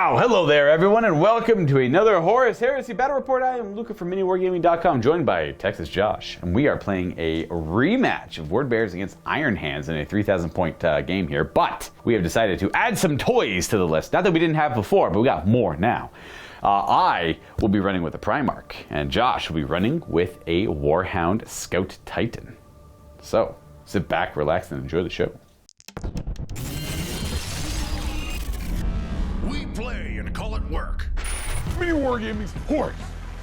Wow, hello there everyone and welcome to another Horus Heresy Battle Report. I am Luka from MiniWarGaming.com, joined by Texas Josh, and we are playing a rematch of Word Bears against Iron Hands in a 3,000 point game here, but we have decided to add some toys to the list. Not that we didn't have before, but we got more now. I will be running with a Primarch, and Josh will be running with a Warhound Scout Titan. So, sit back, relax, and enjoy the show. We play and call it work. MiniWarGaming's Horus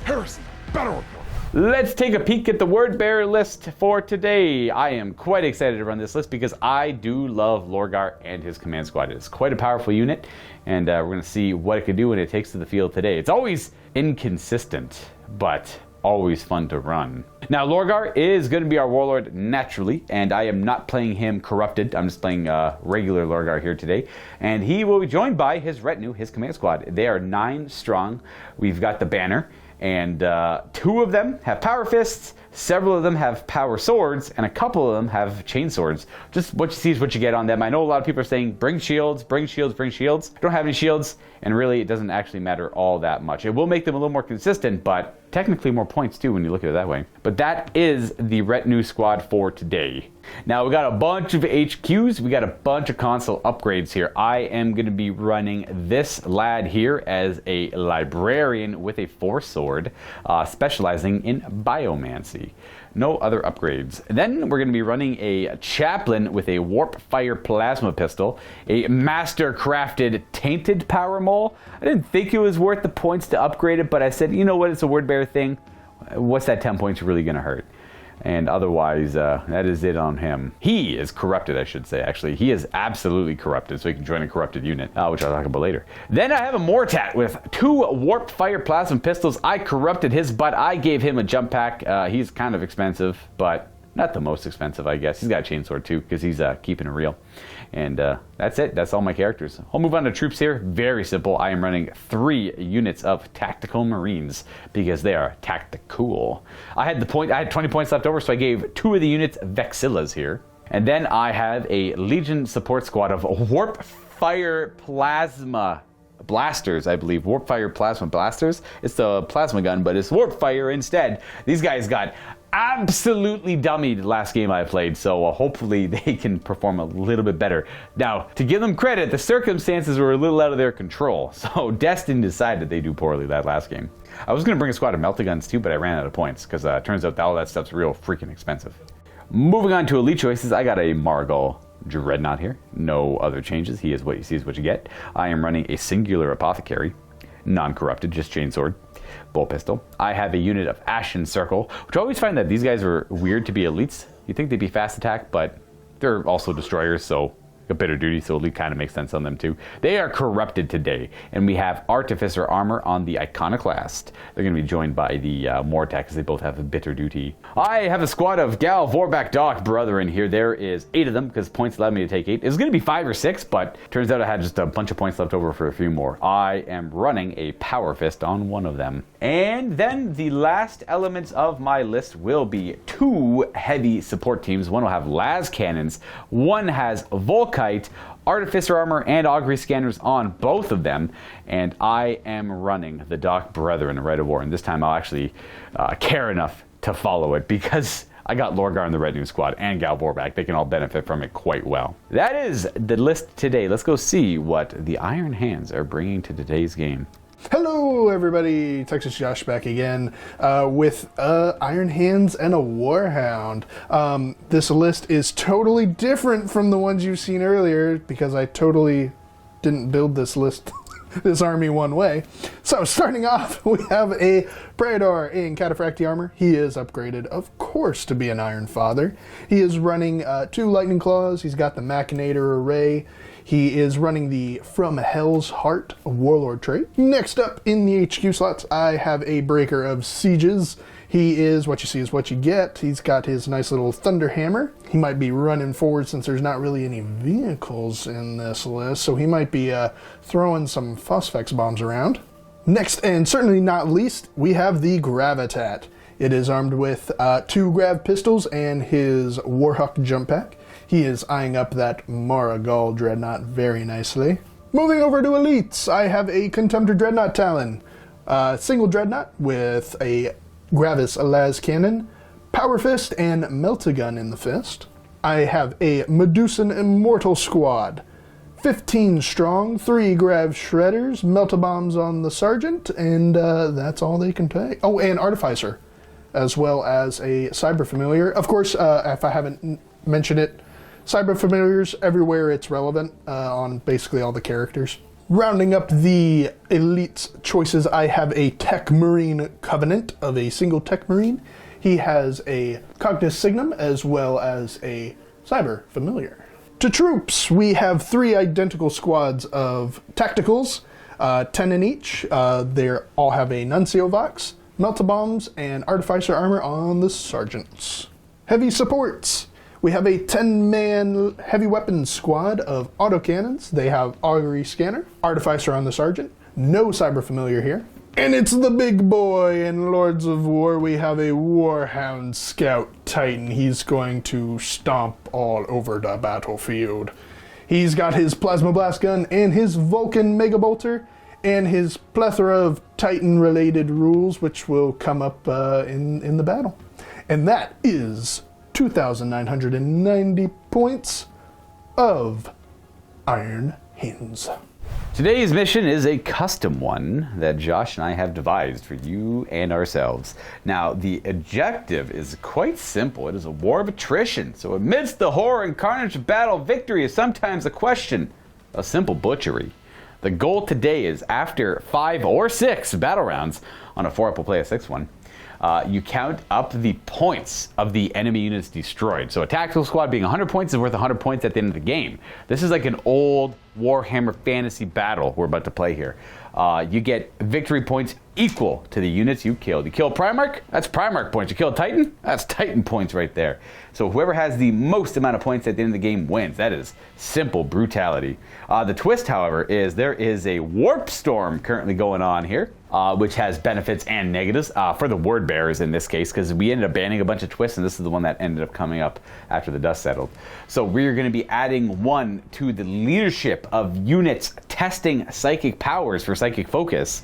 Heresy Battle Report. Let's take a peek at the Word Bear list for today. I am quite excited to run this list because I do love Lorgar and his command squad. It's quite a powerful unit, and we're going to see what it could do when it takes to the field today. It's always inconsistent, but always fun to run. Now, Lorgar is going to be our warlord naturally, and I am not playing him corrupted. I'm just playing regular Lorgar here today, and he will be joined by his retinue, his command squad. They are 9 strong. We've got the banner, and 2 of them have power fists, several of them have power swords, and a couple of them have chain swords. Just what you see is what you get on them. I know a lot of people are saying bring shields, bring shields, bring shields. I don't have any shields, and really it doesn't actually matter all that much. It will make them a little more consistent, but technically more points too when you look at it that way. But that is the retinue squad for today. Now we got a bunch of HQs, we got a bunch of console upgrades here. I am going to be running this lad here as a librarian with a 4-sword, specializing in biomancy. No other upgrades. Then we're going to be running a chaplain with a warp fire plasma pistol, a master crafted tainted power mole. I didn't think it was worth the points to upgrade it, but I said, you know what, it's a word bear thing. What's that 10 points really going to hurt? And otherwise, that is it on him. He is corrupted, I should say, actually. He is absolutely corrupted, so he can join a corrupted unit, which I'll talk about later. Then I have a Mortat with 2 warped fire plasma pistols. I corrupted his butt. I gave him a jump pack. He's kind of expensive, but not the most expensive, I guess. He's got a chainsword too, because he's keeping it real. And that's it. That's all my characters. I'll move on to troops here. Very simple. I am running 3 units of tactical marines because they are tactical. I had 20 points left over, so I gave 2 of the units Vexillas here. And then I have a Legion support squad of warp fire plasma blasters, I believe. Warp fire plasma blasters. It's the plasma gun, but it's warp fire instead. These guys got absolutely dummied last game I played, so hopefully they can perform a little bit better. Now, to give them credit, the circumstances were a little out of their control, so Destiny decided they do poorly that last game. I was going to bring a squad of melta guns too, but I ran out of points, because it turns out that all that stuff's real freaking expensive. Moving on to elite choices, I got a Margal Dreadnought here. No other changes. He is what you see is what you get. I am running a singular apothecary, non-corrupted, just chainsword, bolt pistol. I have a unit of Ashen Circle, which I always find that these guys are weird to be elites. You'd think they'd be fast attack, but they're also destroyers, so a bitter duty, so elite kind of makes sense on them too. They are corrupted today, and we have Artificer armor on the Iconoclast. They're going to be joined by the Mortat because they both have a bitter duty. I have a squad of Gal Vorback Doc brother in here. There is 8 of them because points allowed me to take 8. It was going to be 5 or 6, but turns out I had just a bunch of points left over for a few more. I am running a Power Fist on one of them. And then the last elements of my list will be 2 heavy support teams. One will have las cannons, one has Volkite, Artificer armor, and augury scanners on both of them, and I am running the Doc Brethren Rite of War, and this time I'll actually care enough to follow it because I got Lorgar in the retinue squad and Gal Vorback. They can all benefit from it quite well. That is the list today. Let's go see what the Iron Hands are bringing to today's game. Hello everybody, Texas Josh back again with Iron Hands and a Warhound. This list is totally different from the ones you've seen earlier because I totally didn't build this list, this army one way. So starting off, we have a Praetor in Cataphractii armor. He is upgraded, of course, to be an Iron Father. He is running 2 Lightning Claws. He's got the Machinator Array. He is running the From Hell's Heart Warlord trait. Next up in the HQ slots, I have a Breaker of Sieges. He is what you see is what you get. He's got his nice little Thunder Hammer. He might be running forward since there's not really any vehicles in this list, so he might be throwing some Phosphex bombs around. Next, and certainly not least, we have the Gravitat. It is armed with 2 Grav pistols and his Warhawk jump pack. He is eyeing up that Maragall Dreadnought very nicely. Moving over to elites, I have a Contemptor Dreadnought Talon. Single Dreadnought with a Gravis Las Cannon, Power Fist, and Melt-A-Gun in the fist. I have a Medusan Immortal Squad. 15 strong, 3 Grav Shredders, Melt-A-Bombs on the Sergeant, and that's all they can take. Oh, and Artificer, as well as a Cyber Familiar. Of course, if I haven't mentioned it, Cyber Familiars everywhere it's relevant on basically all the characters. Rounding up the elite choices, I have a Tech Marine Covenant of a single Tech Marine. He has a Cognis Signum as well as a Cyber Familiar. To troops, we have 3 identical squads of Tacticals, 10 in each. They all have a Nuncio Vox, Melt-A-Bombs, and Artificer Armor on the Sergeants. Heavy supports. We have a 10-man heavy weapons squad of autocannons. They have Augury Scanner, Artificer on the Sergeant, no Cyber Familiar here. And it's the big boy in Lords of War. We have a Warhound Scout Titan. He's going to stomp all over the battlefield. He's got his Plasma Blast Gun and his Vulcan Mega Bolter and his plethora of Titan-related rules, which will come up in the battle. And that is 2,990 points of Iron Hands. Today's mission is a custom one that Josh and I have devised for you and ourselves. Now, the objective is quite simple. It is a war of attrition. So amidst the horror and carnage of battle, victory is sometimes a question of simple butchery. The goal today is after 5 or 6 battle rounds on a 4-up, we'll play a 6-1. You count up the points of the enemy units destroyed. So a tactical squad being 100 points is worth 100 points at the end of the game. This is like an old Warhammer fantasy battle we're about to play here. You get victory points equal to the units you killed. You kill Primarch, that's Primarch points. You kill Titan, that's Titan points right there. So whoever has the most amount of points at the end of the game wins. That is simple brutality. The twist, however, is there is a warp storm currently going on here, which has benefits and negatives for the word bearers in this case, because we ended up banning a bunch of twists, and this is the one that ended up coming up after the dust settled. So we're going to be adding 1 to the leadership of units testing psychic powers for psychic focus,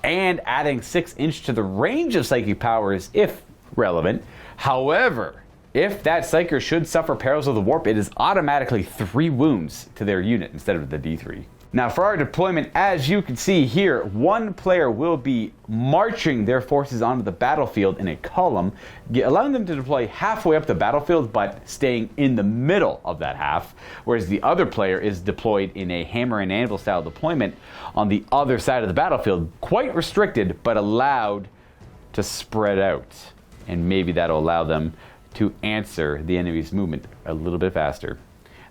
and adding 6 inch to the range of psychic powers if relevant. However, if that psyker should suffer perils of the warp, it is automatically 3 wounds to their unit instead of the D3. Now for our deployment, as you can see here, 1 player will be marching their forces onto the battlefield in a column, allowing them to deploy halfway up the battlefield but staying in the middle of that half, whereas the other player is deployed in a hammer and anvil style deployment on the other side of the battlefield, quite restricted but allowed to spread out. And maybe that'll allow them to answer the enemy's movement a little bit faster.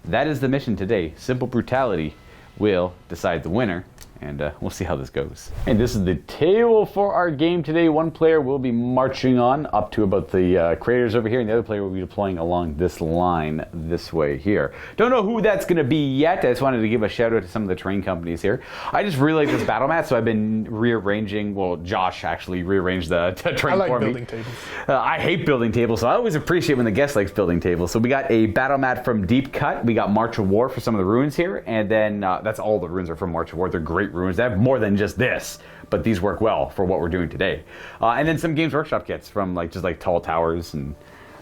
That is the mission today. Simple brutality will decide the winner, and we'll see how this goes. And this is the table for our game today. 1 player will be marching on up to about the craters over here, and the other player will be deploying along this line this way here. Don't know who that's going to be yet. I just wanted to give a shout out to some of the terrain companies here. I just really like this battle mat, so I've been rearranging. Well, Josh actually rearranged the terrain for me. I like building tables. I hate building tables, so I always appreciate when the guest likes building tables. So we got a battle mat from Deep Cut. We got March of War for some of the runes here, and then that's all the runes are from March of War. They're great runes. They have more than just this, but these work well for what we're doing today. And then some Games Workshop kits from just tall towers and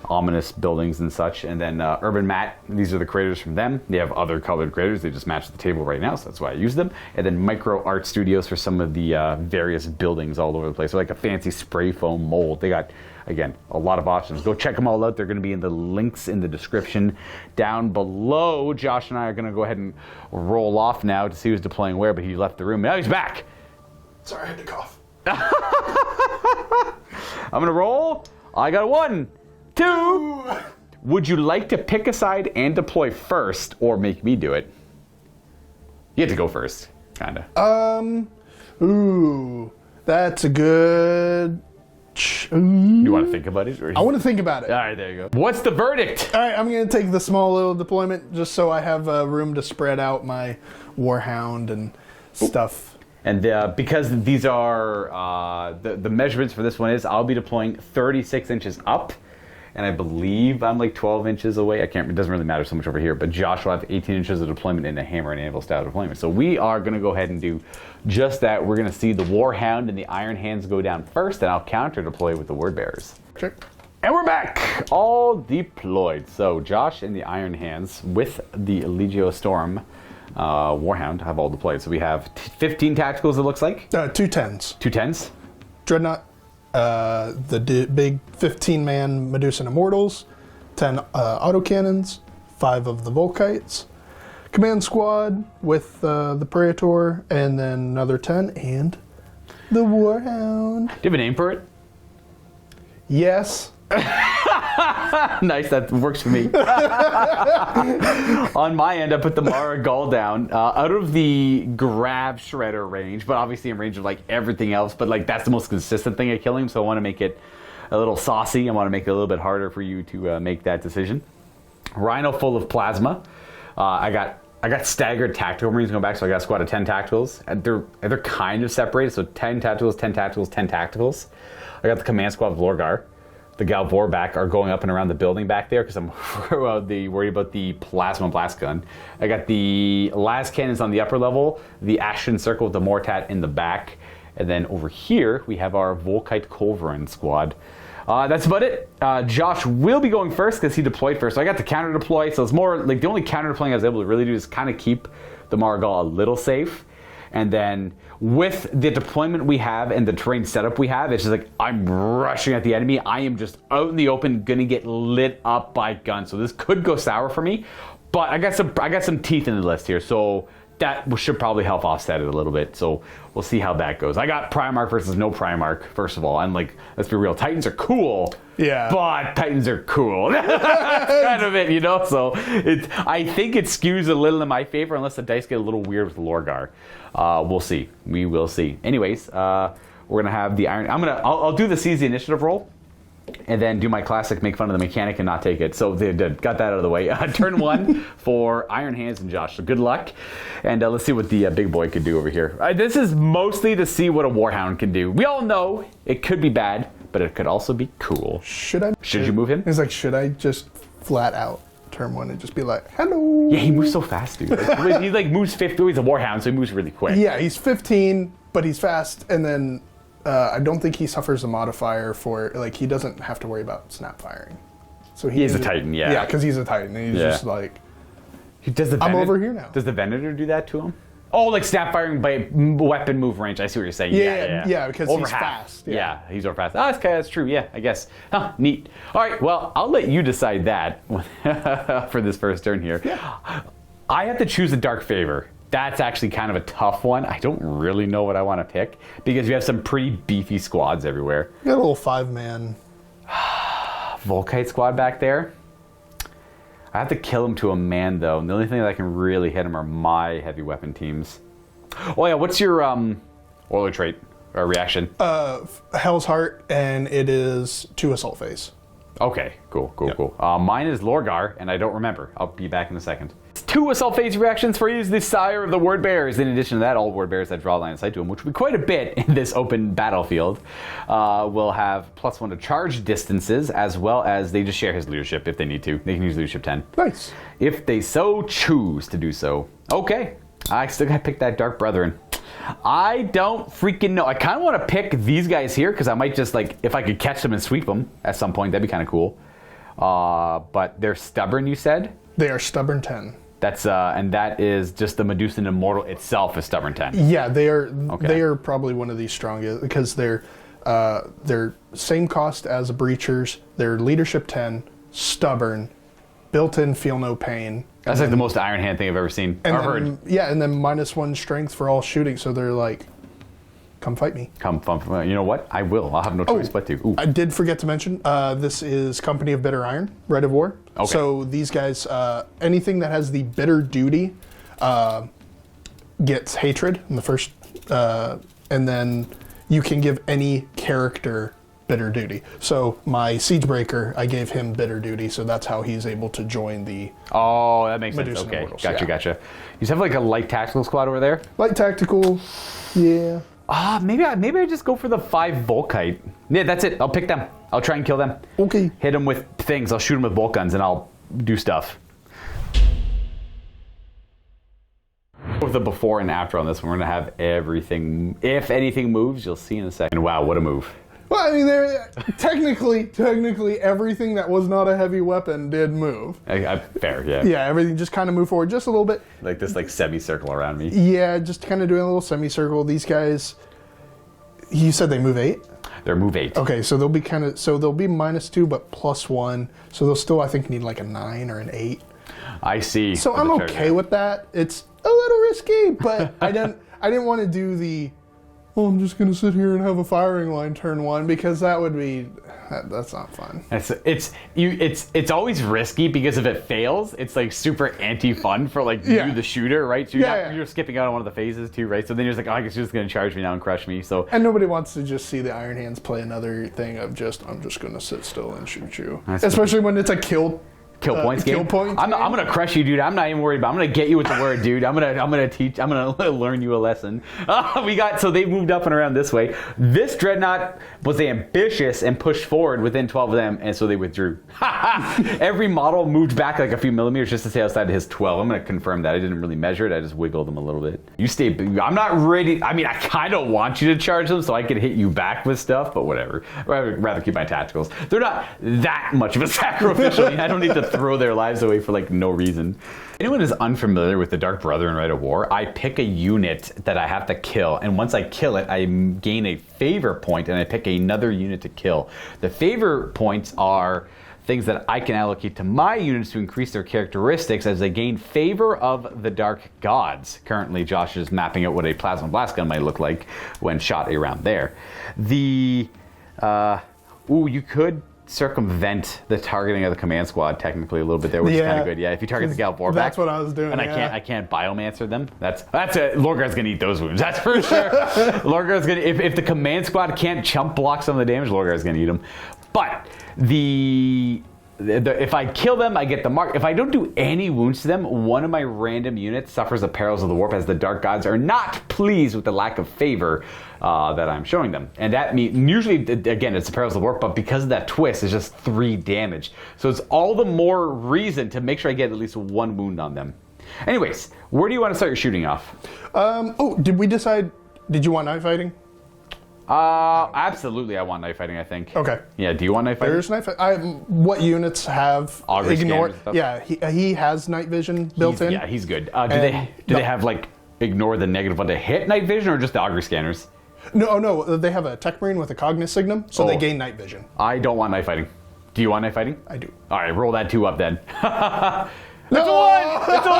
ominous buildings and such. And then Urban Mat, these are the craters from them. They have other colored craters. They just match the table right now, so that's why I use them. And then Micro Art Studios for some of the various buildings all over the place. So like a fancy spray foam mold. They got, again, a lot of options. Go check them all out. They're going to be in the links in the description down below. Josh and I are going to go ahead and roll off now to see who's deploying where, but he left the room. Now he's back. Sorry, I had to cough. I'm going to roll. I got a 1, 2. Would you like to pick a side and deploy first, or make me do it? You have to go first, kind of. Ooh, that's a good... You want to think about it? Or... I want to think about it. All right, there you go. What's the verdict? All right, I'm going to take the small little deployment just so I have room to spread out my Warhound and stuff. And because these are the measurements for this one is I'll be deploying 36 inches up, and I believe I'm like 12 inches away. It doesn't really matter so much over here, but Josh will have 18 inches of deployment in a hammer and anvil style deployment. So we are going to go ahead and do just that. We're going to see the Warhound and the Iron Hands go down first, and I'll counter deploy with the Word Bearers. Check. And we're back, all deployed. So Josh and the Iron Hands with the Legio Storm Warhound have all deployed. So we have 15 tacticals, it looks like. 2 10s. 2 10s. Dreadnought, the big 15-man Medusan Immortals, 10 autocannons, 5 of the Volkites, command squad with the Praetor, and then another 10, and the Warhound. Do you have a name for it? Yes. Nice, that works for me. On my end, I put the Mara Gull down out of the grab shredder range, but obviously in range of like everything else. But like that's the most consistent thing at killing, so I want to make it a little saucy. I want to make it a little bit harder for you to make that decision. Rhino full of plasma. I got staggered tactical marines going back, so I got a squad of 10 tacticals. And they're kind of separated, so 10 tacticals, 10 tacticals, 10 tacticals. I got the command squad of Lorgar. The Galvorback are going up and around the building back there because I'm worried about the plasma blast gun. I got the las cannons on the upper level, the Ashen Circle with the Mortat in the back, and then over here we have our Volkite Culverin squad. That's about it. Josh will be going first because he deployed first. So I got the counter deploy, so it's more like the only counter deploying I was able to really do is kind of keep the Margal a little safe. And then with the deployment we have and the terrain setup we have, it's just like I'm rushing at the enemy. I am just out in the open, gonna get lit up by guns. So this could go sour for me, but I got some teeth in the list here, so that should probably help offset it a little bit. So we'll see how that goes. I got Primarch versus no Primarch, first of all. And like, let's be real, Titans are cool. Yeah. But Titans are cool. That's kind of it, you know? So I think it skews a little in my favor unless the dice get a little weird with Lorgar. We'll see. We will see. Anyways, we're gonna have the Iron. I'll do the seize the initiative roll, and then do my classic make fun of the mechanic and not take it. So they did. Got that out of the way. Turn 1 for Iron Hands and Josh. So good luck. And let's see what the big boy could do over here. This is mostly to see what a Warhound can do. We all know it could be bad, but it could also be cool. Should you move him? It's like, should I just flat out turn 1 and just be like, hello? Yeah, he moves so fast, dude. He like moves 50. He's a Warhound, so he moves really quick. Yeah, he's 15, but he's fast, and then I don't think he suffers a modifier for, like, he doesn't have to worry about snap firing. So he is a Titan, yeah. Yeah, because he's a Titan, and he's just like, I'm over here now. Does the Venator do that to him? Oh, like snap firing by weapon move range. I see what you're saying. Yeah, because over he's half. fast. Yeah, he's over fast. Oh, that's true. Yeah, I guess. Huh, neat. All right, well, I'll let you decide that for this first turn here. Yeah. I have to choose a Dark Favor. That's actually kind of a tough one. I don't really know what I want to pick because you have some pretty beefy squads everywhere. You got a little 5-man Volkite squad back there. I have to kill him to a man, though. And the only thing that I can really hit him are my heavy weapon teams. Oh, yeah. What's your Oiler trait or reaction? Hell's Heart, and it is 2 assault phase. Okay. Cool. Mine is Lorgar, and I don't remember. I'll be back in a second. 2 assault phase reactions for you is the Sire of the Word Bearers. In addition to that, all Word Bearers that draw line of sight to them, which will be quite a bit in this open battlefield, will have +1 to charge distances, as well as they just share his leadership if they need to. They can use leadership 10. Nice. If they so choose to do so. Okay. I still gotta pick that Dark Brethren. I don't freaking know. I kind of want to pick these guys here because I might just, like, if I could catch them and sweep them at some point, that'd be kind of cool. But they're stubborn, you said? They are stubborn 10. That's and that is just the Medusan Immortal itself is stubborn 10. Yeah, they are. Okay. They are probably one of the strongest because they're same cost as breachers. They're leadership 10, stubborn, built-in feel no pain. That's like the most Iron Hand thing I've ever seen or heard. Yeah, and then -1 strength for all shooting. So they're like, come fight me. You know what? I will. I'll have no choice but to. Ooh. I did forget to mention, this is Company of Bitter Iron, Rite of War. Okay. So these guys, anything that has the bitter duty gets hatred in the first, and then you can give any character bitter duty. So my Siegebreaker, I gave him bitter duty, so that's how he's able to join the Oh, that makes sense. Medusan Okay, Immortals. gotcha. You just have like a light tactical squad over there? Light tactical, yeah. Maybe I just go for the 5 Volkite Yeah, that's it. I'll pick them. I'll try and kill them. Okay. Hit them with things. I'll shoot them with bolt guns, and I'll do stuff. With the before and after on this one, we're going to have everything. If anything moves, you'll see in a second. Wow, what a move. Well, I mean, technically, everything that was not a heavy weapon did move. Fair, yeah. Yeah, everything just kind of moved forward just a little bit. Like this, like semicircle around me. Yeah, just kind of doing a little semicircle. These guys, you said they move 8? They're move 8. Okay, so they'll be they'll be -2 but +1. So they'll still, I think, need like a 9 or an 8. I see. So I'm okay with that. It's a little risky, but I didn't want to do the, oh, I'm just gonna sit here and have a firing line turn 1, because that would be, that's not fun. It's always risky, because if it fails, it's like super anti-fun for like you, the shooter, right? So you're skipping out on one of the phases too, right? So then you're just like, oh, I guess you're just gonna charge me now and crush me. So and nobody wants to just see the Iron Hands play another thing of just, I'm just gonna sit still and shoot you, especially when it's a kill points game. I'm gonna crush you, dude. I'm not even worried about. I'm gonna get you with the word, dude. I'm gonna learn you a lesson. So they moved up and around this way. This dreadnought was ambitious and pushed forward within 12 of them, and so they withdrew. Every model moved back like a few millimeters just to stay outside of his 12. I'm gonna confirm that. I didn't really measure it. I just wiggled them a little bit. You stay. I'm not ready. I mean, I kind of want you to charge them so I could hit you back with stuff, but whatever. I'd rather keep my tacticals. They're not that much of a sacrificial. I don't need to throw their lives away for like no reason. Anyone is unfamiliar with the Dark Brother in Rite of War, I pick a unit that I have to kill, and once I kill it, I gain a favor point, and I pick another unit to kill. The favor points are things that I can allocate to my units to increase their characteristics as they gain favor of the Dark Gods. Currently, Josh is mapping out what a Plasma Blast Gun might look like when shot around there. You could circumvent the targeting of the command squad technically a little bit there, which is kind of good. Yeah, if you target the Gal Vorback, that's what I was doing. And I can't biomancer them. That's Lorgar's gonna eat those wounds. That's for sure. Lorgar's gonna if the command squad can't chump block some of the damage, Lorgar's gonna eat them. But if I kill them, I get the mark. If I don't do any wounds to them, one of my random units suffers the perils of the warp, as the Dark Gods are not pleased with the lack of favor that I'm showing them. And that means, usually, again, it's the perils of the warp, but because of that twist, it's just 3 damage. So it's all the more reason to make sure I get at least 1 wound on them. Anyways, where do you want to start your shooting off? Did we decide, did you want knife fighting? Absolutely, I want knife fighting, I think. Okay. Yeah, do you want knife fighting? There's knife fighting. What units have Augury ignored? scanners and Yeah, he has night vision built in. Yeah, he's good. Do they have, like, ignore the negative one to hit night vision, or just the augury scanners? No, they have a Tech Marine with a Cognis Signum, so they gain night vision. I don't want knife fighting. Do you want knife fighting? I do. All right, roll that 2 up then. No! It's a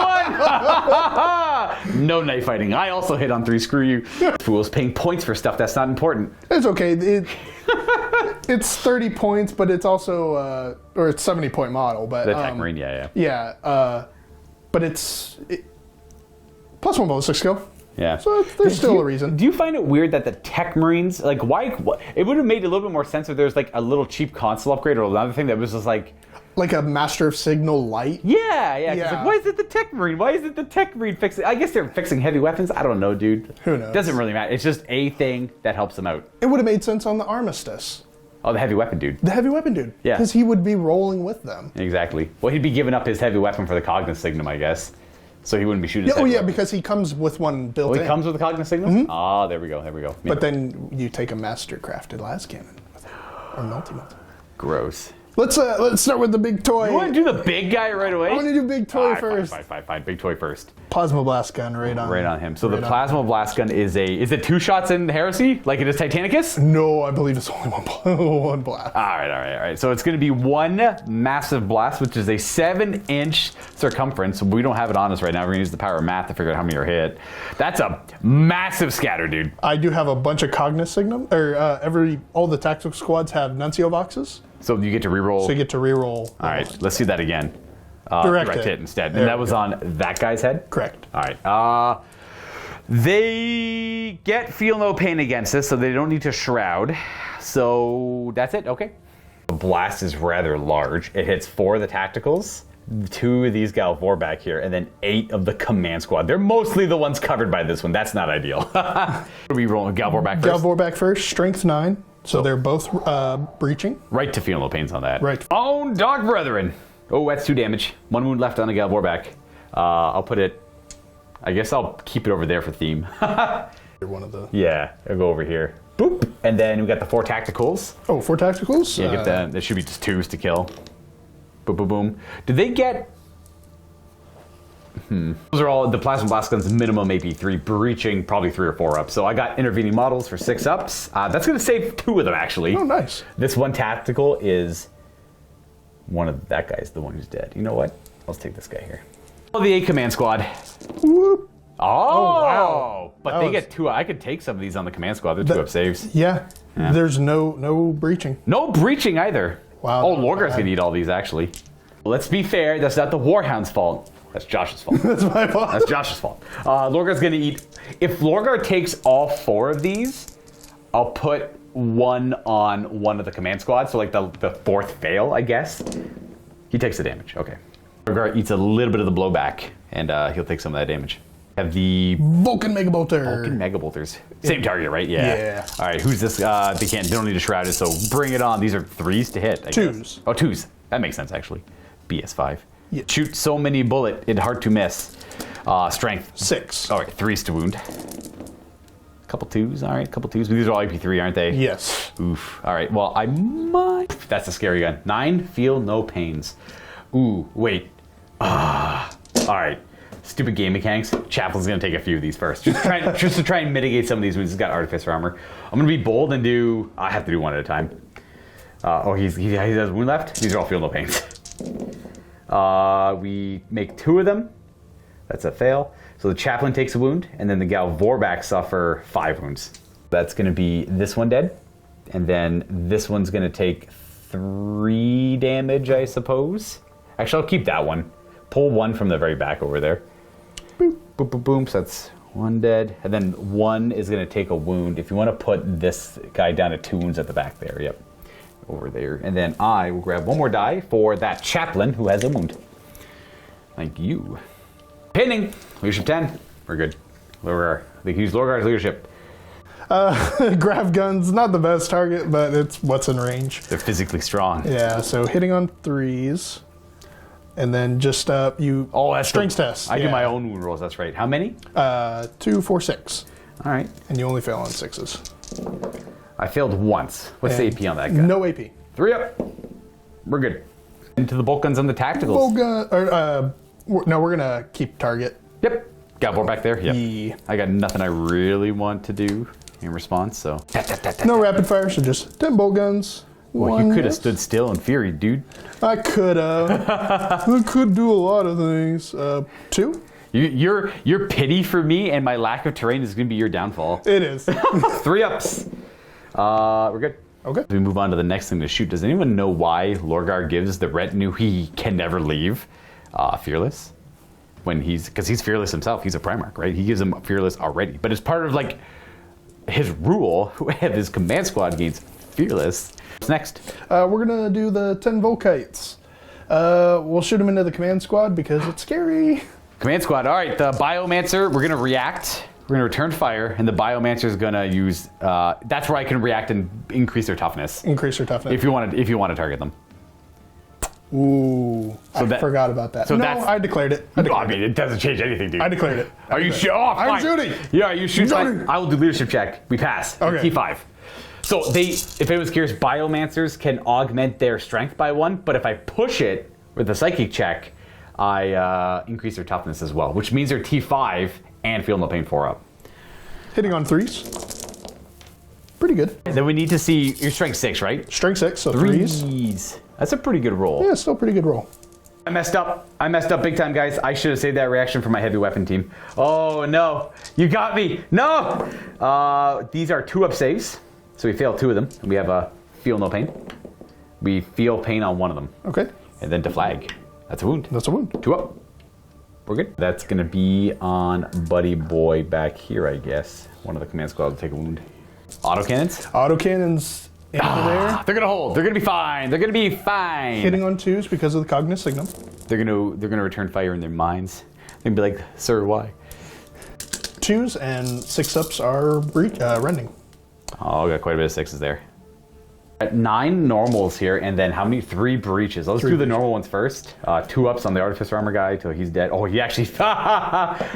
1! No knife fighting. I also hit on 3. Screw you. Fools paying points for stuff that's not important. It's okay. It's 30 points, but it's also, or it's 70-point model. But the Tech Marine, yeah. Yeah, but it's +1 bonus 6 skill. Yeah. So there's still a reason. Do you find it weird that the Tech Marines, like, why? It would have made a little bit more sense if there's like a little cheap console upgrade or another thing that was just like a Master of Signal Light? Yeah. Like, why is it the Tech Marine? Why is it the Tech Marine fixing? I guess they're fixing heavy weapons. I don't know, dude. Who knows? Doesn't really matter. It's just a thing that helps them out. It would have made sense on the Armistice. Oh, the heavy weapon dude. The heavy weapon dude. Yeah. Because he would be rolling with them. Exactly. Well, he'd be giving up his heavy weapon for the Cognis Signum, I guess. So he wouldn't be shooting. Because he comes with one built in. He comes with the Cognis Signum? Ah, there we go. Yeah. But then you take a master crafted las cannon or multi-multi. Gross. Let's start with the big toy. You want to do the big guy right away? I want to do big toy first. Fine. Big toy first. Plasma blast gun right on him. So the plasma blast gun is it 2 shots in Heresy like it is Titanicus? No, I believe it's only one blast. All right. So it's going to be 1 massive blast, which is a 7-inch circumference. We don't have it on us right now. We're going to use the power of math to figure out how many are hit. That's a massive scatter, dude. I do have a bunch of Cognis Signum, or all the tactical squads have Nuncio boxes. So you get to reroll. So you get to reroll. All right, let's see that again. Direct hit instead. And that was on that guy's head? Correct. All right. They get feel no pain against this, so they don't need to shroud. So that's it. Okay. The blast is rather large. It hits 4 of the tacticals, 2 of these Gal Vorback here, and then 8 of the command squad. They're mostly the ones covered by this one. That's not ideal. What are we rolling? Gal Vorback first? Gal Vorback first. Strength 9. So they're both breaching. Right to feel no pains on that. Right. Own Dark Brethren. Oh, that's 2 damage. 1 wound left on the Gal Warback. I'll put it... I guess I'll keep it over there for theme. One of the... Yeah, I'll go over here. Boop. And then we got the 4 tacticals. Oh, 4 tacticals? Yeah, get that. There should be just 2s to kill. Boom, boom, boom. Did they get... Those are all the Plasma Blast Guns, minimum AP 3, breaching probably 3 or 4 up. So I got intervening models for 6 ups. That's going to save 2 of them, actually. Oh, nice. This 1 tactical is one of that guy's the one who's dead. You know what? Let's take this guy here. Oh, the 8 command squad. Whoop. Oh, wow. But That they was- get 2. I could take some of these on the command squad. They're 2 up saves. Yeah. There's no breaching. No breaching either. Wow. Oh, Lorgar's going to eat all these, actually. Let's be fair. That's not the Warhound's fault. That's Josh's fault. That's my fault. That's Josh's fault. Lorgar's going to eat... If Lorgar takes all 4 of these, I'll put 1 on one of the command squad. So like the 4th fail, I guess. He takes the damage. Okay. Lorgar eats a little bit of the blowback, and he'll take some of that damage. Have the Vulcan Mega Bolter. Vulcan Mega Bolters. Same target, right? Yeah. Yeah. All right, who's this? They don't need to shroud it, so bring it on. These are 3s to hit, I guess. 2s. Oh, 2s. That makes sense, actually. BS5. Yeah. Shoot so many bullet, it's hard to miss. Strength. 6. All right, 3s to wound. Couple 2s, all right, couple 2s. These are all AP3, aren't they? Yes. Oof. All right, well, I might... That's a scary gun. 9, feel no pains. Ooh, wait. All right. Stupid game mechanics. Chaplain's gonna take a few of these first, just to try and mitigate some of these wounds. He's got Artificer armor. I'm gonna be bold and do. I have to do 1 at a time. He has 1 left. These are all feel no pains. We make 2 of them. That's a fail. So the Chaplain takes a wound, and then the Gal Vorback suffer 5 wounds. That's gonna be this one dead, and then this one's gonna take 3 damage, I suppose. Actually, I'll keep that one. Pull 1 from the very back over there. Boop, boop, boop, boom. So that's 1 dead. And then 1 is going to take a wound. If you want to put this guy down to 2 wounds at the back there. Yep. Over there. And then I will grab 1 more die for that Chaplain who has a wound. Thank you. Pinning. Leadership 10. We're good. Lorgar. They can use Lorgar's leadership. Grav guns, not the best target, but it's what's in range. They're physically strong. Yeah, so hitting on 3s. And then just you That's strength test. I do my own wound rolls. That's right. How many? 2, 4, 6. All right. And you only fail on 6s. I failed once. What's the AP on that guy? No AP. 3 up. We're good. Into the bolt guns and the tacticals. Bolt gun. No, we're gonna keep target. Yep. Got more back there. Yep. Yeah. I got nothing I really want to do in response. So. No rapid fire, so just 10 bolt guns. Well, you could have stood still in fury, dude. I could have. I could do a lot of things. 2? Your pity for me and my lack of terrain is going to be your downfall. It is. 3 ups. We're good. Okay. We move on to the next thing to shoot. Does anyone know why Lorgar gives the retinue he can never leave Fearless? Because he's Fearless himself. He's a Primarch, right? He gives him Fearless already. But it's part of like his rule of his command squad gains Fearless. What's next? We're gonna do the 10 Volkites. We'll shoot them into the command squad because it's scary. Command squad. All right, the Biomancer, we're going to react. We're going to return fire, and the Biomancer is going to use... that's where I can react and increase their toughness. Increase their toughness. If you want to target them. Ooh, I forgot about that. So no, that's- I declared it. I mean, it doesn't change anything, dude. I declared it. Are you sure? Oh, I'm fine. shooting. Yeah, you shoot. Shooting. I will do leadership check. We pass. Okay. T5. So if anyone's curious, Biomancers can augment their strength by 1, but if I push it with a psychic check, I increase their toughness as well, which means they're T5 and feel no pain 4 up. Hitting on 3s. Pretty good. Then we need to see your strength 6, right? Strength 6, so 3s. 3s. That's a pretty good roll. Yeah, still pretty good roll. I messed up. I messed up big time, guys. I should have saved that reaction for my heavy weapon team. Oh, no. You got me. No! These are 2 up saves. So we fail 2 of them. And we have a feel no pain. We feel pain on 1 of them. Okay. And then to flag. That's a wound. That's a wound. 2 up. We're good. That's going to be on Buddy Boy back here, I guess. One of the command squad will take a wound. Autocannons? Autocannons into there. They're going to hold. They're going to be fine. They're going to be fine. Hitting on 2s because of the Cognis Signum. They're going to return fire in their minds. They're going to be like, sir, why? 2s and 6 ups are rending. Oh, I got quite a bit of 6s there. At 9 normals here, and then how many? 3 breaches. Let's do the normal ones first. 2 ups on the Artificer Armor guy till he's dead. Oh, he actually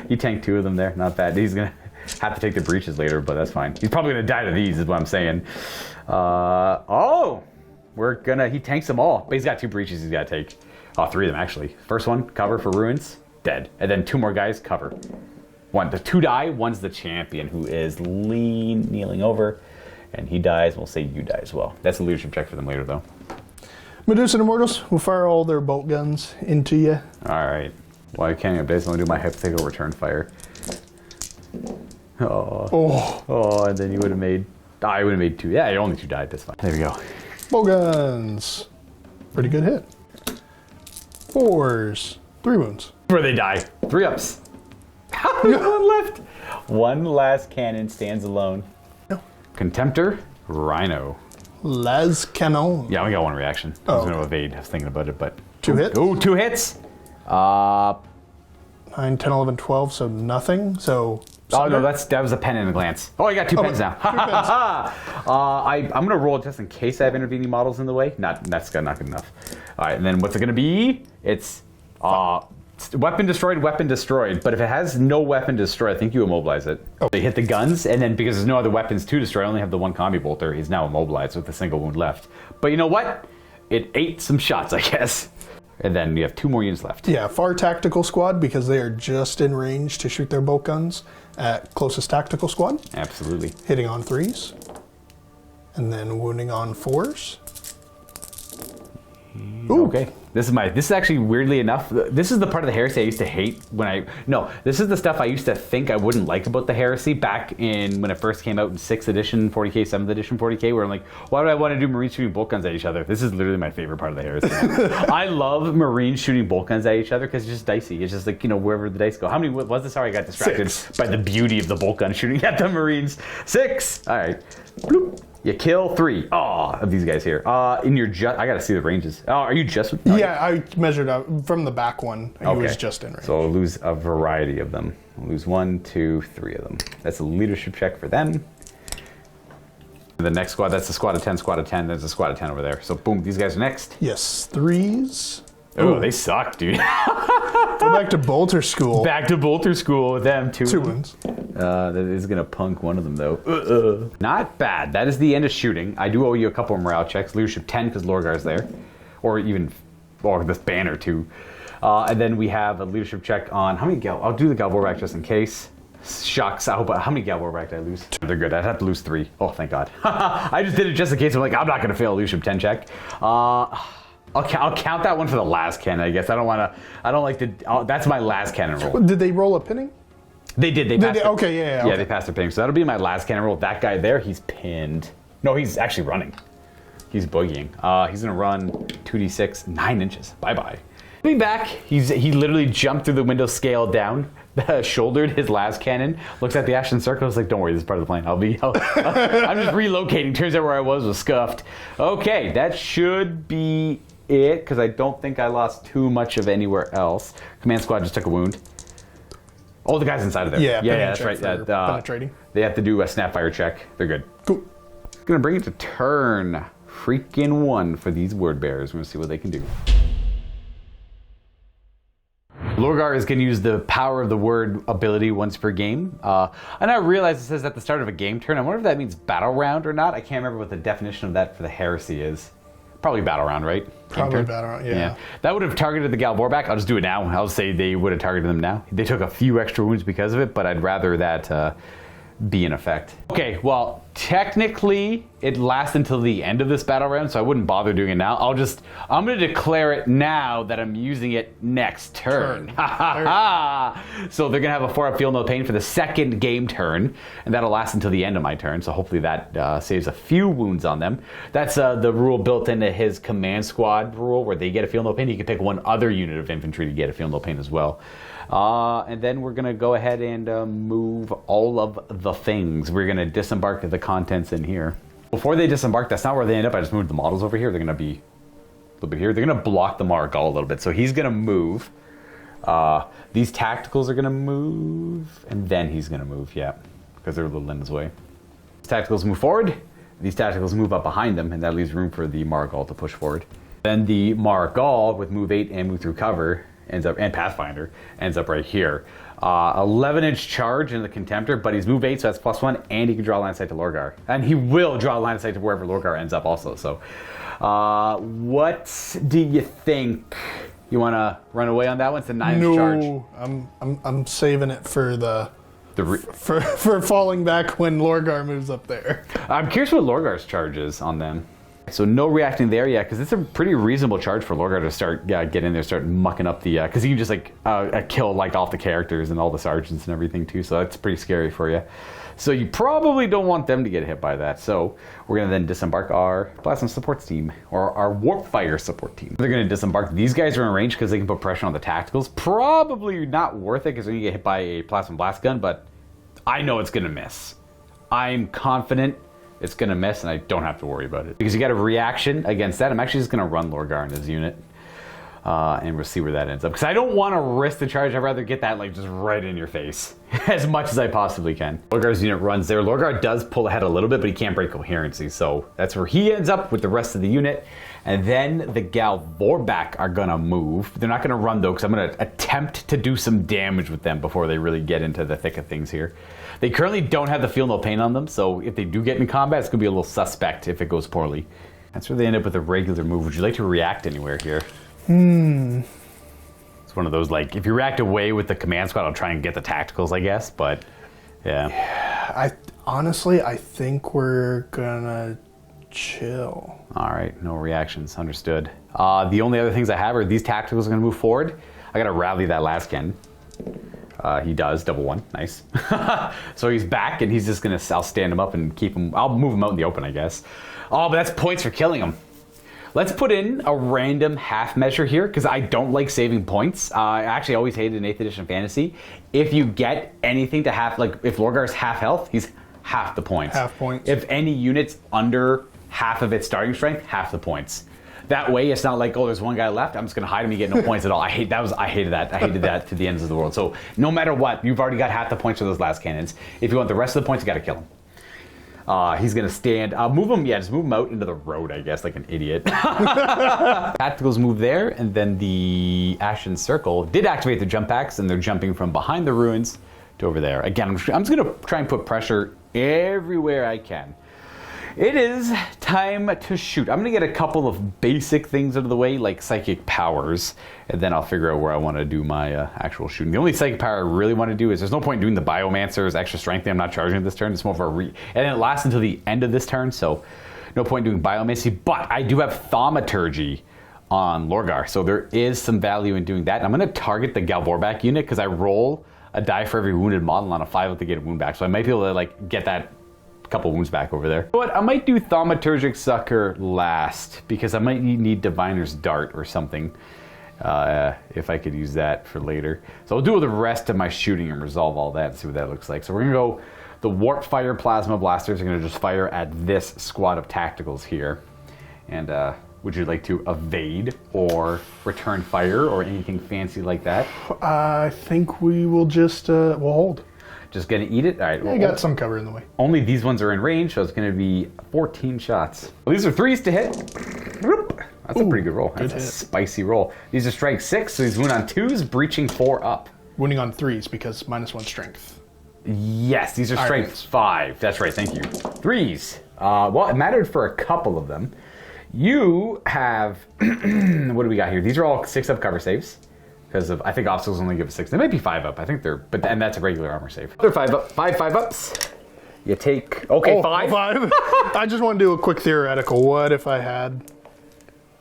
he tanked 2 of them there. Not bad. He's gonna have to take the breaches later, but that's fine. He's probably gonna die to these, is what I'm saying. He tanks them all, but he's got 2 breaches he's gotta take. Oh, 3 of them actually. First one, cover for ruins, dead, and then 2 more guys, cover. The 2 die. One's the champion who is kneeling over. And he dies, we'll say you die as well. That's a leadership check for them later, though. Medusa and Immortals will fire all their bolt guns into you. All right. Well, I can't basically do my hypothetical return fire. Oh, and then you would have made... I would have made 2. Yeah, only 2 died. That's fine. There we go. Bolt guns. Pretty good hit. 4s. 3 wounds. Where they die. 3 ups. One left. One last cannon stands alone. Contemptor, Rhino. Las Canon. Yeah, I only got 1 reaction. I was going to evade. I was thinking about it, but... 2 hits? Oh, 2 hits! 9, 10, 11, 12, so nothing. So... Oh, no, that was a pen and a glance. Oh, I got 2 pens now. 2 pens. I'm going to roll just in case I have intervening models in the way. That's not good enough. All right, and then what's it going to be? It's weapon destroyed. But if it has no weapon destroy, I think you immobilize it. Oh. They hit the guns, and then because there's no other weapons to destroy, I only have the 1 combi bolter. He's now immobilized with a single wound left. But you know what? It ate some shots, I guess. And then you have 2 more units left. Yeah, far tactical squad, because they are just in range to shoot their bolt guns at closest tactical squad. Absolutely. Hitting on 3s. And then wounding on 4s. Ooh. Okay. This is actually, weirdly enough, this is the part of the Heresy I used to hate this is the stuff I used to think I wouldn't like about the Heresy back in when it first came out in 6th edition 40k, 7th edition 40k, where I'm like, why would I want to do Marines shooting bolt guns at each other? This is literally my favorite part of the Heresy. I love Marines shooting bolt guns at each other because it's just dicey. It's just like, wherever the dice go. How many was this? Sorry, I got distracted 6. by the beauty of the bolt gun shooting at the Marines. 6! All right. Bloop. You kill 3. Of these guys here. I gotta see the ranges. Oh, are you just? Yeah, I measured out from the back one. He was just in range. So I'll lose a variety of them. I'll lose 1, 2, 3 of them. That's a leadership check for them. The next squad, that's the squad of 10, squad of 10. There's a squad of 10 over there. So boom, these guys are next. Yes, 3s. Oh, they suck, dude. Go back to Bolter School. Back to Bolter School with them. 2 wounds. That is going to punk one of them, though. Not bad. That is the end of shooting. I do owe you a couple of morale checks. Leadership 10, because Lorgar's there. Or this banner, too. And then we have a leadership check on... How many I'll do the Galvorback just in case. Shucks. How many Galvorback did I lose? 2. They're good. I'd have to lose 3. Oh, thank God. I just did it just in case. I'm like, I'm not going to fail a leadership 10 check. I'll count that one for the last cannon, I guess. That's my last cannon roll. Did they roll a pinning? They did. Okay, yeah. Yeah, they passed their pinning. So that'll be my last cannon roll. That guy there, he's pinned. No, he's actually running. He's boogieing. He's gonna run 2d6, 9 inches. Bye-bye. Coming back, he literally jumped through the window, scaled down, shouldered his last cannon, looks at the Ashen Circle, is like, don't worry, this is part of the plan. I'm just relocating. Turns out where I was scuffed. Okay, that should be it, because I don't think I lost too much of anywhere else. Command squad just took a wound. Oh, the guy's inside of there. Yeah, that's right. Penetrating. They have to do a snapfire check. They're good. Cool. Gonna bring it to turn freaking 1 for these word bearers. We're gonna see what they can do. Lorgar is going to use the power of the word ability once per game. And I realize it says at the start of a game turn. I wonder if that means battle round or not. I can't remember what the definition of that for the Heresy is. Probably battle round, right? Probably battle round, yeah. That would have targeted the Galvorback. I'll just do it now. I'll say they would have targeted them now. They took a few extra wounds because of it, but I'd rather that be in effect. Okay, well, technically it lasts until the end of this battle round, so I wouldn't bother doing it now. I'm gonna declare it now that I'm using it next turn. So they're gonna have a 4-up feel no pain for the second game turn, and that'll last until the end of my turn, so hopefully that saves a few wounds on them. That's the rule built into his command squad rule, where they get a feel no pain. You can pick one other unit of infantry to get a feel no pain as well. And then we're gonna go ahead and move all of the things. We're gonna disembark the contents in here. Before they disembark, that's not where they end up. I just moved the models over here. They're gonna be a little bit here. They're gonna block the Margal a little bit. So he's gonna move. These tacticals are gonna move, and then he's gonna move, yeah, because they're a little in his way. Tacticals move forward. these tacticals move up behind them, and that leaves room for the Margal to push forward. Then the Margal with move 8 and move through cover ends up, and Pathfinder ends up right here. 11-inch charge in the Contemptor, but he's move 8, so that's +1, and he can draw line of sight to Lorgar. And he will draw line of sight to wherever Lorgar ends up also. So what do you think? You want to run away on that one? It's a 9-inch charge. No, I'm saving it for for falling back when Lorgar moves up there. I'm curious what Lorgar's charge is on them. So no reacting there yet, because it's a pretty reasonable charge for Lorgar to start get in there, start mucking up the, because he can just like kill like off the characters and all the sergeants and everything too. So that's pretty scary for you. So you probably don't want them to get hit by that. So we're gonna then disembark our Plasma Supports team, or our Warp Fire support team. They're gonna disembark. These guys are in range because they can put pressure on the tacticals. Probably not worth it because they're gonna get hit by a Plasma Blast Gun, but I know it's gonna miss. I'm confident it's gonna miss, and I don't have to worry about it. Because you got a reaction against that. I'm actually just gonna run Lorgar in his unit. And we'll see where that ends up. Because I don't want to risk the charge. I'd rather get that like just right in your face as much as I possibly can. Lorgar's unit runs there. Lorgar does pull ahead a little bit, but he can't break coherency. So that's where he ends up with the rest of the unit. And then the Galvorback are going to move. They're not going to run though, because I'm going to attempt to do some damage with them before they really get into the thick of things here. They currently don't have the Feel No Pain on them. So if they do get in combat, it's going to be a little suspect if it goes poorly. That's where they end up with a regular move. Would you like to react anywhere here? It's one of those, like, if you react away with the command squad, I'll try and get the tacticals, I guess, but yeah. I honestly think we're gonna chill. All right, no reactions, understood. The only other things I have are these tacticals are gonna move forward. I gotta rally that last cannon. He does, double one, nice. So he's back, and he's just gonna, I'll stand him up and keep him, I'll move him out in the open, I guess. Oh, but that's points for killing him. Let's put in a random half measure here, because I don't like saving points. I actually always hated in 8th edition fantasy. If you get anything to half, like if Lorgar's half health, he's half the points. Half points. If any unit's under half of its starting strength, half the points. That way, it's not like, oh, there's one guy left, I'm just gonna hide him, you get no points at all. I hated that. I hated that to the ends of the world. So no matter what, you've already got half the points for those last cannons. If you want the rest of the points, you gotta kill him. He's gonna stand, move him, yeah, just move him out into the road, I guess, like an idiot. Tacticals move there, and then the Ashen Circle did activate the jump packs, and they're jumping from behind the ruins to over there. Again, I'm just gonna try and put pressure everywhere I can. It is time to shoot. I'm gonna get a couple of basic things out of the way, like psychic powers, and then I'll figure out where I want to do my actual shooting. The only psychic power I really want to do is, there's no point doing the Biomancer's extra strength thing. I'm not charging it this turn. It's more of a and it lasts until the end of this turn, so no point doing Biomancy. But I do have Thaumaturgy on Lorgar, so there is some value in doing that. And I'm gonna target the Galvorback unit because I roll a die for every wounded model on a 5 to get a wound back, so I might be able to like get that couple wounds back over there. But I might do Thaumaturgic Sucker last, because I might need Diviner's Dart or something, if I could use that for later. So I'll do the rest of my shooting and resolve all that and see what that looks like. So we're gonna go, the Warp Fire Plasma Blasters are gonna just fire at this squad of tacticals here. And would you like to evade or return fire or anything fancy like that? I think we will just, we'll hold. Just gonna eat it? All right. Well, got some cover in the way. Only these ones are in range, so it's gonna be 14 shots. Well, these are 3s to hit. That's a pretty good roll. That's a spicy roll. These are strike 6, so he's wound on 2s, breaching 4 up. Wounding on 3s because -1 strength. Yes, these are strike 5. That's right, thank you. 3s. Well, it mattered for a couple of them. You have, what do we got here? These are all 6-up cover saves. Because I think obstacles only give a 6. They might be 5-up. I think they're, and that's a regular armor save. They're 5-up. 5-ups. You take, okay, 5. I just want to do a quick theoretical. What if I had,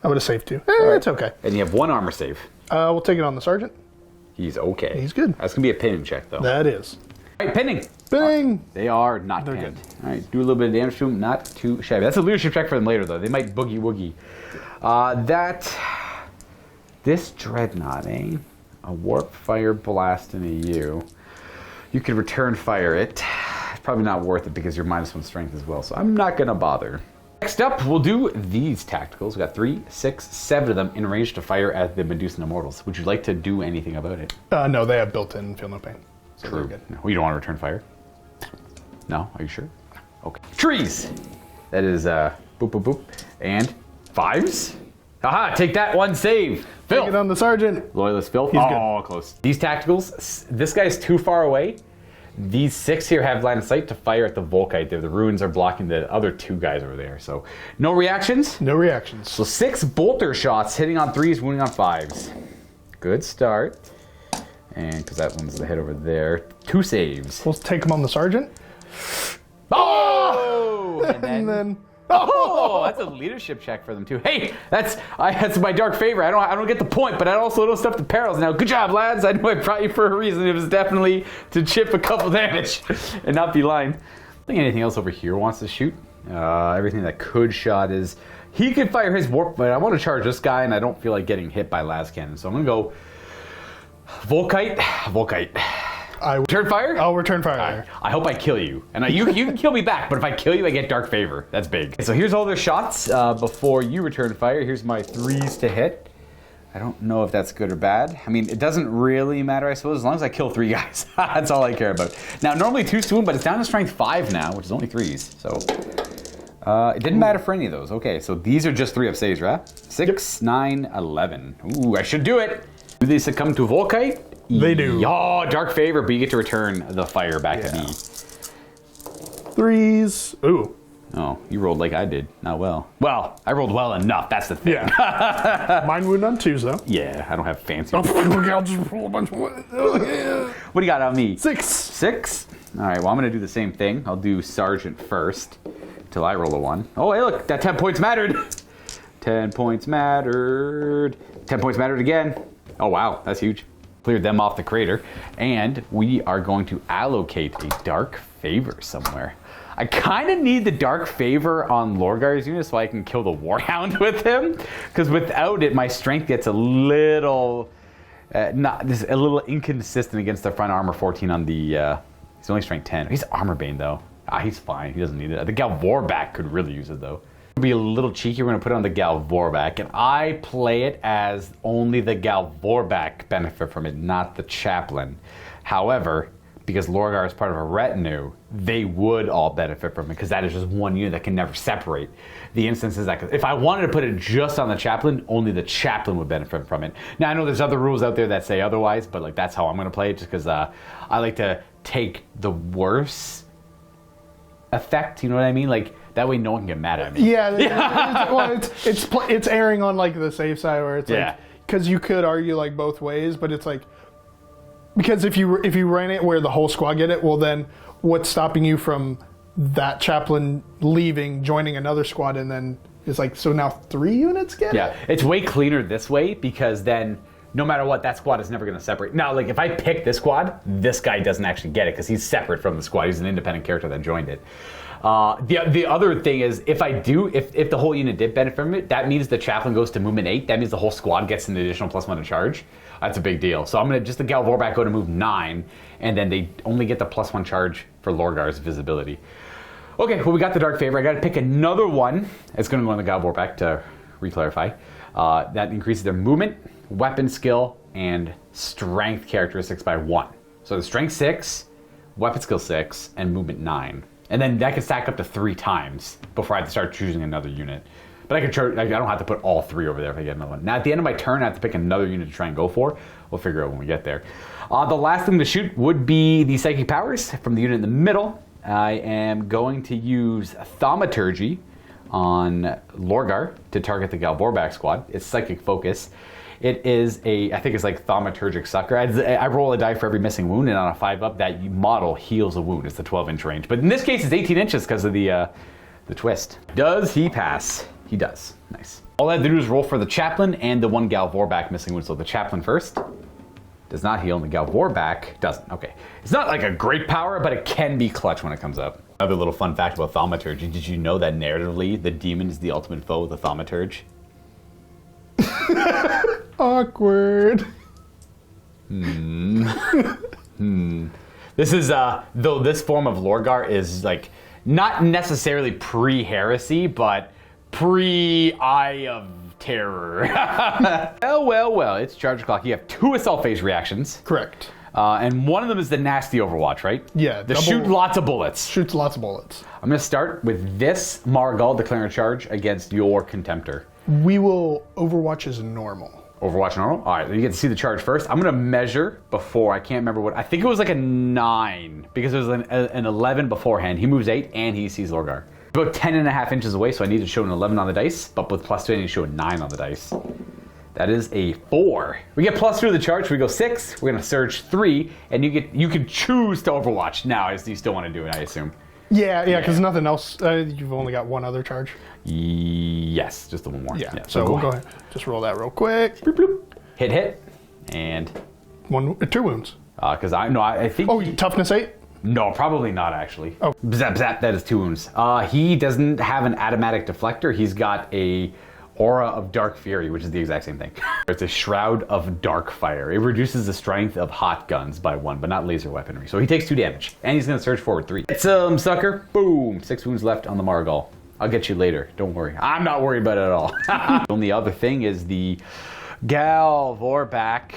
I would have saved 2. It's okay. And you have 1 armor save. We'll take it on the sergeant. He's okay. He's good. That's going to be a pinning check, though. That is. All right, pinning. Bing! They are not They're pinned. good. All right, do a little bit of damage to them. Not too shabby. That's a leadership check for them later, though. They might boogie woogie. This Dreadnought, eh? A Warp Fire Blast and a U. You could return fire it. It's probably not worth it because you're -1 strength as well, so I'm not gonna bother. Next up, we'll do these tacticals. We got 3, 6, 7 of them in range to fire at the Medusan Immortals. Would you like to do anything about it? No, they have built-in Feel No Pain. So True. No, you don't want to return fire? No? Are you sure? Okay. Trees! That is boop, boop, boop. And 5s. Haha, take that, 1 save. Phil. Take it on the sergeant. Loyalist Phil. He's good. Close. These tacticals, this guy's too far away. These 6 here have line of sight to fire at the Volkite there. The ruins are blocking the other 2 guys over there. So no reactions? No reactions. So 6 bolter shots hitting on 3s, wounding on 5s. Good start. And because that one's the hit over there. 2 saves. We'll take him on the sergeant. Oh! And then oh, that's a leadership check for them too. Hey, that's my dark favor. I don't get the point, but I also don't stuff the perils. Now, good job, lads. I know I brought you for a reason. It was definitely to chip a couple damage and not be lying. I don't think anything else over here wants to shoot. Everything that could shot is he could fire his warp, but I want to charge this guy, and I don't feel like getting hit by las cannon. So I'm gonna go Volkite. Return fire? I'll return fire. I hope I kill you. And you can kill me back, but if I kill you, I get dark favor. That's big. So here's all their shots before you return fire. Here's my 3s to hit. I don't know if that's good or bad. I mean, it doesn't really matter, I suppose, as long as I kill 3 guys. That's all I care about. Now, normally 2 swoon, but it's down to strength 5 now, which is only 3s. So it didn't matter for any of those. Okay, so these are just 3 up saves, right? 6, 9, 11. Ooh, I should do it. Do they succumb to Volkite? They do. Oh, dark favor, but you get to return the fire back to me. 3s. Ooh. Oh, you rolled like I did. Not well. Well, I rolled well enough. That's the thing. Yeah. Mine wound on 2s though. Yeah, I don't have fancy. I'll just roll a bunch of one. What do you got on me? 6. 6? All right, well, I'm going to do the same thing. I'll do Sergeant first until I roll a 1. Oh, hey, look, that 10 points mattered. 10 points mattered. 10 points mattered again. Oh, wow, that's huge. Cleared them off the crater. And we are going to allocate a dark favor somewhere. I kind of need the dark favor on Lorgar's unit so I can kill the Warhound with him. Because without it, my strength gets a little inconsistent against the front armor 14 on the. He's only strength 10. He's armor bane though. He's fine. He doesn't need it. The Galvorback could really use it though. Be a little cheeky. We're going to put it on the Galvorback, and I play it as only the Galvorback benefit from it, not the chaplain. However, because Lorgar is part of a retinue, they would all benefit from it because that is just one unit that can never separate. The instance is that if I wanted to put it just on the chaplain, only the chaplain would benefit from it. Now I know there's other rules out there that say otherwise, but like that's how I'm going to play it, just because I like to take the worst effect. You know what I mean? Like. That way, no one can get mad at me. Yeah, it's erring on like the safe side where it's like because you could argue like both ways, but it's like because if you ran it where the whole squad get it, well then what's stopping you from that chaplain leaving, joining another squad, and then it's like so now 3 units get it? Yeah, it's way cleaner this way because then no matter what, that squad is never going to separate. Now, like if I pick this squad, this guy doesn't actually get it because he's separate from the squad. He's an independent character that joined it. The other thing is, if the whole unit did benefit from it, that means the chaplain goes to movement 8. That means the whole squad gets an additional +1 to charge. That's a big deal. So I'm going to just the Galvorback go to move 9, and then they only get the +1 charge for Lorgar's visibility. Okay, well we got the dark favor. I got to pick another one. It's going to go on the Galvorback to reclarify. That increases their movement, weapon skill, and strength characteristics by 1. So the strength 6, weapon skill 6, and movement 9. And then that can stack up to 3 times before I have to start choosing another unit. But I don't have to put all 3 over there if I get another one. Now at the end of my turn, I have to pick another unit to try and go for. We'll figure out when we get there. The last thing to shoot would be the psychic powers from the unit in the middle. I am going to use Thaumaturgy on Lorgar to target the Galvorback squad. It's psychic focus. It is I think it's like Thaumaturgic Sucker. I roll a die for every missing wound, and on a 5-up, that model heals a wound. It's the 12-inch range. But in this case, it's 18 inches because of the twist. Does he pass? He does. Nice. All I have to do is roll for the chaplain and the 1 Galvorback missing wound. So the chaplain first does not heal, and the Galvorback doesn't. Okay. It's not like a great power, but it can be clutch when it comes up. Another little fun fact about Thaumaturgy. Did you know that narratively, the demon is the ultimate foe of the Thaumaturge? Awkward. This is though this form of Lorgar is like not necessarily pre-Heresy, but pre-Eye of Terror. Well, it's charge o'clock. You have 2 assault phase reactions. Correct. And one of them is the nasty Overwatch, right? Yeah. The shoot lots of bullets. Shoots lots of bullets. I'm going to start with this Margal declaring a charge against your Contemptor. We will Overwatch as normal. Overwatch normal? All right, you get to see the charge first. I'm going to measure before. I can't remember what. I think it was like a 9 because it was an 11 beforehand. He moves 8 and he sees Lorgar. About 10.5 inches away, so I need to show an 11 on the dice, but with +2, I need to show a 9 on the dice. That is a 4. We get +2 to the charge, so we go 6. We're going to surge 3, and you can choose to Overwatch now as you still want to do it, I assume. Yeah, because nothing else. You've only got one other charge. Yes, just the one more. Yeah. So we'll go ahead. Just roll that real quick. Bloop, bloop. Hit, and 2 wounds. Because I think. Oh, toughness 8. No, probably not actually. Oh, zap zap. That is 2 wounds. He doesn't have an automatic deflector. He's got a aura of dark fury, which is the exact same thing. It's a shroud of dark fire. It reduces the strength of hot guns by 1, but not laser weaponry. So he takes 2 damage, and he's gonna surge forward 3. It's sucker. Boom. 6 wounds left on the Margal. I'll get you later. Don't worry. I'm not worried about it at all. The only other thing is the Gal Vorback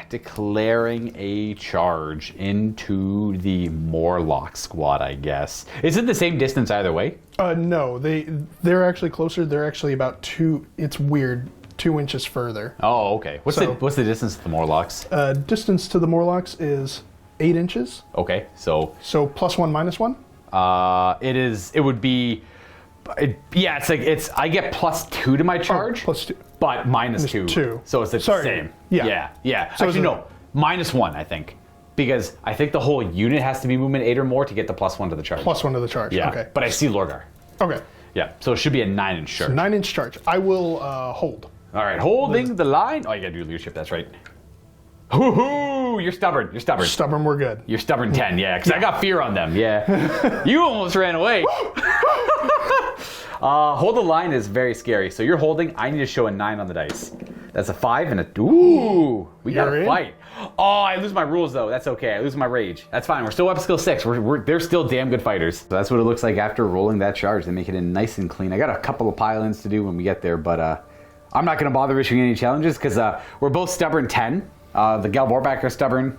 declaring a charge into the Morlock squad, I guess. Is it the same distance either way? No, they're actually closer. They're actually about 2. It's weird. 2 inches further. Oh, okay. What's the distance to the Morlocks? Distance to the Morlocks is 8 inches. Okay, so +1, -1. it would be. It's I get +2 to my charge. +2. But -2. So it's the same. Yeah. So actually, no. -1, I think. Because I think the whole unit has to be movement 8 or more to get the +1 to the charge. +1 to the charge. Yeah. Okay. But I see Lorgar. Okay. Yeah. So it should be a 9-inch charge. 9-inch charge. I will hold. All right. Holding the line. Oh, you got to do leadership. That's right. Hoo-hoo! You're stubborn. Stubborn, we're good. You're stubborn 10. Yeah. Because I got fear on them. Yeah. You almost ran away. Hold the line is very scary. So you're holding. I need to show a 9 on the dice. That's a 5 and a... Ooh! We got to fight. Oh, I lose my rules, though. That's okay. I lose my rage. That's fine. We're still weapon skill 6. They're still damn good fighters. So that's what it looks like after rolling that charge. They make it in nice and clean. I got a couple of pile-ins to do when we get there, but I'm not going to bother issuing any challenges because we're both stubborn 10. The Gal Vorback are stubborn,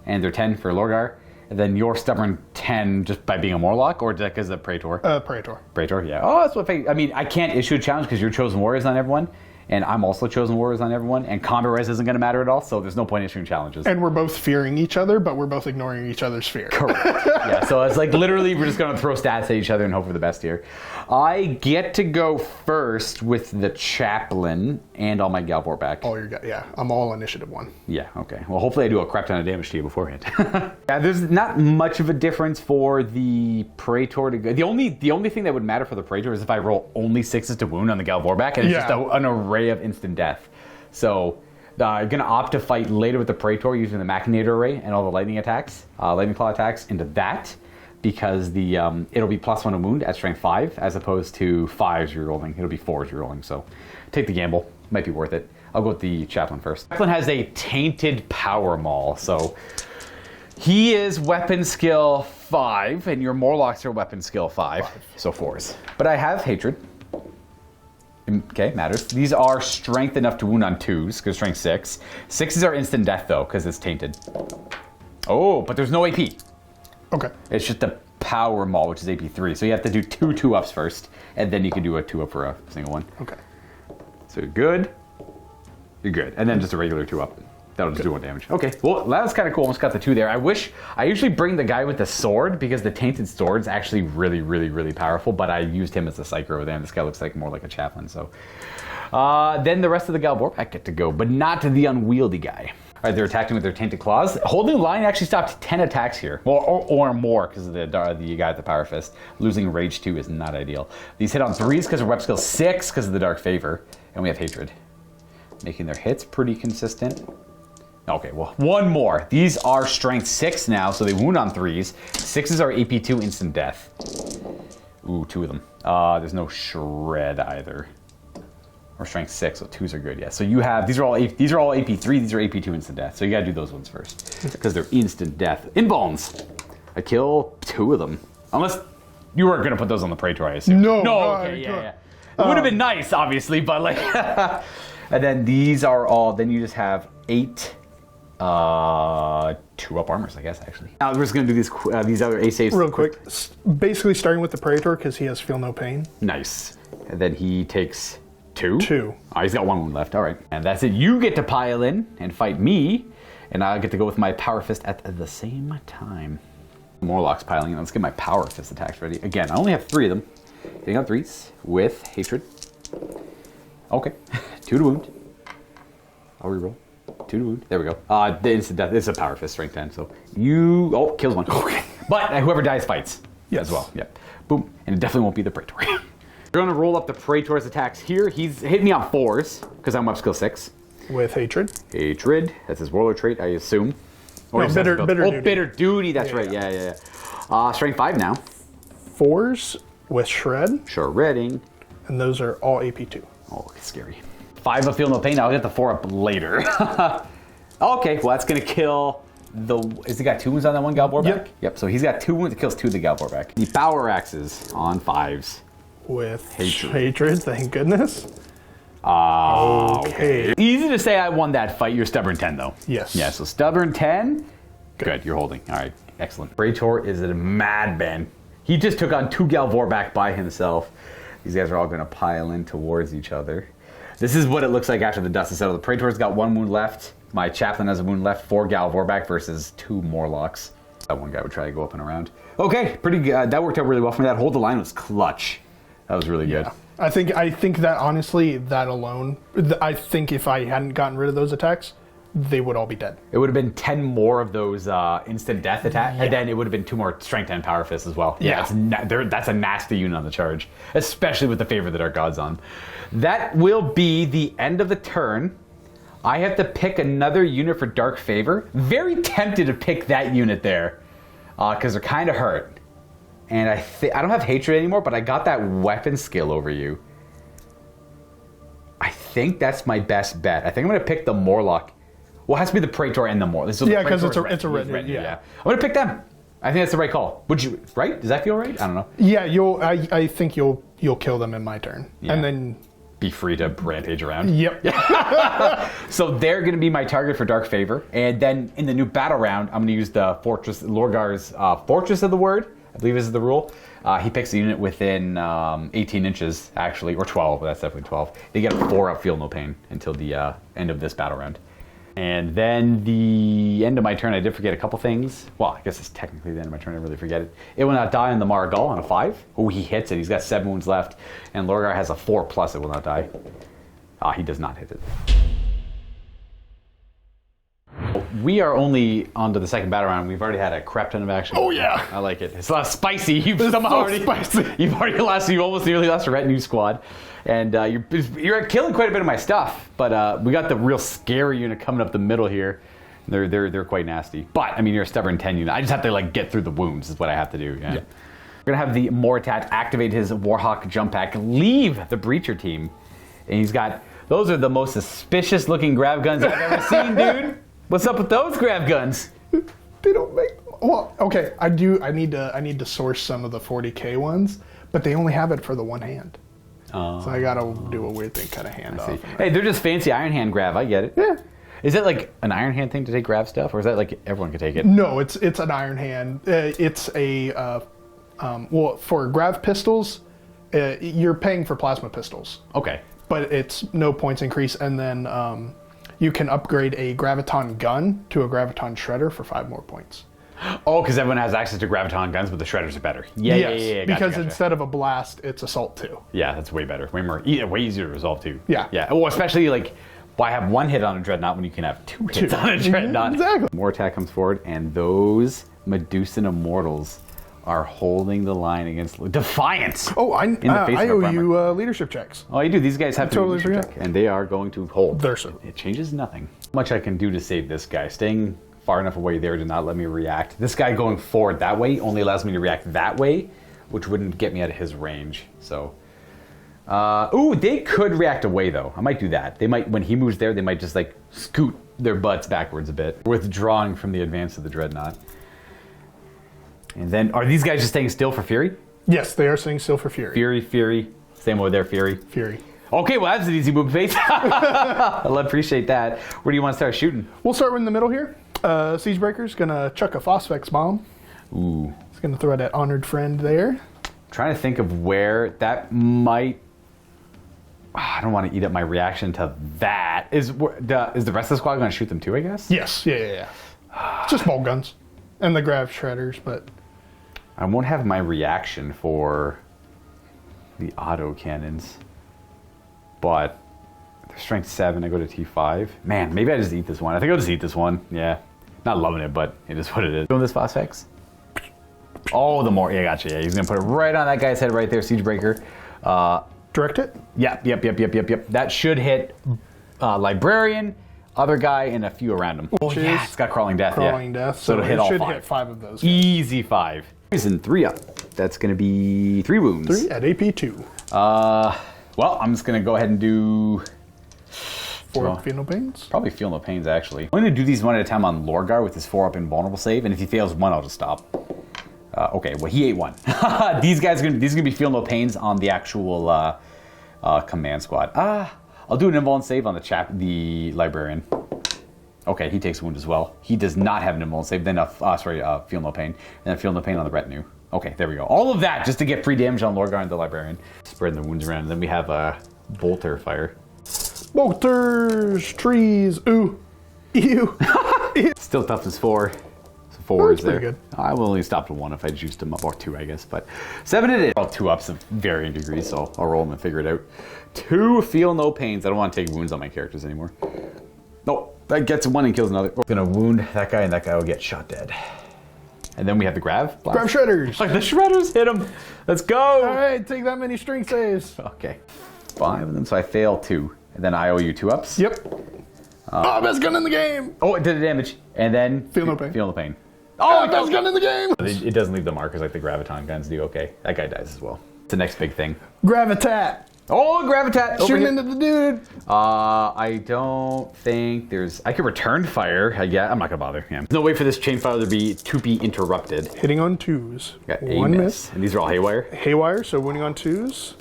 and they're 10 for Lorgar. And then you're stubborn 10 just by being a Morlock, or because of Praetor? Praetor. Praetor, yeah. Oh, that's what I mean, I can't issue a challenge because you're chosen warriors on everyone, and I'm also chosen warriors on everyone, and combat res isn't going to matter at all, so there's no point issuing challenges. And we're both fearing each other, but we're both ignoring each other's fear. Correct. Yeah, so it's like literally we're just going to throw stats at each other and hope for the best here. I get to go first with the Chaplain and all my Gal Vorback. Yeah, I'm all initiative 1. Yeah, okay. Well, hopefully I do a crap ton of damage to you beforehand. Yeah, there's not much of a difference for the Praetor to go. The only thing that would matter for the Praetor is if I roll only 6s to wound on the Gal Vorback, and it's just an array of instant death. So I'm going to opt to fight later with the Praetor using the Machinator array and all the lightning attacks, lightning claw attacks into that, because the it'll be +1 to wound at strength 5 as opposed to 5s you're rolling. It'll be 4s you're rolling. So take the gamble. Might be worth it. I'll go with the Chaplain first. Chaplain has a Tainted Power Maul, so he is weapon skill 5, and your Morlocks are weapon skill 5, so 4s. But I have Hatred. Okay, matters. These are strength enough to wound on 2s, because strength 6. 6s are instant death, though, because it's tainted. Oh, but there's no AP. Okay. It's just a Power Maul, which is AP 3. So you have to do 2 2-ups first, and then you can do a 2-up for a single one. Okay. So you're good. You're good. And then just a regular 2-up. That'll just do 1 damage. Okay, well, that was kind of cool. Almost got the 2 there. I usually bring the guy with the sword because the Tainted Sword's actually really, really, really powerful, but I used him as a psyker over there, and this guy looks like more like a chaplain, so. Then the rest of the Gal Vorback get to go, but not the unwieldy guy. All right, they're attacking with their Tainted Claws. Holding the line actually stopped 10 attacks here. Well, or more, because of the guy with the Power Fist. Losing Rage 2 is not ideal. These hit on 3s because of Rep Skill 6 because of the Dark Favor, and we have Hatred. Making their hits pretty consistent. Okay, well, 1 more. These are strength 6 now, so they wound on 3s. 6s are AP 2 instant death. Ooh, 2 of them. There's no shred either. Or strength 6, so 2s are good, yeah. So you have, these are all AP 3, these are AP 2 instant death. So you gotta do those ones first, because they're instant death. In bones. I kill 2 of them. Unless you weren't gonna put those on the Praetor, I assume. No, okay, yeah. It would have been nice, obviously, but like, and then these are all, then you just have 8 2 up armors, I guess, actually. Now we're just gonna do these other ace saves Real quick. Basically starting with the Praetor because he has Feel No Pain. Nice. And then he takes 2. 2. Oh, he's got 1 wound left. All right. And that's it. You get to pile in and fight me, and I get to go with my Power Fist at the same time. Morlock's piling in. Let's get my Power Fist attacks ready. Again, I only have 3 of them. Hitting on 3s with Hatred. Okay. 2 to wound. I'll reroll. 2 to wound. There we go. The instant death. It's a Power Fist, strength 10. So you... Oh, kills 1. Okay. But whoever dies fights. Yes. As well. Yep. Boom. And it definitely won't be the Praetor. We're going to roll up the Praetor's attacks here. He's hit me on 4s because I'm up skill 6. With Hatred. Hatred. That's his warlord trait, I assume. Or No, bitter duty. Bitter duty. That's right. Yeah. Strength 5 now. 4s with Shred. Shredding. And those are all AP2. Oh, scary. 5 of Feel No Pain. I'll get the 4 up later. Okay, well, that's going to kill the... Has he got 2 wounds on that one Galvorback? Yep, so he's got 2 wounds. It kills 2 of the Galvorback. The Power Axes on 5s. With Hatred, thank goodness. Okay. Easy to say I won that fight. You're stubborn 10, though. Yes. Yeah, so stubborn 10. Good, you're holding. All right, excellent. Praetor is a madman. He just took on 2 Galvorback by himself. These guys are all going to pile in towards each other. This is what it looks like after the dust is settled. The Praetor's got 1 wound left. My Chaplain has a wound left. 4 Galvorback versus 2 Morlocks. That one guy would try to go up and around. Okay, pretty good. That worked out really well for me. That hold the line was clutch. That was really good. I think that honestly, that alone, I think if I hadn't gotten rid of those attacks, they would all be dead. It would have been 10 more of those instant death attacks, and then it would have been 2 more strength 10 power fists as well. Yeah, that's a nasty unit on the charge, especially with the favor of the Dark Gods on. That will be the end of the turn. I have to pick another unit for Dark Favor. Very tempted to pick that unit there, because they're kind of hurt. And I don't have Hatred anymore, but I got that weapon skill over you. I think that's my best bet. I think I'm going to pick the Morlock. Well, it has to be the Praetor and the Morlock. Yeah, because it's a red. Yeah. I'm going to pick them. I think that's the right call. Would you, right? Does that feel right? I don't know. Yeah, I think you'll kill them in my turn. Yeah. And then... Be free to rampage around. Yep. So they're going to be my target for Dark Favor. And then in the new battle round, I'm going to use the Fortress, Lorgar's Fortress of the Word. I believe is the rule. He picks a unit within 18 inches, actually, or 12, but that's definitely 12. They get a 4 up Feel No Pain until the end of this battle round. And then the end of my turn, I did forget a couple things. Well, I guess it's technically the end of my turn, I really forget it. It will not die on the Marigal on a 5. Oh, he hits it. He's got 7 wounds left. And Lorgar has a 4+, it will not die. He does not hit it. We are only on to the second battle round. We've already had a crap ton of action. Oh yeah, I like it. It's a lot spicy. You've almost nearly lost a retinue squad, and you're killing quite a bit of my stuff. But we got the real scary unit coming up the middle here. They're quite nasty. But I mean, you're a stubborn 10 unit. I just have to get through the wounds. Is what I have to do. Yeah. We're gonna have the Mortat activate his Warhawk jump pack, leave the Breacher team, and he's got those are the most suspicious looking grab guns I've ever seen, dude. What's up with those grab guns? They don't make... Well, okay, I need to source some of the 40K ones, but they only have it for the one hand. So I gotta do a weird thing, cut a hand off. Hey, they're just fancy Iron Hand grab. I get it. Yeah. Is it like an Iron Hand thing to take grab stuff, or is that like everyone can take it? No, it's an Iron Hand. It's a well, for grav pistols, you're paying for plasma pistols. Okay. But it's no points increase, and then you can upgrade a graviton gun to a graviton shredder for 5 more points. Oh, because everyone has access to graviton guns, but the shredders are better. Yeah. Because instead of a blast, it's assault 2. Yeah, that's way better. Way easier to resolve too. Yeah. Well, especially why have 1 hit on a dreadnought when you can have 2 hits on a dreadnought? Exactly. More attack comes forward, and those Medusan Immortals are holding the line against Defiance. Oh, I owe you leadership checks. Oh, you do. These guys have to totally leadership check, and they are going to hold. So. It changes nothing. Much I can do to save this guy. Staying far enough away there to not let me react. This guy going forward that way only allows me to react that way, which wouldn't get me out of his range. So, ooh, they could react away though. I might do that. They might, when he moves there, they might just scoot their butts backwards a bit, withdrawing from the advance of the dreadnought. And then, are these guys just staying still for Fury? Yes, they are staying still for Fury. Fury. Same over there, Fury. Okay, well, that's an easy move, Faith. I'll appreciate that. Where do you want to start shooting? We'll start in the middle here. Siegebreaker's going to chuck a Phosphex bomb. Ooh. He's going to throw that honored friend there. Trying to think of where that might... I don't want to eat up my reaction to that. Is the rest of the squad going to shoot them too, I guess? Yes, yeah. It's just bolt guns. And the grav shredders, but... I won't have my reaction for the auto cannons. But they're strength 7, I go to T5. Man, maybe I just eat this one. I think I'll just eat this one. Yeah. Not loving it, but it is what it is. Doing this Phosphex? Oh, the more... Yeah, gotcha. Yeah, he's going to put it right on that guy's head right there, Siegebreaker. Direct it? Yep. That should hit Librarian, other guy, and a few around him. Well, yeah, it's got Crawling Death. Crawling Death. So it'll hit all should 5. hit 5 of those. Easy 5. He's in 3 up. That's going to be 3 wounds. 3 at AP 2. Well, I'm just going to go ahead and do... 4 Feel No Pains? Probably Feel No Pains, actually. I'm going to do these one at a time on Lorgar with his 4-up invulnerable save, and if he fails 1, I'll just stop. Okay, well, he ate 1. These are going to be Feel No Pains on the actual command squad. I'll do an invuln save on the Librarian. Okay, he takes a wound as well. He does not have an invuln save, then Feel No Pain, and then Feel No Pain on the Retinue. Okay, there we go. All of that just to get free damage on Lorgar and the Librarian. Spreading the wounds around, and then we have Bolter Fire. Bolters, trees, ooh, ew. Still tough as 4. So 4 is there. Pretty good. I will only stop to 1 if I juiced him up, or 2, I guess. But 7 it is. All 2 ups of varying degrees, so I'll roll them and figure it out. 2 Feel No Pains. I don't want to take wounds on my characters anymore. No, that gets 1 and kills another. We're gonna wound that guy, and that guy will get shot dead. And then we have the Grav. Grav shredders. Like the shredders hit him. Let's go. All right, take that many strength saves. Okay, 5 of them. So I fail 2, and then I owe you 2 ups. Yep. Best gun in the game. Oh, it did the damage, and then Feel No Pain. Feel No Pain. Oh, best gun in the game. It doesn't leave the markers like the Graviton guns do. Okay, that guy dies as well. It's the next big thing. Gravitat. Oh, Gravitat! Shooting into the dude. I don't think there's... I could return fire. Yeah, I'm not gonna bother. Yeah. There's no way for this chain fire to be interrupted. Hitting on 2s. Got 1 miss. And these are all haywire. Haywire, so winning on 2s.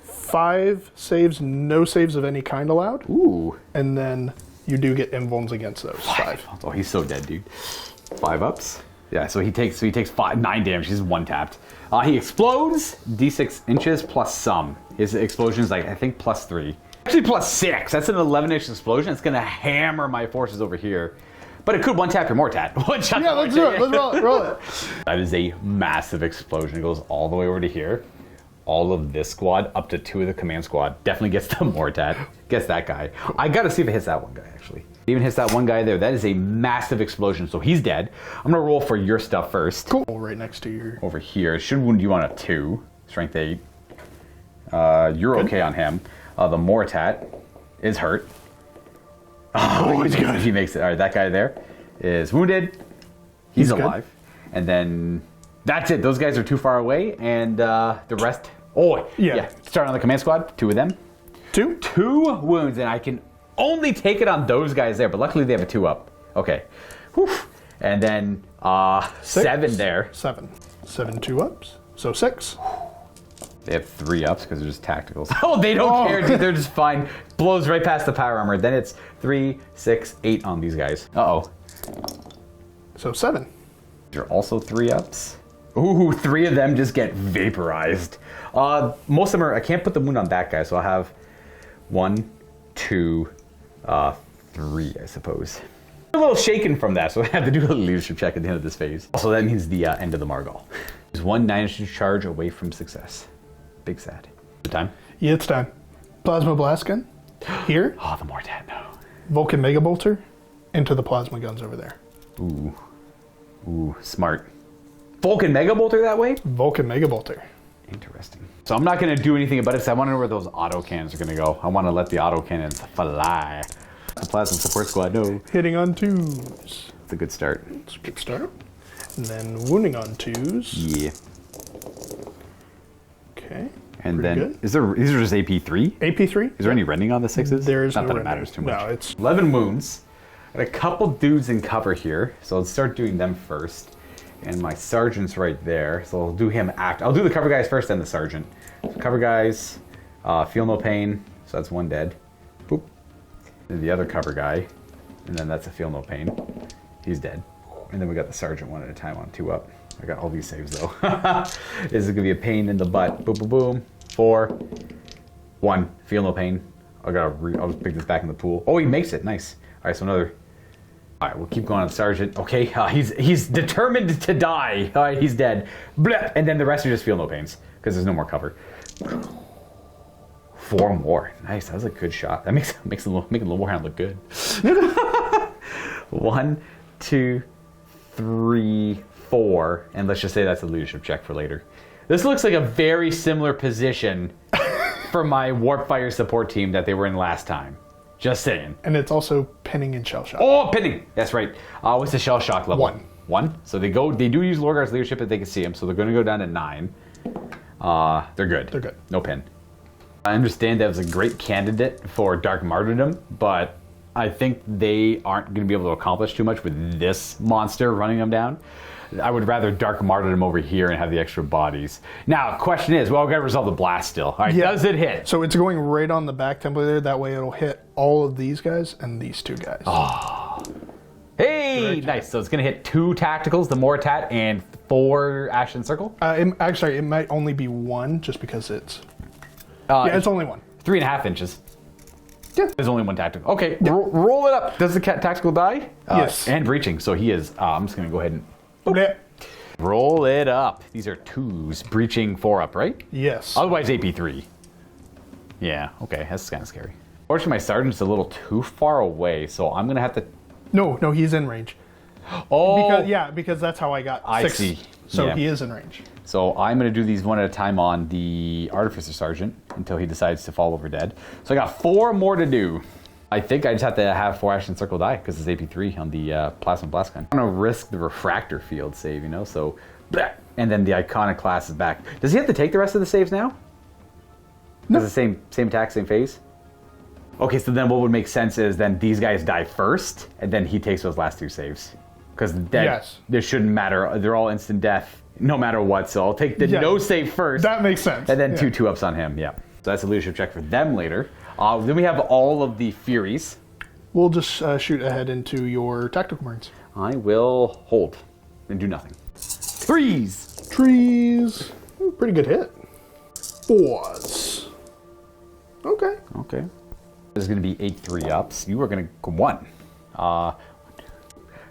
5 saves, no saves of any kind allowed. Ooh. And then you do get invulns against those. 5. Oh, he's so dead, dude. 5 ups. Yeah, so he takes 9 damage. He's 1 tapped. He explodes d6 inches plus some. His explosion is like, I think, plus 3. Actually, plus 6. That's an 11-inch explosion. It's going to hammer my forces over here. But it could 1-tap your Mortat. Yeah, let's do it. Let's roll it. That is a massive explosion. It goes all the way over to here. All of this squad, up to 2 of the command squad, definitely gets the Mortat. Gets that guy. I got to see if it hits that one guy, actually. It even hits that one guy there. That is a massive explosion, so he's dead. I'm going to roll for your stuff first. Cool. Right next to your... Over here. It should wound you on a 2. Strength 8. You're okay on him. The Mortat is hurt. Oh, he's good. He makes it. All right, that guy there is wounded. He's alive. Good. And then that's it. Those guys are too far away, and the rest... Oh, yeah. Start on the command squad. 2 of them. 2? 2 wounds, and I can only take it on those guys there, but luckily they have a 2 up. Okay. Whew. And then 7 there. 7 2 ups. So 6. They have 3 ups because they're just tacticals. Oh, they don't care, dude. They're just fine. Blows right past the power armor. Then it's 3, 6, 8 on these guys. Uh-oh. So 7. They're also 3 ups. Ooh, 3 of them just get vaporized. Most of them are... I can't put the wound on that guy, so I'll have 1, 2, 3, I suppose. A little shaken from that, so I have to do a little leadership check at the end of this phase. Also, that means the end of the Margal. There's 1 9-inch charge away from success. Big sad. The time? Yeah, it's time. Plasma blast gun. Here. Oh, the Mortat, no. Vulcan Mega Bolter. Into the plasma guns over there. Ooh. Ooh, smart. Vulcan Mega Bolter that way? Vulcan Mega Bolter. Interesting. So I'm not going to do anything about it because I want to know where those auto cannons are going to go. I want to let the auto cannons fly. The plasma support squad, no. Hitting on 2s. It's a good start. It's a good start. And then wounding on 2s. Yeah. Okay. And then, these are just AP3? AP3. Is there any rending on the 6s? There's not no that rending. it matters too much. No, it's 11 wounds. Got a couple dudes in cover here, so let's start doing them first. And my sergeant's right there, so I'll do him act. I'll do the cover guys first, then the sergeant. So cover guys, Feel no pain, so that's 1 dead. Boop. And the other cover guy, and then that's a feel no pain. He's dead. And then we got the sergeant 1 at a time on 2 up. I got all these saves though. This is gonna be a pain in the butt. Boom, boom, boom. 4, 1. Feel no pain. I'll just pick this back in the pool. Oh, he makes it. Nice. All right, so another. All right, we'll keep going on Sergeant. Okay, he's determined to die. All right, he's dead. Bleh. And then the rest are just feel no pains because there's no more cover. 4 more. Nice. That was a good shot. That makes the Warhound look good. 1, 2, 3, 4, and let's just say that's a leadership check for later. This looks like a very similar position for my Warpfire support team that they were in last time. Just saying. And it's also pinning and shell shock. Oh, pinning! That's right. What's the shell shock level? 1. 1? So they do use Lorgar's leadership if they can see him, so they're going to go down to 9. They're good. They're good. No pin. I understand that was a great candidate for Dark Martyrdom, but I think they aren't going to be able to accomplish too much with this monster running them down. I would rather Dark Martyrdom over here and have the extra bodies. Now, question is, well, we've got to resolve the blast still. All right, does it hit? So it's going right on the back template there. That way it'll hit all of these guys and these 2 guys. Oh. Hey, nice. So it's going to hit 2 tacticals, the Moratat, and 4 Ashen Circle? Actually, it might only be 1 just because it's... yeah, it's only 1. 3.5 inches. Yeah. There's only 1 tactical. Okay, roll it up. Does the tactical die? Yes. And breaching, so he is... I'm just going to go ahead and... Yeah. Roll it up. These are 2s. Breaching 4 up, right? Yes. Otherwise, AP 3. Yeah, okay, that's kind of scary. Unfortunately, my sergeant's a little too far away, so I'm going to have to... No, he's in range. Oh! Because that's how I got 6. I see. So Yeah. he is in range. So I'm going to do these 1 at a time on the Artificer Sergeant until he decides to fall over dead. So I got 4 more to do. I think I just have to have 4 Ashen Circle die because it's AP3 on the Plasma Blast Gun. I'm going to risk the Refractor Field save, so... Bleh, and then the Iconoclast is back. Does he have to take the rest of the saves now? No. Is it same attack, same phase? Okay, so then what would make sense is then these guys die first, and then he takes those last 2 saves. Because this shouldn't matter. They're all instant death, no matter what. So I'll take the no save first. That makes sense. And then 2 ups on him, yeah. So that's a leadership check for them later. Then we have all of the Furies. We'll just shoot ahead into your Tactical Marines. I will hold and do nothing. 3s! Trees. Ooh, pretty good hit. 4s. Okay. Okay. There's going to be 8 3-ups. You are going to go 1.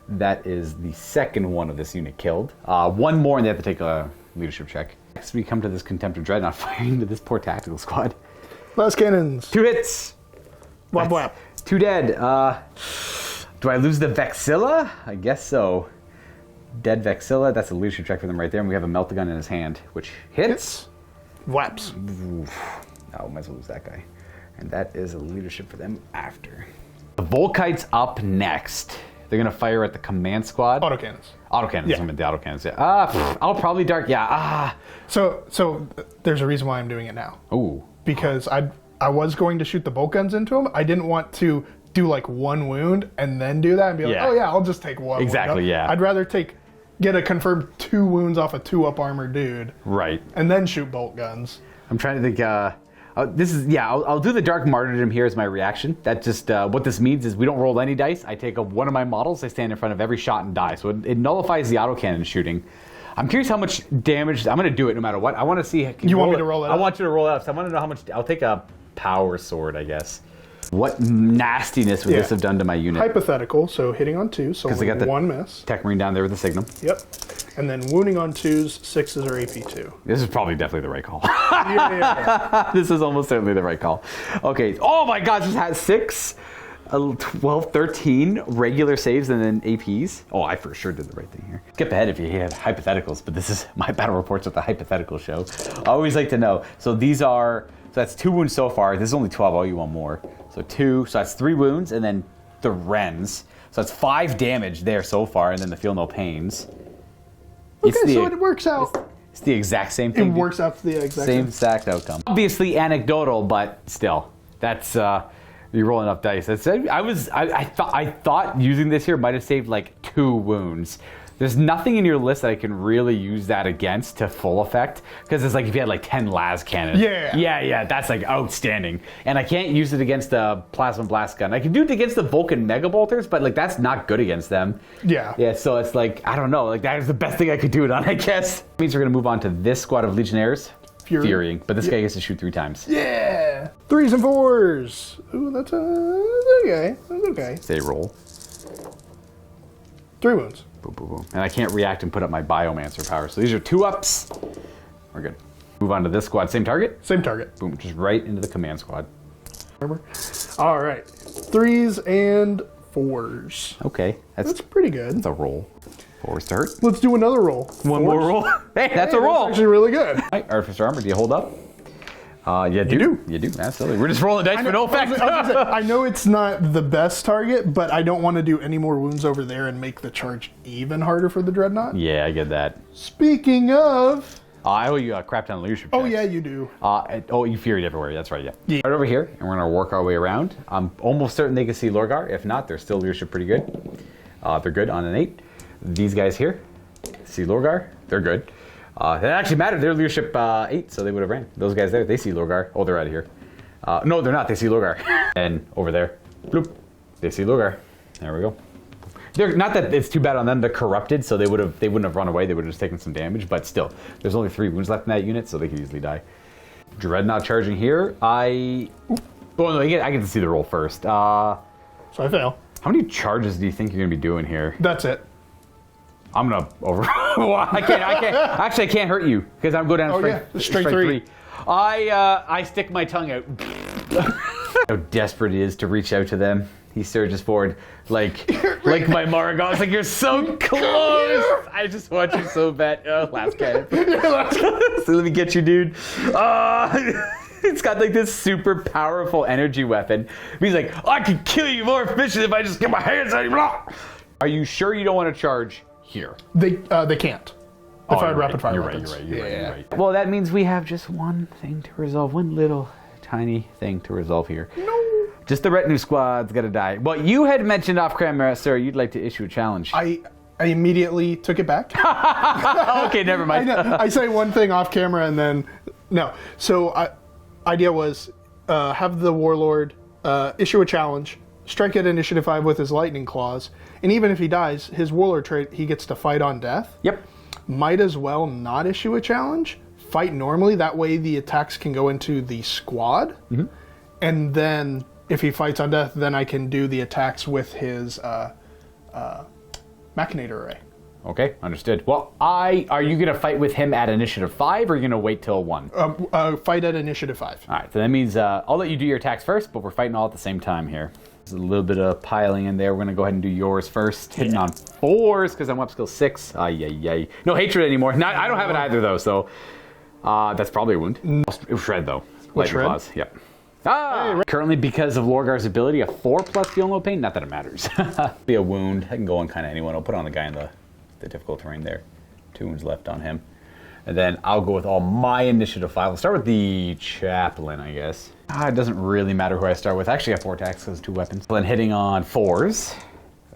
That is the second one of this unit killed. 1 more and they have to take a leadership check. Next we come to this Contemptor Dreadnought firing into this poor tactical squad. Last cannons. 2 hits. Whap whap. 2 dead. Do I lose the Vexilla? I guess so. Dead Vexilla. That's a leadership check for them right there. And we have a Melt-A-Gun in his hand, which hits. Whaps. Oh, might as well lose that guy. And that is a leadership for them after. The Volkite's up next. They're going to fire at the command squad. Autocannons. Autocannons. Yeah. I meant the autocannons. Yeah. I'll probably dark. Yeah. So there's a reason why I'm doing it now. Ooh. Because I was going to shoot the bolt guns into him. I didn't want to do like 1 wound and then do that and be like, oh yeah, I'll just take 1 exactly, wound. Yeah. I'd rather get a confirmed 2 wounds off a 2-up armored dude. Right. And then shoot bolt guns. I'm trying to think. I'll do the Dark Martyrdom here as my reaction. That just, what this means is we don't roll any dice. I take one of my models, I stand in front of every shot and die. So it nullifies the autocannon shooting. I'm curious how much damage, I'm going to do it no matter what. I want to see. You want me to roll it up? I want you to roll it up. So I want to know how much, I'll take a power sword, I guess. What nastiness would this have done to my unit? Hypothetical, so hitting on 2, so only got the 1 miss. Tech Marine down there with the Signum. Yep. And then wounding on 2s, 6s are AP2. This is probably definitely the right call. Yeah. This is almost certainly the right call. Okay. Oh my gosh, this has 6, 12, 13 regular saves and then APs. Oh, I for sure did the right thing here. Skip ahead if you had hypotheticals, but this is my battle reports with the hypothetical show. I always like to know. So these are, so that's 2 wounds so far. This is only 12. Oh, you want more. So 2, so that's 3 wounds and then the Rens. So that's 5 damage there so far and then the Feel No Pains. Okay, so it works out. It's the exact same thing. It works out to the exact same exact outcome. Obviously anecdotal, but still, that's you're rolling up dice. That's I thought using this here might have saved like 2 wounds. There's nothing in your list that I can really use that against to full effect, because it's like if you had like 10 las cannons. Yeah, that's like outstanding. And I can't use it against the plasma blast gun. I can do it against the Vulcan mega bolters, but like that's not good against them. Yeah, so it's like, I don't know, like that is the best thing I could do it on, I guess. That means we're gonna move on to this squad of Legionnaires. Furying, but this guy gets to shoot 3 times. Yeah! 3s and 4s! Ooh, that's okay. That's okay. They roll. 3 wounds. Boom, boom, boom. And I can't react and put up my Biomancer power. So these are 2-ups. We're good. Move on to this squad. Same target? Same target. Boom, just right into the command squad. All right. 3s and 4s. Okay. That's pretty good. That's a roll. 4 start. Let's do another roll. One more roll. Hey, that's a roll. That's actually really good. All right, Artificer Armor, do you hold up? You do. You do, absolutely. We're just rolling dice for no effect. I know it's not the best target, but I don't want to do any more wounds over there and make the charge even harder for the Dreadnought. Yeah, I get that. Speaking of... I owe you a crap ton of leadership checks. Oh, yeah, you do. You Furyed everywhere. That's right, yeah. Right over here, and we're going to work our way around. I'm almost certain they can see Lorgar. If not, they're still leadership pretty good. They're good on an 8. These guys here, see Lorgar. They're good. It actually mattered. They're leadership 8, so they would have ran. Those guys there, they see Lorgar. Oh, they're out of here. No, they're not. They see Lorgar. And over there, bloop, they see Lorgar. There we go. They're not that it's too bad on them. They're corrupted, so they wouldn't have run away. They would have just taken some damage. But still, there's only 3 wounds left in that unit, so they could easily die. Dreadnought charging here. Oh no, I get to see the roll first. So I fail. How many charges do you think you're gonna be doing here? That's it. I'm gonna over. I can't. Actually, I can't hurt you because I'm going down straight 3. I stick my tongue out. How desperate he is to reach out to them. He surges forward like my Maragons. Like, you're so close. I just want you so bad. Oh, last cannon. So let me get you, dude. It's got like this super powerful energy weapon. He's like, I can kill you more efficiently if I just get my hands on you. Are you sure you don't want to charge here? They can't. They fired rapid fire weapons. You're right. Well, that means we have just one thing to resolve. One little tiny thing to resolve here. No. Just the retinue squad's got to die. Well, you had mentioned off camera, sir, you'd like to issue a challenge. I immediately took it back. Okay, never mind. I say one thing off camera and then no. So idea was have the warlord issue a challenge, strike at initiative 5 with his lightning claws, and even if he dies, his warlord trait, he gets to fight on death. Yep. Might as well not issue a challenge. Fight normally. That way the attacks can go into the squad, and then if he fights on death, then I can do the attacks with his Machinator Array. Okay, understood. Well, are you going to fight with him at initiative 5, or are you going to wait till 1? Fight at initiative 5. All right, so that means I'll let you do your attacks first, but we're fighting all at the same time here. There's a little bit of piling in there. We're going to go ahead and do yours first. Hitting on 4s because I'm up skill 6. No hatred anymore. I don't have it either, though, so that's probably a wound. It was shred, though. Lightning claws. Yep. Currently, because of Lorgar's ability, a 4+ feel no pain. Not that it matters. Be a wound. I can go on kind of anyone. I'll put on the guy in the difficult terrain there. 2 wounds left on him. And then I'll go with all my initiative 5. We'll start with the Chaplain, I guess. It doesn't really matter who I start with. I actually have 4 attacks because 2 weapons. Then hitting on 4s.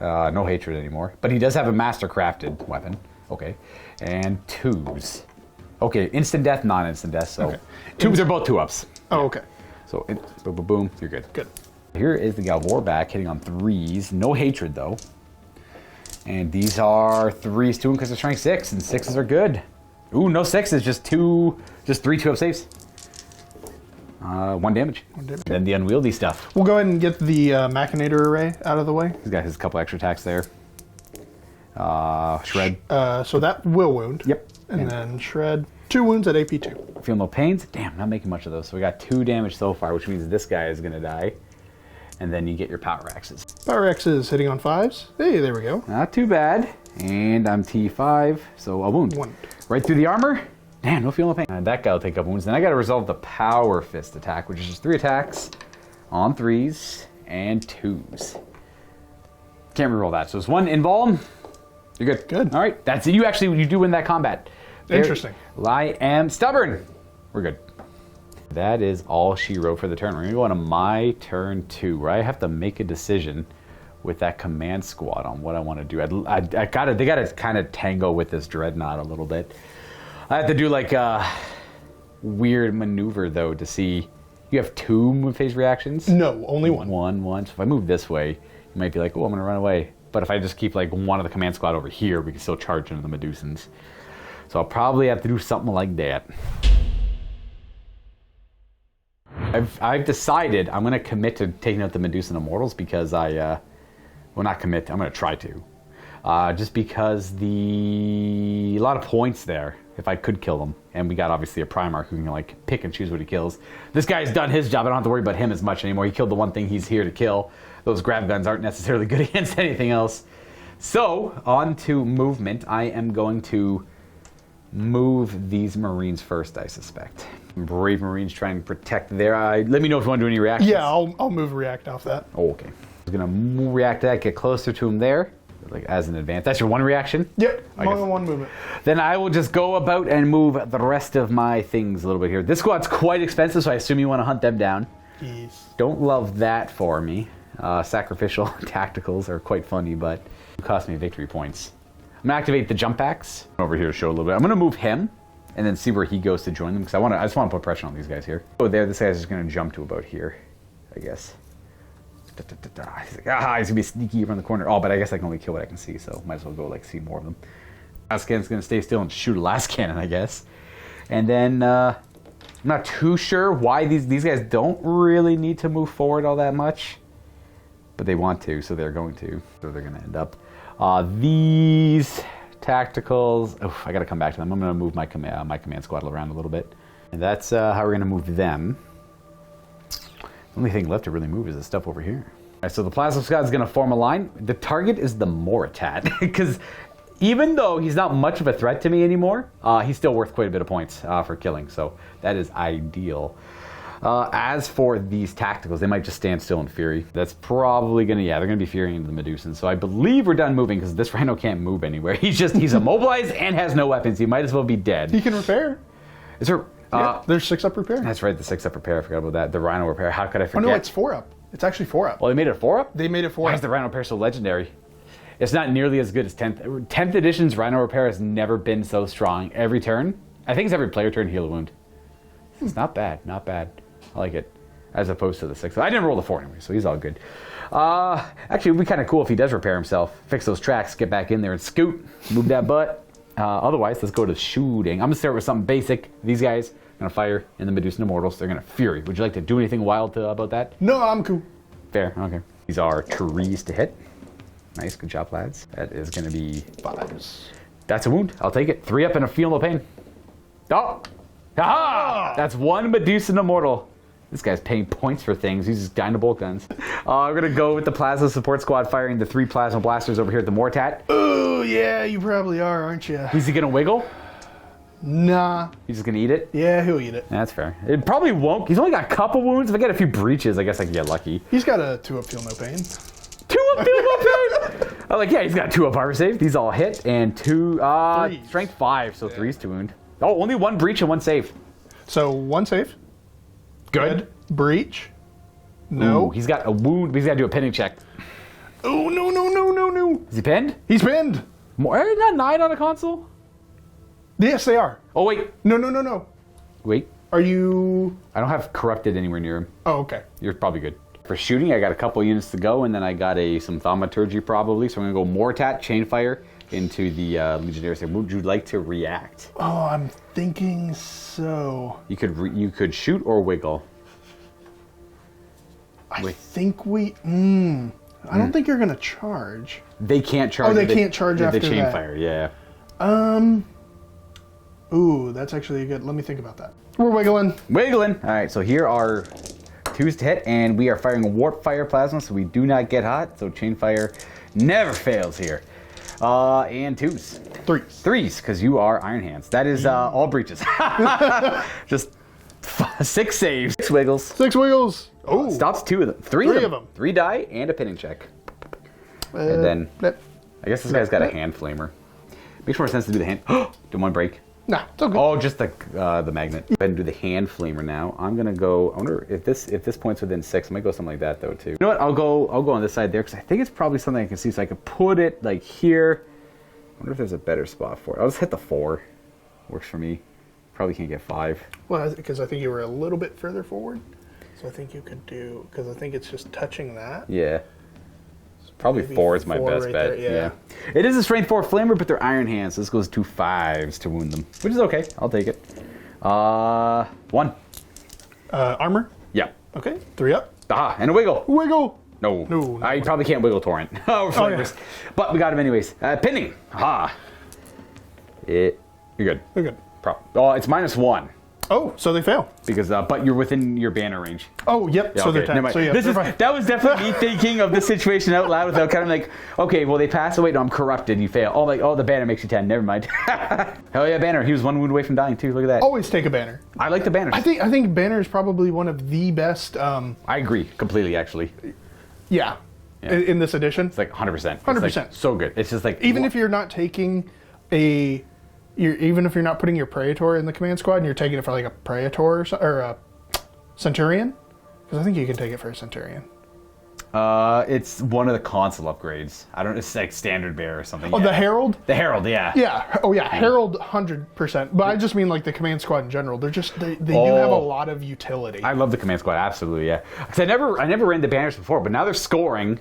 No hatred anymore. But he does have a master crafted weapon. Okay. And 2s. Okay, instant death, non-instant death. So okay. 2s are both 2-ups. Oh, okay. So boom, boom, boom. You're good. Good. Here is the Galvorback hitting on 3s. No hatred, though. And these are 3s to him because they're strength 6, and 6s are good. Ooh, no 6s, just 3 2-up saves. 1 damage. 1 damage. Then the unwieldy stuff. We'll go ahead and get the Machinator Array out of the way. He's got his couple extra attacks there. Shred. So that will wound. Yep. And then Shred. 2 wounds at AP 2. Feel no pains. Damn, not making much of those. So we got 2 damage so far, which means this guy is going to die. And then you get your Power Axes. Power Axes hitting on 5s. Hey, there we go. Not too bad. And I'm T5, so a wound. 1. Right through the armor. Damn, no feel no pain. And that guy will take up wounds. Then I got to resolve the Power Fist attack, which is just 3 attacks on 3s and 2s. Can't reroll that. So it's 1 invuln. You're good. Good. All right, that's it. You do win that combat. Interesting. I am stubborn. We're good. That is all she wrote for the turn. We're going to go on to my turn 2, where I have to make a decision with that command squad on what I want to do. They gotta kind of tango with this dreadnought a little bit. I have to do like a weird maneuver though to see. You have 2 move phase reactions? No, only one. One. So if I move this way, you might be like, oh, I'm gonna run away. But if I just keep like one of the command squad over here, we can still charge into the Medusans. So I'll probably have to do something like that. I've decided I'm gonna commit to taking out the Medusan Immortals because well, not commit. I'm gonna try to, just because a lot of points there. If I could kill them, and we got obviously a Primarch who can like pick and choose what he kills. This guy's done his job. I don't have to worry about him as much anymore. He killed the one thing he's here to kill. Those grab guns aren't necessarily good against anything else. So on to movement. I am going to move these Marines first, I suspect. Brave Marines trying to protect their eye. Let me know if you want to do any reactions. Yeah, I'll move react off that. Oh, okay. I'm gonna react to that, get closer to him there. Like as an advance. That's your one reaction? Yep, one movement. Then I will just go about and move the rest of my things a little bit here. This squad's quite expensive, so I assume you want to hunt them down. Yes. Don't love that for me. Sacrificial tacticals are quite funny, but it cost me victory points. I'm gonna activate the jump packs over here to show a little bit. I'm gonna move him and then see where he goes to join them because I just want to put pressure on these guys here. Oh, there, this guy's just gonna jump to about here, I guess. He's like, he's gonna be sneaky around the corner. Oh, but I guess I can only kill what I can see, so might as well go like see more of them. Last cannon's gonna stay still and shoot a last cannon, I guess. And then I'm not too sure why these guys don't really need to move forward all that much, but they want to, so they're going to. So they're gonna end up. These tacticals. Oh, I gotta come back to them. I'm gonna move my command squad around a little bit, and that's how we're gonna move them. The only thing left to really move is the stuff over here. All right, so the Plasma Squad is going to form a line. The target is the Moritat, because even though he's not much of a threat to me anymore, he's still worth quite a bit of points for killing, so that is ideal. As for these tacticals, they might just stand still in Fury. That's probably going to, they're going to be Fury into the Medusans. So I believe we're done moving, because this Rhino can't move anywhere. He's immobilized and has no weapons. He might as well be dead. He can repair. Is there... there's 6-up repair. That's right, the 6-up repair. I forgot about that. The Rhino repair. How could I forget? Oh no, it's 4-up. It's actually 4-up. Oh, they made it 4-up? They made it 4-up. Why is the Rhino repair so legendary? It's not nearly as good as 10th. 10th edition's Rhino repair has never been so strong. Every turn, I think it's every player turn, heal a wound. It's not bad, not bad. I like it. As opposed to the 6. I didn't roll the 4 anyway, so he's all good. Actually, it would be kind of cool if he does repair himself. Fix those tracks, get back in there and scoot. Move that butt. Otherwise, let's go to shooting. I'm going to start with something basic. These guys are going to fire in the Medusan Immortals. They're going to Fury. Would you like to do anything wild about that? No, I'm cool. Fair, okay. These are trees to hit. Nice, good job, lads. That is going to be 5s. That's a wound. I'll take it. 3 up and a feel no pain. Oh! Aha! That's 1 Medusan Immortal. This guy's paying points for things. He's just dying to bolt guns. We're going to go with the Plasma Support Squad firing the 3 Plasma Blasters over here at the Moritat. Oh, yeah, you probably are, aren't you? Is he going to wiggle? Nah. He's just going to eat it? Yeah, he'll eat it. That's fair. It probably won't. He's only got a couple wounds. If I get a few breaches, I guess I can get lucky. He's got a 2-up feel no pain. 2-up feel no pain? Oh, like, yeah, he's got 2-up armor save. These all hit. And 2, strength 5, so 3's to wound. Oh, only 1 breach and 1 save. So 1 save. Good. Breach. No. Ooh, he's got a wound. He's got to do a pinning check. Oh, no, no, no, no, no. Is he pinned? He's pinned. More, not 9 on a console? Yes, they are. Oh, wait. No, no, no, no. Wait. Are you... I don't have corrupted anywhere near him. Oh, okay. You're probably good. For shooting, I got a couple units to go, and then I got some Thaumaturgy probably. So I'm going to go Moritat, Chainfire into the Legionnaires. Would you like to react? Oh, I'm thinking so. You could shoot or wiggle. I think we... I don't think you're going to charge. They can't charge. Oh, they can't charge after the that. Chainfire, yeah. Ooh, that's actually good. Let me think about that. We're wiggling. Wiggling. All right, so here are 2s to hit, and we are firing Warp Fire Plasma, so we do not get hot. So Chainfire never fails here. And 2s. 3s. 3s, because you are Iron Hands. That is all breaches. Just 6 saves. 6 wiggles. 6 wiggles. Oh, stops 2 of them. 3 of them. 3 die and a pinning check. And then, I guess this guy's got a hand flamer. Makes more sense to do the hand. Did 1 break? Nah, it's okay. Oh, just the magnet. Go ahead and do the hand flamer now. I'm gonna go. I wonder if this point's within 6. I might go something like that though too. You know what? I'll go on this side there because I think it's probably something I can see. So I could put it like here. I wonder if there's a better spot for it. I'll just hit the 4. Works for me. Probably can't get 5. Well, because I think you were a little bit further forward. So I think you could do, because I think it's just touching that. Yeah. Probably Maybe 4 is my best right bet. there, yeah. It is a strength 4 flamer, but they're iron hands, so this goes 2 5s to wound them, which is okay. I'll take it. 1. Armor. Yeah. Okay. 3 up. Ah, and a wiggle. Wiggle. No. I probably can't wiggle torrent. Oh, flavors. Yeah. But we got him anyways. Pinning. Aha. You're good. They're good. Oh, it's -1. Oh, so they fail. Because, but you're within your banner range. Oh, yep. Yeah, so okay, they're 10. So yeah, that was definitely me thinking of the situation out loud without kind of like, okay, well they pass away. No, I'm corrupted. You fail. Oh, the banner makes you 10. Never mind. Hell yeah, banner. He was 1 wound away from dying too. Look at that. Always take a banner. I like the banners. I think banner is probably one of the best. I agree completely, actually. Yeah. In this edition, it's like 100%. 100%. Like so good. It's just like even if you're not taking even if you're not putting your Praetor in the command squad and you're taking it for like a Praetor or a Centurion, because I think you can take it for a Centurion. It's one of the console upgrades. I don't. It's like standard bear or something. Oh, yeah. The Herald. The Herald, yeah. Yeah. Oh, yeah. Herald, 100%. But I just mean like the command squad in general. They're just they do have a lot of utility. I love the command squad. Absolutely, yeah. Because I never ran the banners before, but now they're scoring.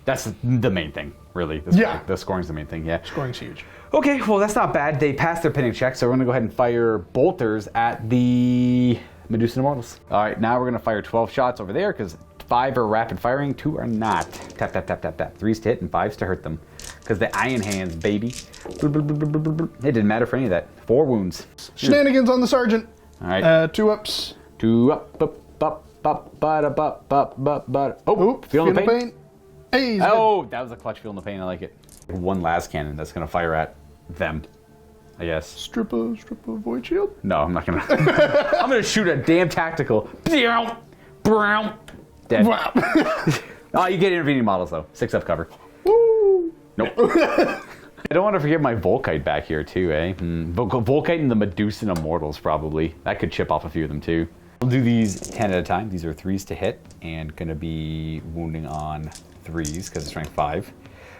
That's the main thing, really. The scoring's the main thing. Yeah. Scoring's huge. Okay, well that's not bad. They passed their pinning check, so we're gonna go ahead and fire bolters at the Medusa Immortals. All right, now we're gonna fire 12 shots over there because 5 are rapid firing, 2 are not. Tap, tap, tap, tap, tap. 3's to hit and 5's to hurt them. Because the iron hands, baby. It didn't matter for any of that. 4 wounds. Shenanigans on the sergeant. All right. 2 ups. 2 up, Oh, feeling the pain? Hey, oh, that was a clutch feeling the pain. I like it. 1 las cannon that's gonna fire at them, I guess. Strip a void shield? No, I'm not gonna. I'm gonna shoot a damn tactical. Dead. Oh, you get intervening models though. 6 up cover. Woo! Nope. I don't want to forget my Volkite back here too, eh? Volkite and the Medusan Immortals probably. That could chip off a few of them too. We'll do these 10 at a time. These are 3s to hit and gonna be wounding on 3s because it's rank 5.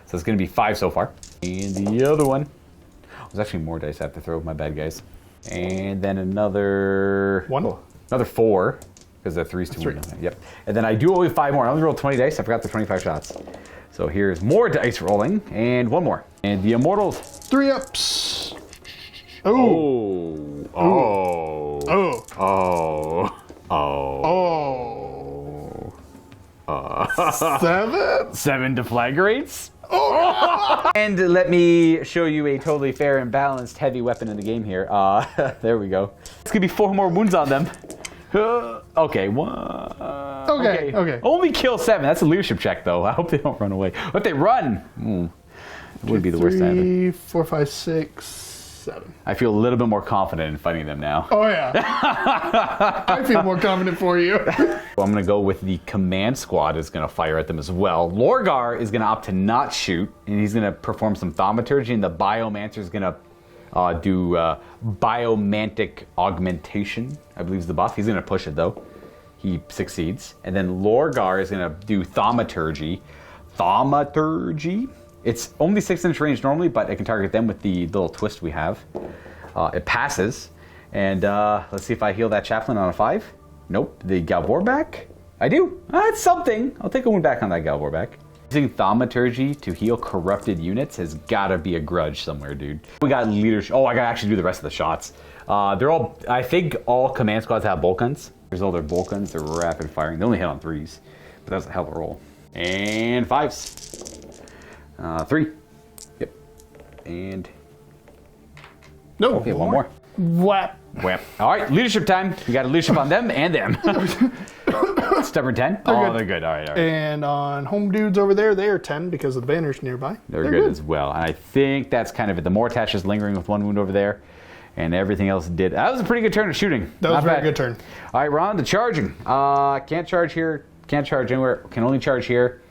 So it's gonna be 5 so far. And the other one. There's actually more dice I have to throw, my bad guys. And then another 1. Another 4. Because they're 3s to wound. Yep. And then I do only 5 more. I only rolled 20 dice. I forgot the 25 shots. So here's more dice rolling and 1 more. And the Immortals. 3 ups. Oh. Oh. Oh. Oh. Oh. 7. 7 deflagrates. Oh. And let me show you a totally fair and balanced heavy weapon in the game here. There we go. It's gonna be 4 more wounds on them. Okay, 1. Okay. Only kill 7. That's a leadership check, though. I hope they don't run away. But they run. It would be the worst ever. 3, 4, 5, 6, 7. I feel a little bit more confident in fighting them now. Oh yeah. I feel more confident for you. I'm gonna go with the command squad is gonna fire at them as well. Lorgar is gonna opt to not shoot, and he's gonna perform some thaumaturgy, and the Biomancer is gonna do biomantic augmentation, I believe is the buff. He's gonna push it though. He succeeds. And then Lorgar is gonna do thaumaturgy. It's only 6-inch range normally, but it can target them with the little twist we have. It passes. And let's see if I heal that chaplain on a 5. Nope. The Galvorback? I do. That's something. I'll take a wound back on that Galvorback. Using thaumaturgy to heal corrupted units has gotta be a grudge somewhere, dude. We got leadership. Oh, I gotta actually do the rest of the shots. They're all, I think all command squads have bolt guns. There's all their bolt guns. They're rapid firing. They only hit on 3s, but that's a hell of a roll. And 5s. 3. Yep. And No. okay, 1 more. Whap. Whap. All right, leadership time. We got a leadership on them and them. Stubborn 10. They're good. All right. And on home dudes over there, they are 10 because of the banners nearby. They're good as well. And I think that's kind of it. The Mortash is lingering with 1 wound over there. And everything else did. That was a pretty good turn of shooting. That was a very good turn. All right, we're on to charging. Can't charge here. Can't charge anywhere. Can only charge here.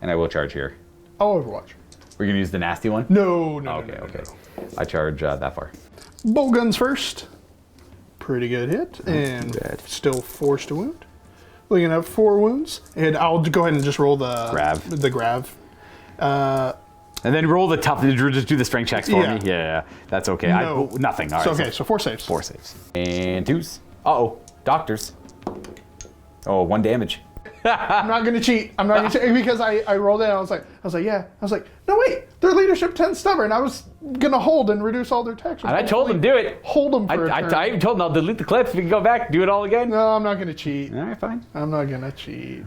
And I will charge here. Oh, Overwatch. We're going to use the nasty one? No. Okay. I charge that far. Bolt guns first. Pretty good hit. And still forced to wound. Looking at 4 wounds. And I'll go ahead and just roll the grav. And then roll the tough, just do the strength checks for me. Yeah, that's okay. No. Nothing. All right. Okay, so 4 saves. 4 saves. And 2s. Uh-oh. Doctors. Oh, 1 damage. I'm not gonna cheat. I'm not gonna cheat because I rolled it and I was like, no wait, their leadership 10 stubborn. I was gonna hold and reduce all their attacks. And I told them do it. Hold them for a turn. I even told them I'll delete the clips. We can go back, do it all again. No, I'm not gonna cheat. All right, fine. I'm not gonna cheat.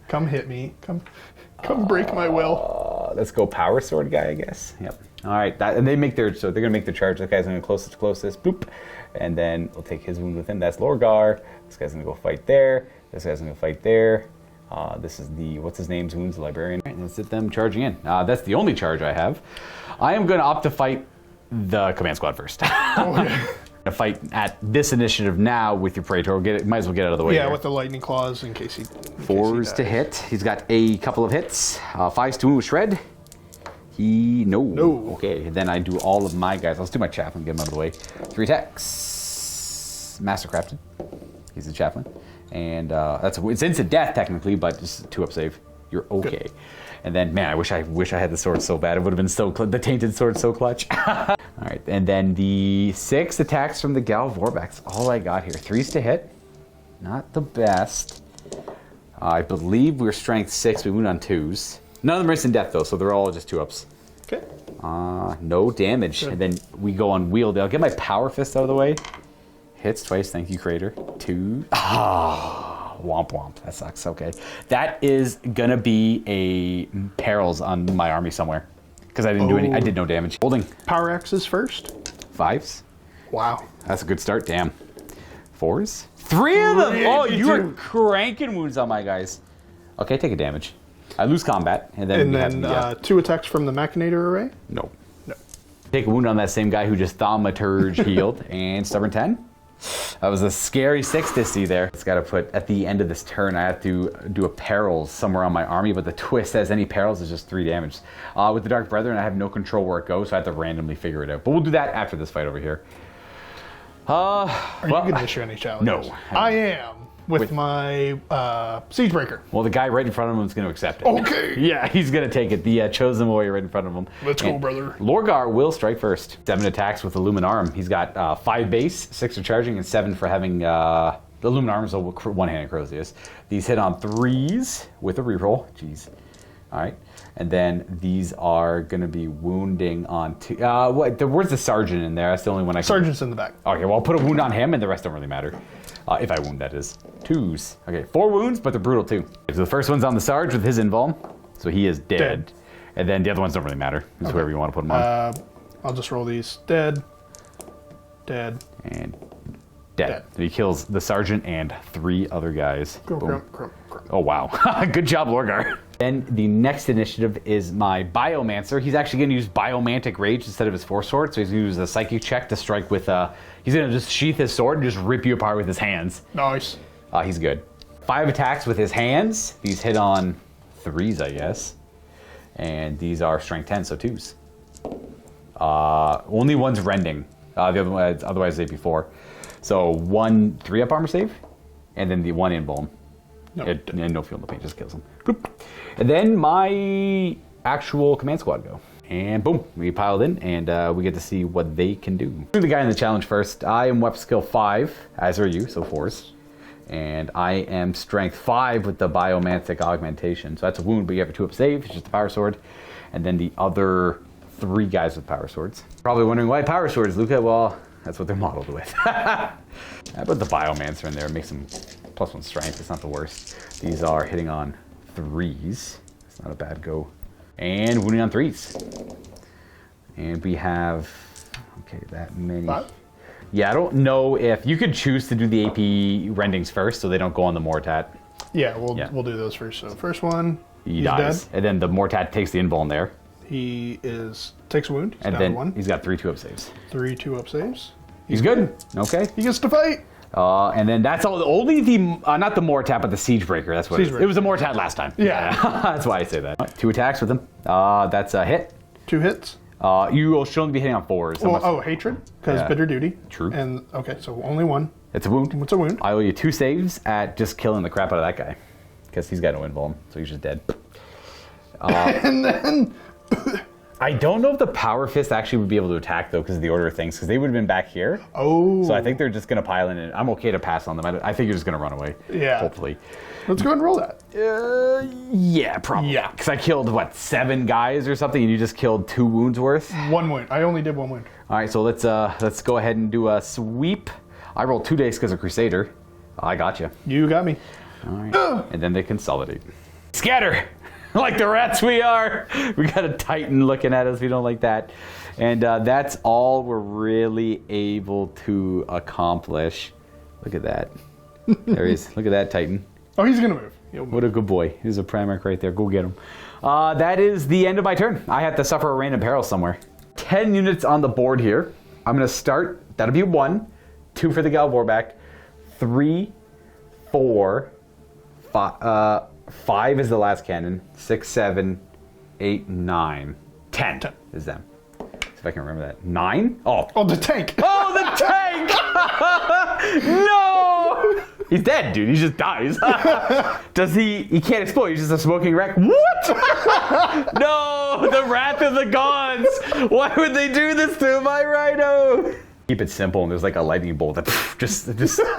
Come hit me. Come break my will. Let's go power sword guy, I guess. Yep. All right, and they make their, so they're gonna make their charge. This guy's gonna go closest, boop, and then we'll take his wound with him. That's Lorgar. This guy's gonna go fight there. This guy's gonna fight there. This is the, what's his name's wounds, the librarian. Right, and let's hit them charging in. That's the only charge I have. I am gonna opt to fight the command squad first. Oh, yeah. To fight at this initiative now with your Praetor. Might as well get out of the way. Yeah, here. With the lightning claws in case he. 4s to hit. He's got a couple of hits. 5s to wound with shred. No. Okay, then I do all of my guys. Let's do my chaplain. Get him out of the way. 3 attacks. Mastercrafted. He's the chaplain, and it's instant death technically, but just 2-up save. You're okay. Good. And then, man, I wish I had the sword so bad. It would have been the tainted sword so clutch. All right, and then the 6 attacks from the Gal Vorbax. All I got here. 3s to hit. Not the best. I believe we're strength 6. We wound on 2s. None of them are instant death though, so they're all just 2-ups. Okay. No damage. Good. And then we go on wield. I'll get my power fist out of the way. Hits twice. Thank you, Crater. 2. Womp womp. That sucks. Okay. That is gonna be a perils on my army somewhere. Because I didn't do any. I did no damage. Holding. Power axes first. 5s. Wow. That's a good start. Damn. 4s. 3 of them. Oh, you are cranking wounds on my guys. Okay, take a damage. I lose combat, and then 2 attacks from the Machinator array. No. Take a wound on that same guy who just thaumaturge healed, and stubborn 10. That was a scary 6 to see there. It's got to put at the end of this turn. I have to do a perils somewhere on my army, but the twist says any perils is just 3 damage. With the Dark Brethren, I have no control where it goes, so I have to randomly figure it out. But we'll do that after this fight over here. Are you going to issue any challenges? No. I am with my Siegebreaker. Well, the guy right in front of him is going to accept it. Okay. Yeah, he's going to take it. The chosen warrior right in front of him. Let's go, brother. Lorgar will strike first. 7 attacks with the Luminarum. He's got 5 base, 6 for charging, and 7 for having the Luminarum is a one-handed Crozius. These hit on 3s with a reroll. Jeez. All right. And then these are going to be wounding on 2. Where's the sergeant in there? That's the only one I can... Sergeant's in the back. Okay, well, I'll put a wound on him, and the rest don't really matter. If I wound, that is. 2s. Okay, 4 wounds, but they're brutal too. So the first one's on the Sarge with his invuln, so he is dead. And then the other ones don't really matter. It's whoever you want to put them on. I'll just roll these. Dead. And dead. So he kills the Sergeant and 3 other guys. Boom. Oh, wow. Good job, Lorgar. Then the next initiative is my Biomancer. He's actually going to use Biomantic Rage instead of his Force Sword, so he's going to use a Psychic check to strike with... he's going to just sheath his sword and just rip you apart with his hands. Nice. He's good. 5 attacks with his hands. These hit on 3s, I guess. And these are strength 10, so 2s. Only one's rending. The other one, otherwise they'd be 4. So 1 3-up armor save, and then the 1 invuln. And no feel, no pain, just kills him. Boop. And then my actual command squad go. And boom, we piled in, and we get to see what they can do. Do the guy in the challenge first. I am weapon skill 5, as are you, so 4s. And I am strength 5 with the biomantic augmentation. So that's a wound, but you have a 2-up save, it's just a power sword. And then the other 3 guys with power swords. Probably wondering why power swords, Luka? Well, that's what they're modeled with. I put the biomancer in there, makes them +1 strength, it's not the worst. These are hitting on 3s. It's not a bad go. And wounding on 3s. And we have, okay, that many. 5? Yeah, I don't know if you could choose to do the AP rendings first so they don't go on the Mortat. Yeah, we'll do those first. So first one, he dies. Dead. And then the Mortat takes the invuln there. He takes a wound. He's and down then to 1. He's got 3 2-up saves. 3 2-up saves. He's good. Okay. He gets to fight. And then that's all. Only the not the Mortat, but the Siegebreaker. That's what it was a Mortat last time. Yeah. That's why I say that. 2 attacks with him. That's a hit. 2 hits. You will only be hitting on 4s. Well, hatred, because Yeah. bitter duty. True. And okay, so only one. It's a wound. What's a wound? I owe you 2 saves at just killing the crap out of that guy. Because he's got no invuln, so he's just dead. And then I don't know if the Power Fist actually would be able to attack, though, because of the order of things, because they would have been back here. oh, So I think they're just going to pile in, and I'm okay to pass on them. I think you're just going to run away. Yeah. Hopefully. let's go ahead and roll that. Yeah, probably. Yeah. Because I killed, 7 guys or something, and you just killed 2 wounds worth? 1 wound. I only did 1 wound. All right, so let's go ahead and do a sweep. I rolled 2 dice because of Crusader. I got you. You got me. All right. And then they consolidate. Scatter! Like the rats we are. We got a Titan looking at us. We don't like that. And that's all we're really able to accomplish. Look at that. There he is. Look at that Titan. Oh, he's gonna move. He'll move. What a good boy. Here's a Primarch right there. Go get him. That is the end of my turn. I have to suffer a random peril somewhere. 10 units on the board here. I'm going to start. That'll be 1. 2 for the Galvorback. 3, 4, 5. 5 is the last cannon. 6, 7, 8, 9. 10 is them. See if I can remember that. 9? Oh, the tank. Oh, the tank! No! He's dead, dude. He just dies. Does he can't explode. He's just a smoking wreck. What? No! The wrath of the gods! Why would they do this to my Rhino? Keep it simple, and there's like a lightning bolt that just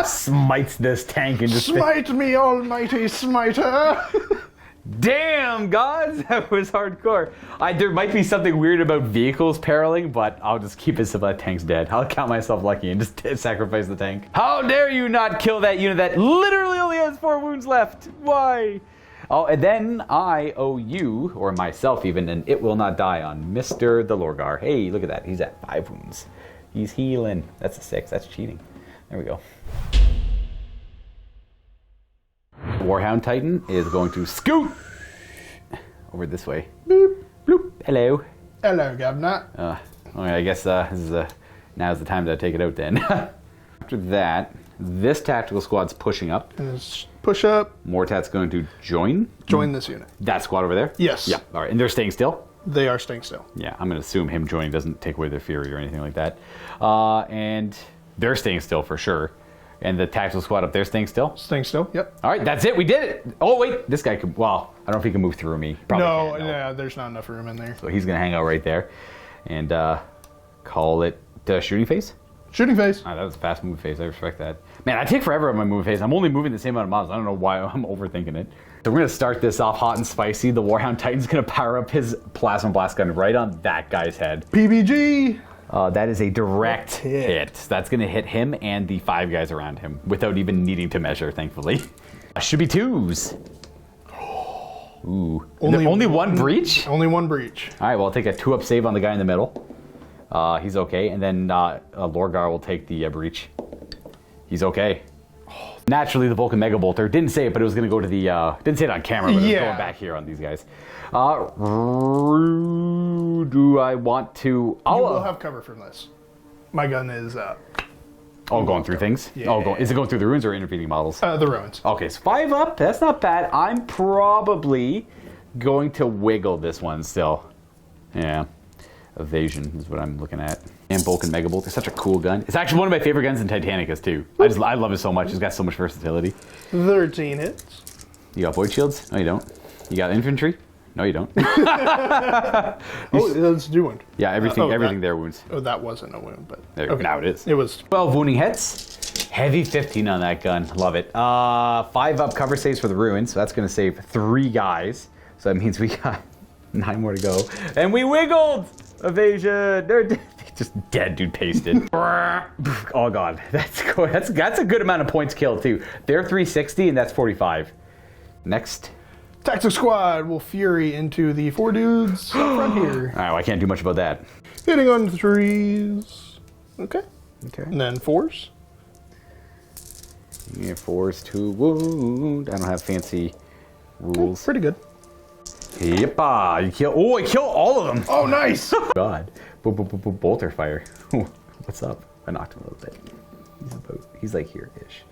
smites this tank and just... Smite me, almighty smiter. Damn, gods, that was hardcore. There might be something weird about vehicles periling, but I'll just keep it simple. That tank's dead. I'll count myself lucky and just sacrifice the tank. How dare you not kill that unit that literally only has 4 wounds left? Why? Oh, and then I owe you, or myself even, an It Will Not Die on Mr. the Lorgar. Hey, look at that. He's at 5 wounds. He's healing. That's a 6. That's cheating. There we go. Warhound Titan is going to scoot over this way. Boop. Bloop. Hello. Hello, Governor. Okay, I guess now's the time to take it out then. After that, this tactical squad's pushing up. Just push up. Mortat's going to join. Join this unit. That squad over there? Yes. Yeah. All right. And they're staying still? They are staying still. Yeah, I'm going to assume him joining doesn't take away their fury or anything like that. And they're staying still for sure. And the tactical squad up there staying still? Staying still, yep. All right, that's it. We did it. Oh, wait. This guy could... Well, I don't know if he can move through me. Probably No, can't, yeah, there's not enough room in there. So he's going to hang out right there. And call it shooting phase? Shooting phase. That was a fast move phase. I respect that. Man, I take forever on my move phase. I'm only moving the same amount of models. I don't know why I'm overthinking it. So we're going to start this off hot and spicy. The Warhound Titan's going to power up his Plasma Blast Gun right on that guy's head. PBG. That is a direct hit. That's going to hit him and the 5 guys around him without even needing to measure, thankfully. Should be 2s. Ooh. Only one breach? Only 1 breach. All right, well, I'll take a 2-up save on the guy in the middle. He's okay. And then Lorgar will take the breach. He's okay. Naturally, the Vulcan Mega Bolter didn't say it, but it was going to go to the... didn't say it on camera, but it was going back here on these guys. Do I want to... You will have cover from this. My gun is... going through things? Yeah. Is it going through the ruins or interfeeding models? the ruins. Okay, so 5 up. That's not bad. I'm probably going to wiggle this one still. Yeah. Evasion is what I'm looking at. And Vulcan Megabolt is such a cool gun. It's actually one of my favorite guns in Titanicus too. I love it so much. It's got so much versatility. 13 hits. You got void shields? No, you don't. You got infantry? No, you don't. That's a wound. Yeah, everything there wounds. Oh, that wasn't a wound, but There, now it is. It was 12 wounding hits. Heavy 15 on that gun. Love it. 5 up cover saves for the ruins. So that's going to save 3 guys. So that means we got 9 more to go. And we wiggled! Evasion! They're just dead, dude, pasted. Oh, God. That's a good amount of points killed, too. They're 360, and that's 45. Next. Tactical Squad will fury into the 4 dudes from here. All right, well, I can't do much about that. Hitting on 3s. Okay. Okay. And then 4s. Yeah, 4s to wound. I don't have fancy rules. Pretty good. Yep. You kill. Oh, I kill all of them. Oh, nice. God. Bolter fire. What's up? I knocked him a little bit. He's like here-ish.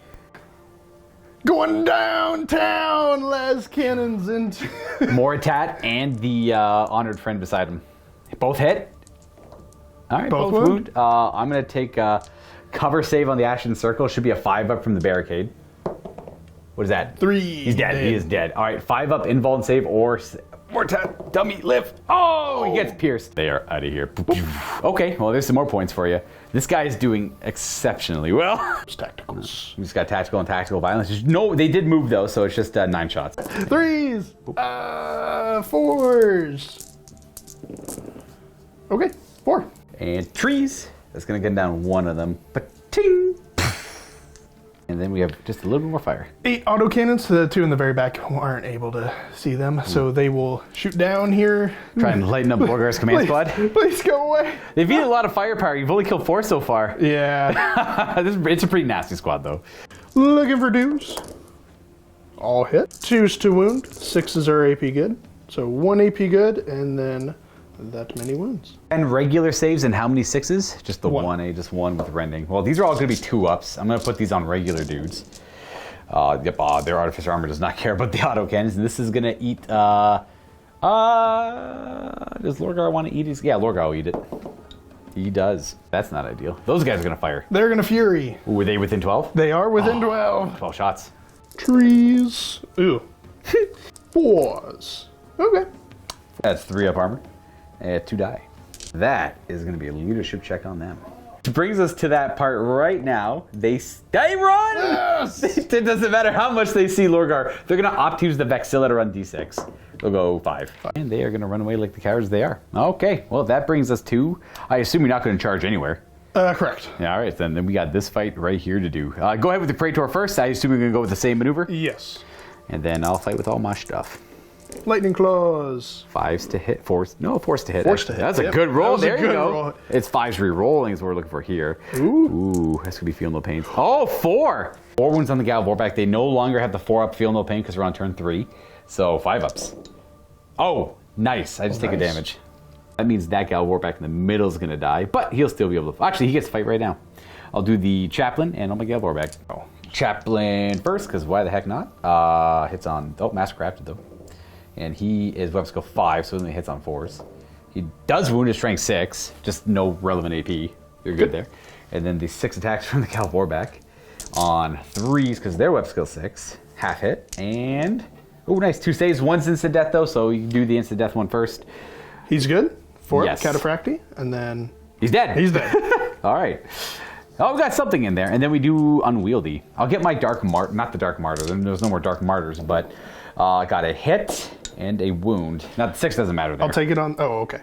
Going downtown, las cannons into... Mortat and the honored friend beside him. Both hit. All right, Both both wound? wound. I'm going to take cover save on the Ashen Circle. Should be a 5-up from the barricade. What is that? 3. He's dead. He is dead. All right, 5-up invuln save or dummy lift. Oh, he gets pierced. They are out of here. Okay, well, there's some more points for you. This guy is doing exceptionally well. Tacticals. He's got tactical and tactical violence. No, they did move though, so it's just 9 shots. 3s. 4s. Okay, 4. And trees. That's gonna get down one of them. Ba-ting! And then we have just a little bit more fire. 8 autocannons. The 2 in the very back aren't able to see them, so they will shoot down here. Try and lighten up Lorgar's command squad. Please go away. They've eaten a lot of firepower. You've only killed 4 so far. Yeah. It's a pretty nasty squad though. Looking for dudes. All hit. 2s to wound. 6s are AP good. So 1 AP good, and then that many wounds. And regular saves and how many 6s? Just the 1. 1, just 1 with rending. Well, these are all going to be 2-ups. I'm going to put these on regular dudes. Yep, their artificer armor does not care about the autocannons. And this is going to eat, does Lorgar want to eat his? Yeah, Lorgar will eat it. He does. That's not ideal. Those guys are going to fire. They're going to fury. Ooh, were they within 12? They are within 12. 12 shots. Trees. Ooh. 4s. Okay. That's 3-up armor. 2 die. That is going to be a leadership check on them. Which brings us to that part right now. They run! Yes! It doesn't matter how much they see Lorgar. They're going to opt to use the Vexilla to run D6. They'll go 5. And they are going to run away like the cowards they are. Okay, well, that brings us to... I assume you're not going to charge anywhere. Correct. Yeah, all right, then we got this fight right here to do. Go ahead with the Praetor first. I assume you're going to go with the same maneuver. Yes. And then I'll fight with all my stuff. Lightning claws. 5s to hit, 4s. No, 4s to hit. 4s to hit. That's a Yep. good roll. That was a There you good go. roll. It's 5s re-rolling is what we're looking for here. Ooh. That's gonna be feel no pain. Oh, 4! 4 wounds on the Gal Vorback. They no longer have the 4-up feel no pain because we're on turn 3. So 5-ups. Oh, nice. I just take a nice. damage. That means that Gal Vorback in the middle is gonna die, but he'll still be able to. Actually, he gets to fight right now. I'll do the Chaplain and I'll make Gal Vorback. Oh, Chaplain first, because why the heck not? Hits on. Oh, Mastercrafted though. And he is weapon skill 5, so he only hits on 4s. He does wound his strength 6, just no relevant AP. You're good there. And then the 6 attacks from the Gal Vorback on 3s, because they're weapon skill 6. Half hit, and... Oh, nice. 2 saves. 1's instant death, though, so you can do the instant death one first. He's good. 4 Yes. Cataphracti, and then... He's dead. He's dead. All right. Oh, we got something in there. And then we do Unwieldy. I'll get my Dark Martyr, not the Dark Martyr. There's no more Dark Martyrs, but I got a hit and a wound. Now, the 6 doesn't matter there. I'll take it on... Oh, okay.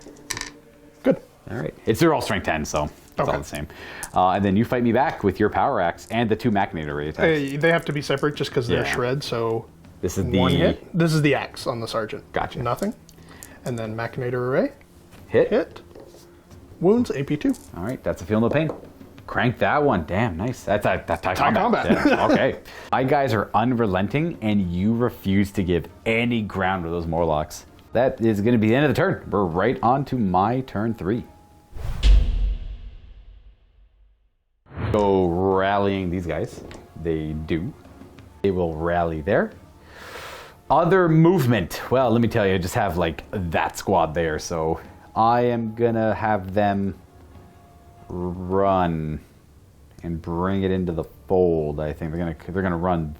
Good. All right. They're all strength 10, so it's Okay. all the same. And then you fight me back with your Power Axe and the 2 Machinator Ray attacks. They have to be separate just because they're Yeah. shred, so... This is the... 1 hit. This is the axe on the sergeant. Gotcha. Nothing. And then Machinator Array. Hit. Hit. Wounds, AP2. All right. That's a feel no pain. Crank that one. Damn, nice. That's tie combat. Yeah, okay. My guys are unrelenting, and you refuse to give any ground to those Morlocks. That is going to be the end of the turn. We're right on to my turn 3. Go rallying these guys. They do. They will rally there. Other movement. Well, let me tell you, I just have like that squad there, so I am going to have them run and bring it into the fold. I think they're gonna run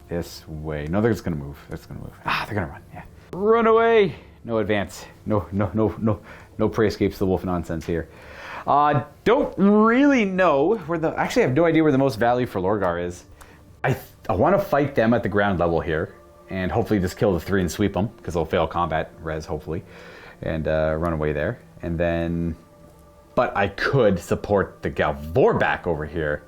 this way. No, they're just gonna move. They're gonna run. Yeah. Run away. No advance. No prey escapes the wolf nonsense here. Don't really know where the. Actually, I have no idea where the most value for Lorgar is. I want to fight them at the ground level here, and hopefully just kill the 3 and sweep them because they'll fail combat res hopefully, and run away there, and then. But I could support the Gal Vorback over here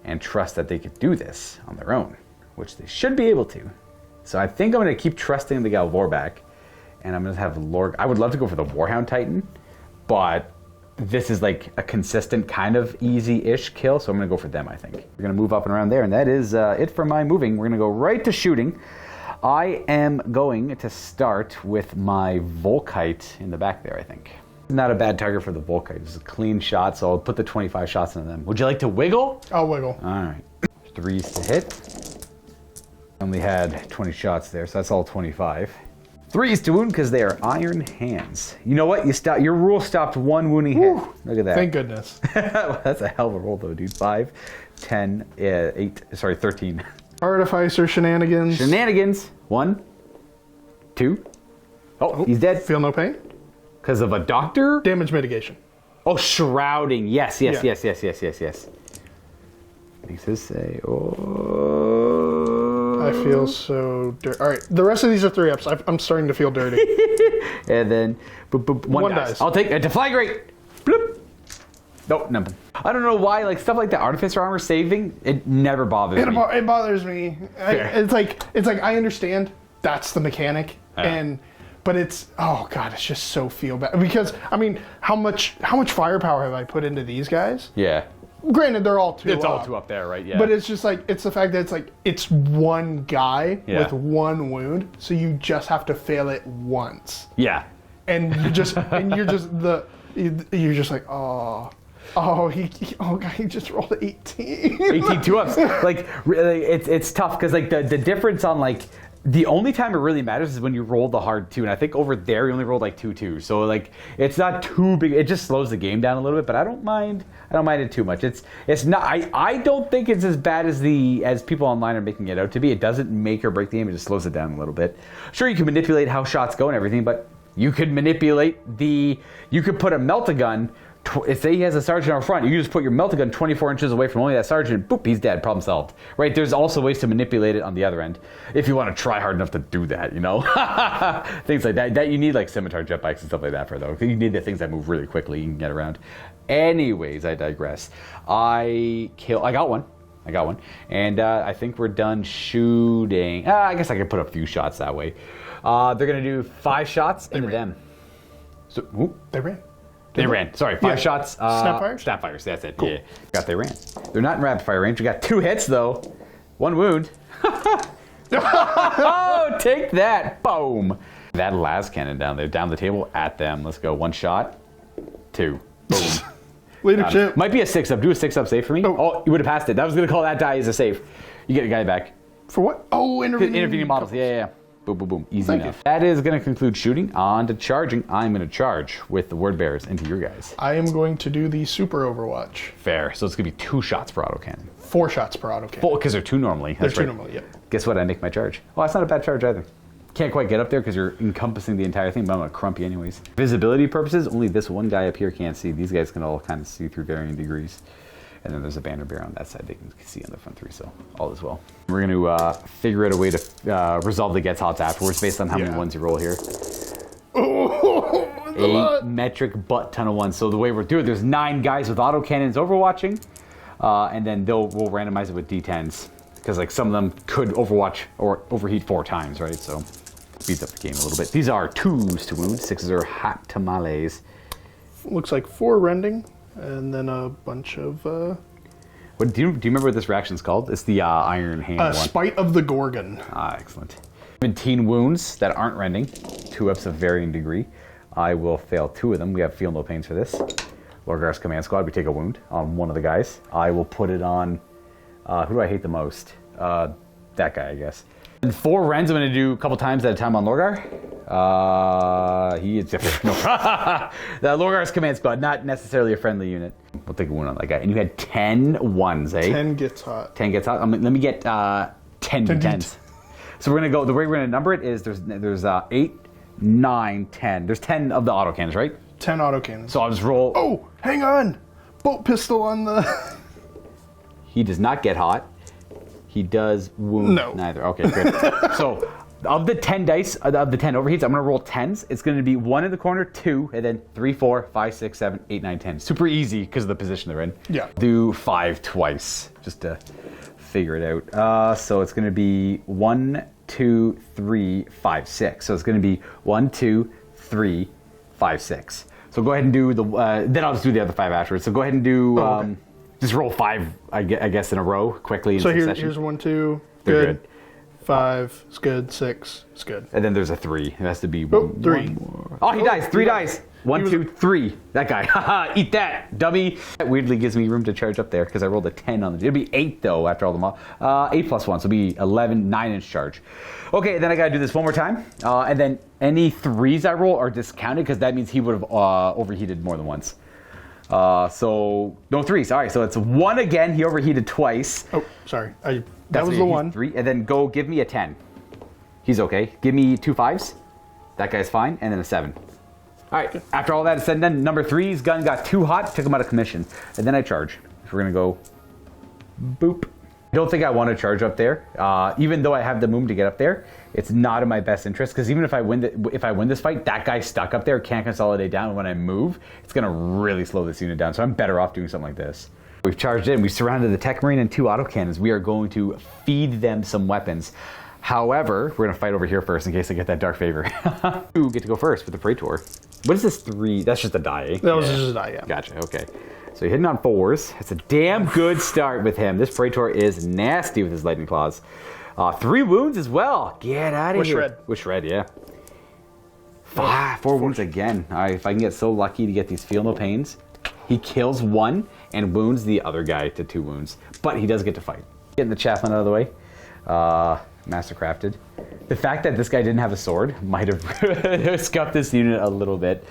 and trust that they could do this on their own, which they should be able to. So I think I'm going to keep trusting the Gal Vorback, and I'm going to have Lorg. I would love to go for the Warhound Titan, but this is like a consistent kind of easy-ish kill, so I'm going to go for them, I think. We're going to move up and around there, and that is it for my moving. We're going to go right to shooting. I am going to start with my Volkite in the back there, I think. Not a bad target for the Volkite. It's a clean shot, so I'll put the 25 shots into them. Would you like to wiggle? I'll wiggle. All right. 3s to hit. Only had 20 shots there, so that's all 25. 3s to wound because they are iron hands. You know what? Your rule stopped one wounding hit. Look at that. Thank goodness. That's a hell of a roll, though, dude. 5, 10, 8, sorry, 13. Artificer shenanigans. Shenanigans. 1, 2. Oh, he's dead. Feel no pain. Because of a doctor? Damage mitigation. Oh, shrouding. Yes. Yeah. Makes his say, oh. I feel so dirty. All right, the rest of these are 3-ups. I'm starting to feel dirty. And then, boop, boop, one dies. I'll take a deflagrate. Bloop. Nope, nothing. I don't know why, like stuff like the artificer armor saving, it never bothers me. It bothers me. It's like I understand that's the mechanic, but it's it's just so feel bad because I mean how much firepower have I put into these guys? Yeah. Granted, they're all 2 up. It's all 2 up there, right? Yeah. But it's just like it's the fact that it's one guy with 1 wound, so you just have to fail it once. Yeah. And you're just like he just rolled 18. 18 2-ups. Like really, it's tough because like the difference on like the only time it really matters is when you roll the hard 2, and I think over there you only rolled like 2-2. So like it's not too big. It just slows the game down a little bit, but I don't mind it too much. It's not. I don't think it's as bad as people online are making it out to be. It doesn't make or break the game. It just slows it down a little bit. Sure, you can manipulate how shots go and everything, but you could manipulate you could put a melt-a-gun. If he has a sergeant out front, you just put your melt-a-gun 24 inches away from only that sergeant, boop, he's dead, problem solved. Right? There's also ways to manipulate it on the other end, if you want to try hard enough to do that, you know? Things like that. That you need like scimitar jet bikes and stuff like that for, though. You need the things that move really quickly, you can get around. Anyways, I digress. I got one. And I think we're done shooting. I guess I could put a few shots that way. They're going to do 5 shots into them. So, They ran. They ran. Sorry, 5 shots. Snapfires? Snapfires, that's it. Cool. Yeah. They ran. They're not in rapid fire range. We got 2 hits, though. 1 wound. Oh, take that. Boom. That las cannon down there, down the table at them. Let's go. 1 shot. 2. Boom. Leadership. Might be a 6-up. Do a 6-up save for me. Oh, you would have passed it. I was going to call that die as a save. You get a guy back. For what? Oh, intervening models. Yeah. Boom, boom, boom. Easy enough. That is going to conclude shooting. On to charging. I'm going to charge with the word bearers into your guys. I am going to do the super overwatch. Fair. So it's going to be 2 shots per autocannon. 4 shots per autocannon. 4, because they're 2 normally. They're 2 normally, yeah. Guess what? I make my charge. Oh, that's not a bad charge either. Can't quite get up there because you're encompassing the entire thing, but I'm going to crump you anyways. Visibility purposes, only this one guy up here can't see. These guys can all kind of see through varying degrees. And then there's a banner bear on that side they can see on the front 3, so all is well. We're going to figure out a way to resolve the gets hots afterwards based on how many ones you roll here. Oh, 8 metric butt ton of ones. So the way we're doing it, there's 9 guys with autocannons overwatching, and then we'll randomize it with D10s. Because like some of them could overwatch or overheat 4 times, right? So speeds up the game a little bit. These are 2s to wound, 6s are hot tamales. Looks like 4 rending. And then a bunch of... What do you remember what this reaction's called? It's the Iron Hand one. Spite of the Gorgon. Excellent. 17 wounds that aren't rending. 2-ups of varying degree. I will fail 2 of them. We have feel no pains for this. Lorgar's command squad, we take a wound on one of the guys. I will put it on... who do I hate the most? That guy, I guess. And 4 rends I'm going to do a couple times at a time on Lorgar. He is different. No. The Lorgar's command squad, not necessarily a friendly unit. We'll take a wound on that guy. And you had 10 ones, eh? 10 gets hot. 10 gets hot. Let me get 10 D10s. So we're going to go, the way we're going to number it is there's 8, 9, 10. There's 10 of the autocannons, right? 10 autocannons. So I'll just roll. Oh, hang on. Bolt pistol on the... He does not get hot. He does wound neither. Okay, good. So of the 10 dice, of the 10 overheats, I'm going to roll 10s. It's going to be 1 in the corner, 2, and then 3, 4, 5, 6, 7, 8, 9, 10. Super easy because of the position they're in. Yeah. Do 5 twice just to figure it out. So it's going to be 1, 2, 3, 5, 6. So it's going to be 1, 2, 3, 5, 6. So go ahead and do the, then I'll just do the other 5 afterwards. So go ahead and do, just roll 5, I guess, in a row quickly in succession. So here's 1, 2, good. 5, it's good. 6, it's good. And then there's a 3. It has to be 3. one more. Oh, he dies. 3 dies. 1, 2, 3. That guy. Haha, eat that, dummy. That weirdly gives me room to charge up there because I rolled a 10 on the... It'll be 8, though, after all the... 8 plus 1, so it'll be 11, 9-inch charge. Okay, then I got to do this one more time. And then any 3s I roll are discounted because that means he would have overheated more than once. So, no 3s. All right, so it's 1 again. He overheated twice. Oh, sorry. That was the 1. 3, and then go give me a 10. He's okay. Give me 2 5s. That guy's fine. And then a 7. All right, after all that is said and done, number 3's gun got too hot, took him out of commission. And then I charge. So we're gonna go boop. I don't think I want to charge up there. Even though I have the moon to get up there, it's not in my best interest because even if I win this fight, that guy stuck up there can't consolidate down. And when I move, it's gonna really slow this unit down. So I'm better off doing something like this. We've charged in. We've surrounded the Tech Marine and 2 autocannons. We are going to feed them some weapons. However, we're gonna fight over here first in case I get that Dark Favor. You get to go first with the Praetor. What is this 3? That's just a die. Eh? That was just a die, yeah. Gotcha, okay. So you're hitting on 4s. It's a damn good start with him. This Praetor is nasty with his Lightning Claws. 3 wounds as well. Get out of here. Shred. With Shred, yeah. 4 wounds again. All right, if I can get so lucky to get these Feel No Pains. He kills 1 and wounds the other guy to 2 wounds. But he does get to fight. Getting the Chaplain out of the way. Mastercrafted. The fact that this guy didn't have a sword might have scuffed this unit a little bit.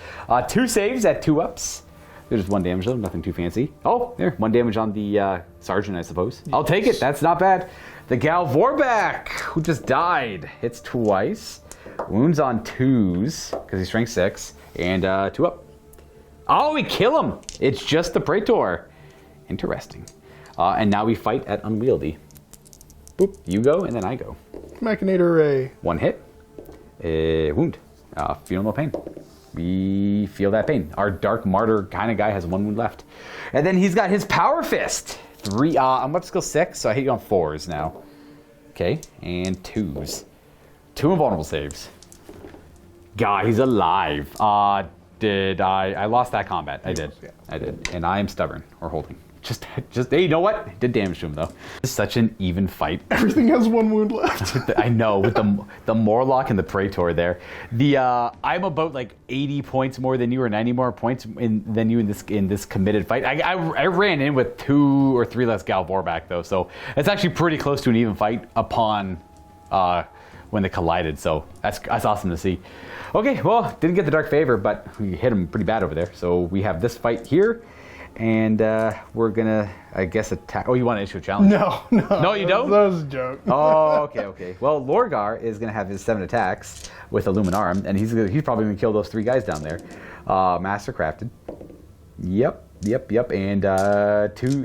2 saves at 2 ups. There's 1 damage though, nothing too fancy. Oh, there, 1 damage on the Sergeant, I suppose. Yes. I'll take it, that's not bad. The Gal Vorback, who just died, hits twice. Wounds on 2s, because he's strength 6, and 2 up. Oh, we kill him! It's just the Praetor. Interesting. And now we fight at Unwieldy. Boop, you go, and then I go. Machinator Ray. 1 hit. Wound. Feel no pain. We feel that pain. Our Dark Martyr kind of guy has 1 wound left. And then he's got his Power Fist. 3, I'm up to skill 6, so I hit you on 4s now. Okay, and 2s. 2 invulnerable saves. God, he's alive. I lost that combat. I did. Yeah. I did. And I am stubborn, or holding. Just, hey, you know what? Did damage to him, though. It's such an even fight. Everything has 1 wound left. I know, with the Morlock and the Praetor there. I'm about like 80 points more than you, or 90 more points than you in this committed fight. I ran in with 2 or 3 less Gal Vorback, though, so it's actually pretty close to an even fight upon when they collided, so that's awesome to see. Okay, well, didn't get the Dark Favor, but we hit him pretty bad over there, so we have this fight here. And we're gonna, I guess, attack. Oh, you want to issue a challenge? No. No, you don't? That was a joke. Oh, okay. Well, Lorgar is gonna have his 7 attacks with Illuminarum, and he's probably gonna kill those 3 guys down there. Mastercrafted. Yep. And 2.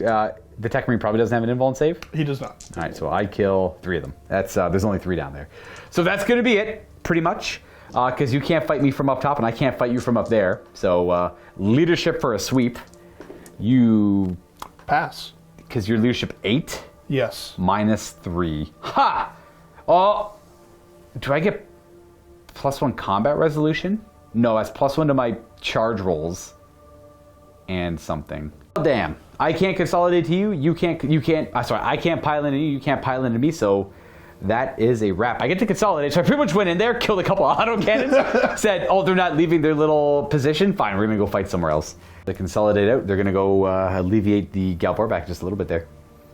The Tech Marine probably doesn't have an invuln save. He does not. All right, so I kill 3 of them. That's there's only 3 down there. So that's gonna be it, pretty much. Because you can't fight me from up top, and I can't fight you from up there. So leadership for a sweep. You pass. Because your leadership 8? Yes. -3. Ha! Oh, do I get +1 combat resolution? No, that's +1 to my charge rolls and something. Oh, damn. I can't consolidate to you. You can't. Sorry, I can't pile into you. You can't pile into me. So that is a wrap. I get to consolidate. So I pretty much went in there, killed a couple of autocannons, said, oh, they're not leaving their little position. Fine, we're going to go fight somewhere else. They consolidate out. They're going to go alleviate the Gal Vorback just a little bit there.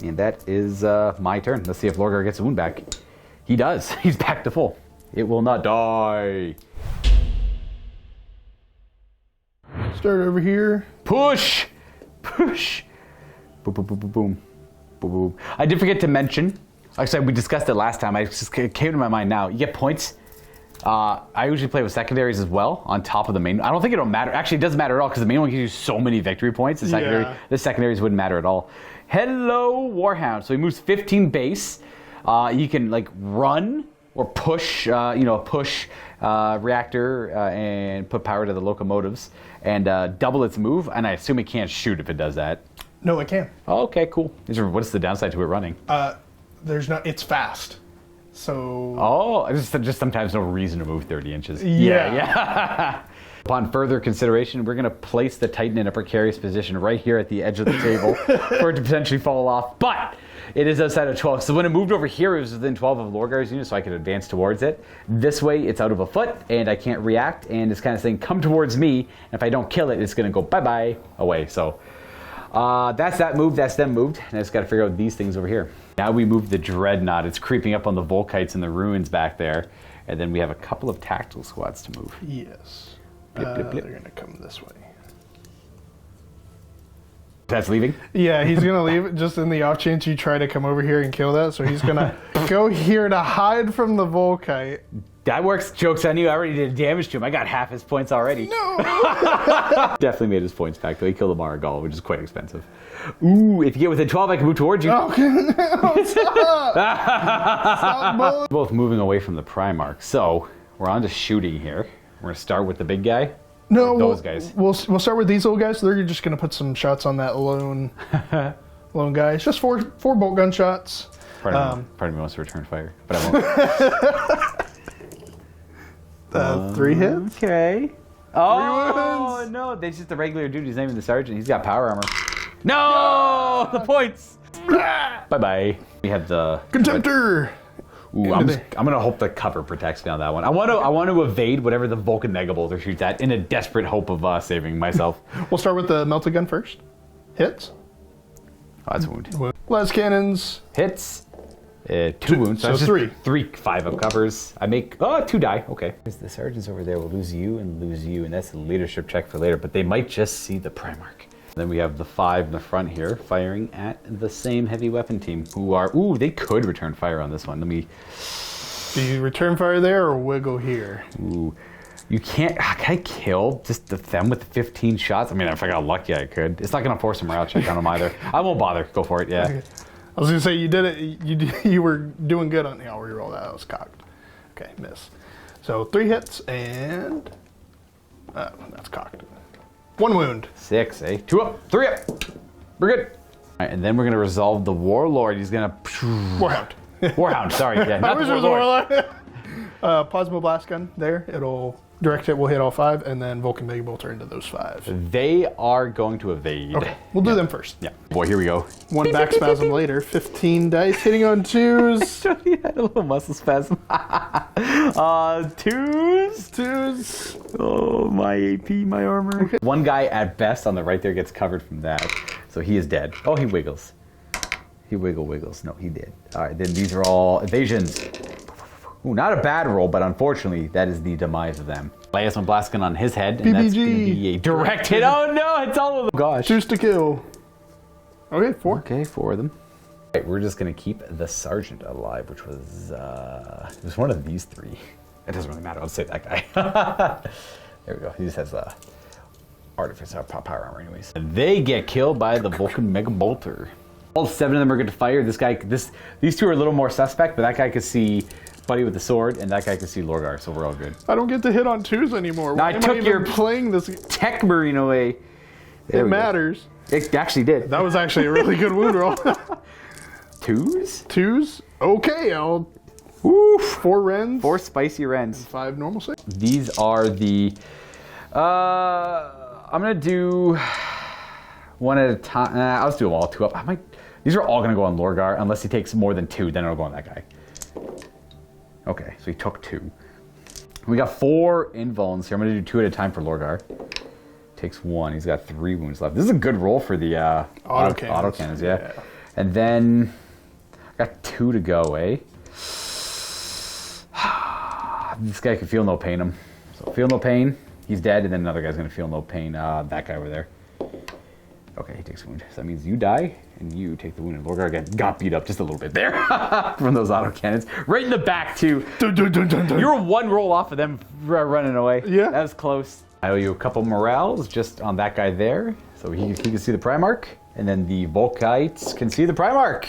And that is my turn. Let's see if Lorgar gets a wound back. He does. He's back to full. It will not die. Start over here. Push! Push! Boom, boom, boom, boom, boom. Boom, boom. I did forget to mention, like I said, we discussed it last time. It came to my mind now. You get points. I usually play with secondaries as well on top of the main. I don't think it'll matter. Actually, it doesn't matter at all because the main one gives you so many victory points. The secondaries wouldn't matter at all. Hello, Warhound. So he moves 15 base. You can like run or push, push reactor and put power to the locomotives and double its move. And I assume it can't shoot if it does that. No, it can. Oh, okay, cool. What's the downside to it running? There's not. It's fast. So. Oh, just sometimes no reason to move 30 inches. Yeah. Upon further consideration, we're going to place the Titan in a precarious position right here at the edge of the table for it to potentially fall off. But It is outside of 12. So when it moved over here, it was within 12 of Lorgar's unit, so I could advance towards it. This way, it's out of a foot, and I can't react, and it's kind of saying, come towards me, and if I don't kill it, it's going to go bye-bye away. So that's that move. That's them moved, and I just got to figure out these things over here. Now we move the Dreadnought. It's creeping up on the Volkites and the ruins back there, and then we have a couple of tactical squads to move. Yes. Blip, blip, blip. They're going to come this way. That's leaving? Yeah, he's going to leave it just in the off chance you try to come over here and kill that. So he's going to go here to hide from the Volkite. That works. Joke's on you. I already did damage to him. I got half his points already. No! Definitely made his points back, though. He killed a Marigal, which is quite expensive. Ooh, if you get within 12, I can move towards you. Okay. No, stop! Stop, Both moving away from the Primarch. So, we're on to shooting here. We're going to start with the big guy. No, those guys. We'll start with these little guys. They're just going to put some shots on that lone guy. It's just four bolt gun shots. Part of me wants to return fire, but I won't. 3 hits. Okay. Oh, no. That's just the regular dude. He's not even the sergeant. He's got power armor. No! The points! Bye-bye. We have the... Contemptor! Ooh, I'm gonna hope the cover protects me on that one. I want to evade whatever the Vulcan Mega Bolter shoots at in a desperate hope of saving myself. We'll start with the melted gun first. Hits. Oh, that's a wound. Las cannons. Hits. 2 wounds. So 3. 3 5-up covers. I make 2 die. Okay. The sergeants over there will lose you, and that's a leadership check for later. But they might just see the Primarch. Then we have the 5 in the front here, firing at the same heavy weapon team, who are... Ooh, they could return fire on this one. Let me... Do you return fire there or wiggle here? Ooh. You can't... Can I kill just them with 15 shots? I mean, if I got lucky, I could. It's not going to force a morale check on them either. I won't bother. Go for it, yeah. Okay. I was going to say, you did it. You were doing good on... I'll reroll that. That was cocked. Okay, miss. So 3 hits and... that's cocked. 1 wound. 6, eh? 2 up, 3 up. We're good. All right, and then we're gonna resolve the Warlord. He's gonna... Warhound. Warhound, sorry. Yeah, not the Warlord. Plasma blast gun there. It'll direct hit. Will hit all 5, and then Vulcan Mega Bolter into those 5. They are going to evade. Okay, we'll do them first. Yeah. Boy, here we go. 1 back spasm later. 15 dice hitting on 2s. He had a little muscle spasm. 2s. 2s. Oh, my AP, my armor. Okay. One guy at best on the right there gets covered from that. So he is dead. Oh, he wiggles. He wiggles. No, he did. All right, then these are all evasions. Ooh, not a bad roll, but unfortunately, that is the demise of them. Plasma blast gun on his head, and BBG. that's going to be a direct hit. Oh no, it's all of them. Gosh. 2s to kill. Okay, 4. Okay, 4 of them. Right, we're just going to keep the sergeant alive, which was it was one of these 3. It doesn't really matter. I'll say that guy. There we go. He just has the artificer power armor, anyways. And they get killed by the Vulcan Mega Bolter. All 7 of them are going to fire. These 2 are a little more suspect, but that guy could see Buddy with the sword, and that guy could see Lorgar, so we're all good. I don't get to hit on 2s anymore. Why I am took I even your playing this? Tech Marine away. It matters. It actually did. That was actually a really good wound roll. 2s? 2s? Okay, I'll... Oof. 4 Rens. 4 spicy Rens. 5 normal saves. These are the... I'm going to do 1 at a time. I'll just do them all 2 up. These are all going to go on Lorgar, unless he takes more than 2, then it'll go on that guy. Okay, so he took 2. We got 4 invulns here. I'm going to do 2 at a time for Lorgar. Takes 1. He's got 3 wounds left. This is a good roll for the autocannons, yeah. And then I got 2 to go, eh? This guy can feel no pain him. So feel no pain. He's dead, and then another guy's going to feel no pain. That guy over there. Okay, he takes a wound. So that means you die, and you take the wound. And Lorgar got beat up just a little bit there from those autocannons. Right in the back, too. Dun, dun, dun, dun, dun. You were 1 roll off of them running away. Yeah. That was close. I owe you a couple morales just on that guy there. So he can see the Primarch, and then the Volkites can see the Primarch.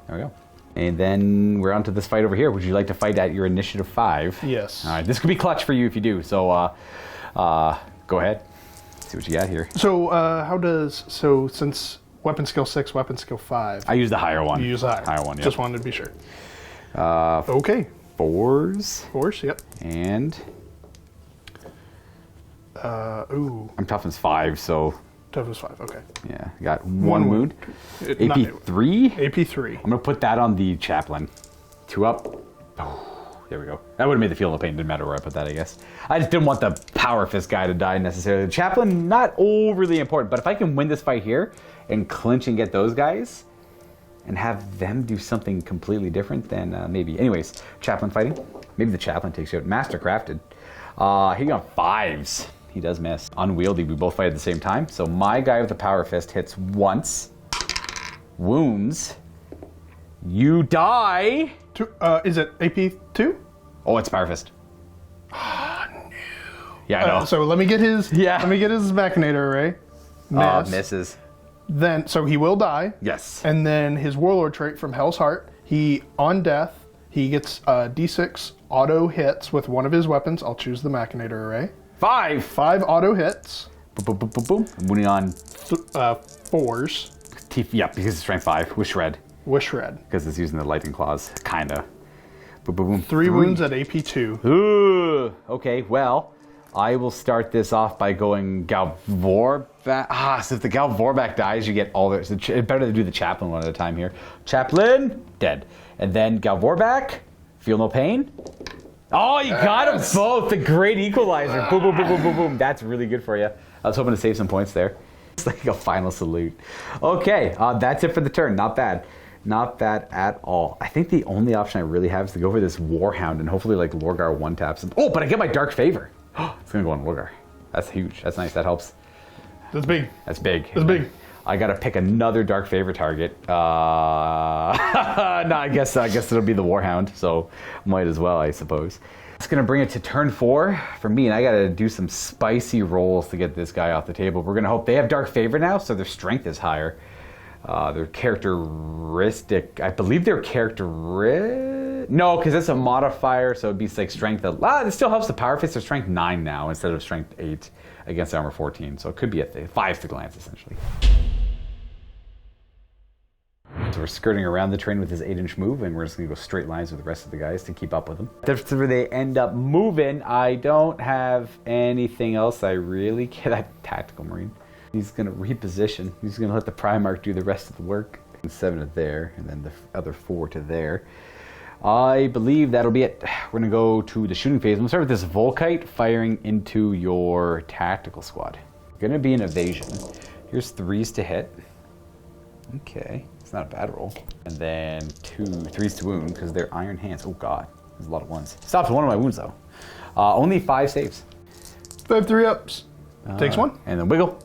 There we go. And then we're on to this fight over here. Would you like to fight at your initiative 5? Yes. All right, this could be clutch for you if you do. So go ahead. See what you got here. So since weapon skill 6, weapon skill 5. I use the higher one. You use the higher one, yeah. Just wanted to be sure. Okay. 4s. 4s, yep. And ooh. I'm toughness 5, so Toughness 5, okay. Yeah, got one wound. Not- AP 3? AP 3. I'm going to put that on the chaplain. 2 up. Oh, there we go. That would have made the feel no pain. Didn't matter where I put that, I guess. I just didn't want the power fist guy to die necessarily. The chaplain, not overly important, but if I can win this fight here and clinch and get those guys and have them do something completely different, then maybe. Anyways, chaplain fighting. Maybe the chaplain takes you out. Master crafted. He got 5s. He does miss. Unwieldy, we both fight at the same time. So my guy with the power fist hits once. Wounds. You die. Is it AP 2? Oh, it's power fist. Oh, no. Yeah, I know. So let me get his. Yeah. Let me get his Machinator array. Misses. Then, so he will die. Yes. And then his Warlord trait from Hell's Heart. He, on death, he gets D6 auto hits with one of his weapons. I'll choose the Machinator array. 5. 5 auto hits. Boom, boom, boom, boom, boom. I'm winning on 4s. yeah, because it's strength 5 with shred. With shred. Because it's using the lightning claws, kinda. Boom, boom, boom. 3 wounds at AP 2. Ooh. Okay, well, I will start this off by going Galvorback. So if the Galvorback dies, you get all the. So it's better to do the chaplain one at a time here. Chaplain, dead. And then Galvorback, feel no pain. Oh, you got them both. The great equalizer. Boom, boom, boom, boom, boom, boom. That's really good for you. I was hoping to save some points there. It's like a final salute. Okay, that's it for the turn. Not bad. Not bad at all. I think the only option I really have is to go for this Warhound and hopefully like Lorgar one taps him. Oh, but I get my Dark Favor. It's gonna go on Lorgar. That's huge. That's nice. That helps. That's big. That's big. That's big. I gotta pick another Dark Favor target. No, I guess it'll be the Warhound. So might as well, I suppose. It's gonna bring it to turn 4 for me, and I gotta do some spicy rolls to get this guy off the table. We're gonna hope they have Dark Favor now, so their strength is higher. Their characteristic, I believe their no, because it's a modifier, so it'd be like strength. It still helps the power fist. They're strength 9 now instead of strength 8 against armor 14, so it could be a 5 to glance essentially. So we're skirting around the train with his 8-inch move, and we're just gonna go straight lines with the rest of the guys to keep up with them. That's where they end up moving. I don't have anything else I really get. That tactical marine. He's gonna reposition. He's gonna let the Primarch do the rest of the work. 7 to there, and then the other 4 to there. I believe that'll be it. We're gonna go to the shooting phase. I'm gonna start with this Volkite firing into your tactical squad. Gonna be an evasion. Here's 3s to hit. Okay, it's not a bad roll. And then 2 3s to wound because they're iron hands. Oh god, there's a lot of 1s. Stops one of my wounds though. Only 5 saves. 5 3-ups. Takes 1. And then wiggle.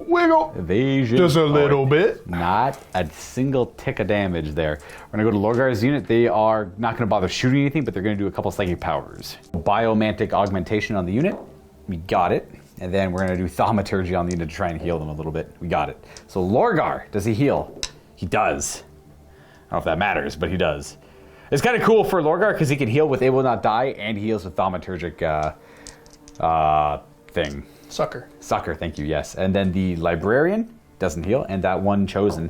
Wiggle. Evasion. Just a little bit. Not a single tick of damage there. We're gonna go to Lorgar's unit. They are not gonna bother shooting anything, but they're gonna do a couple psychic powers. Biomantic augmentation on the unit. We got it. And then we're gonna do thaumaturgy on the unit to try and heal them a little bit. We got it. So Lorgar, does he heal? He does. I don't know if that matters, but he does. It's kind of cool for Lorgar because he can heal with It Will Not Die and he heals with thaumaturgic thing. Sucker, thank you, yes. And then the Librarian doesn't heal, and that one Chosen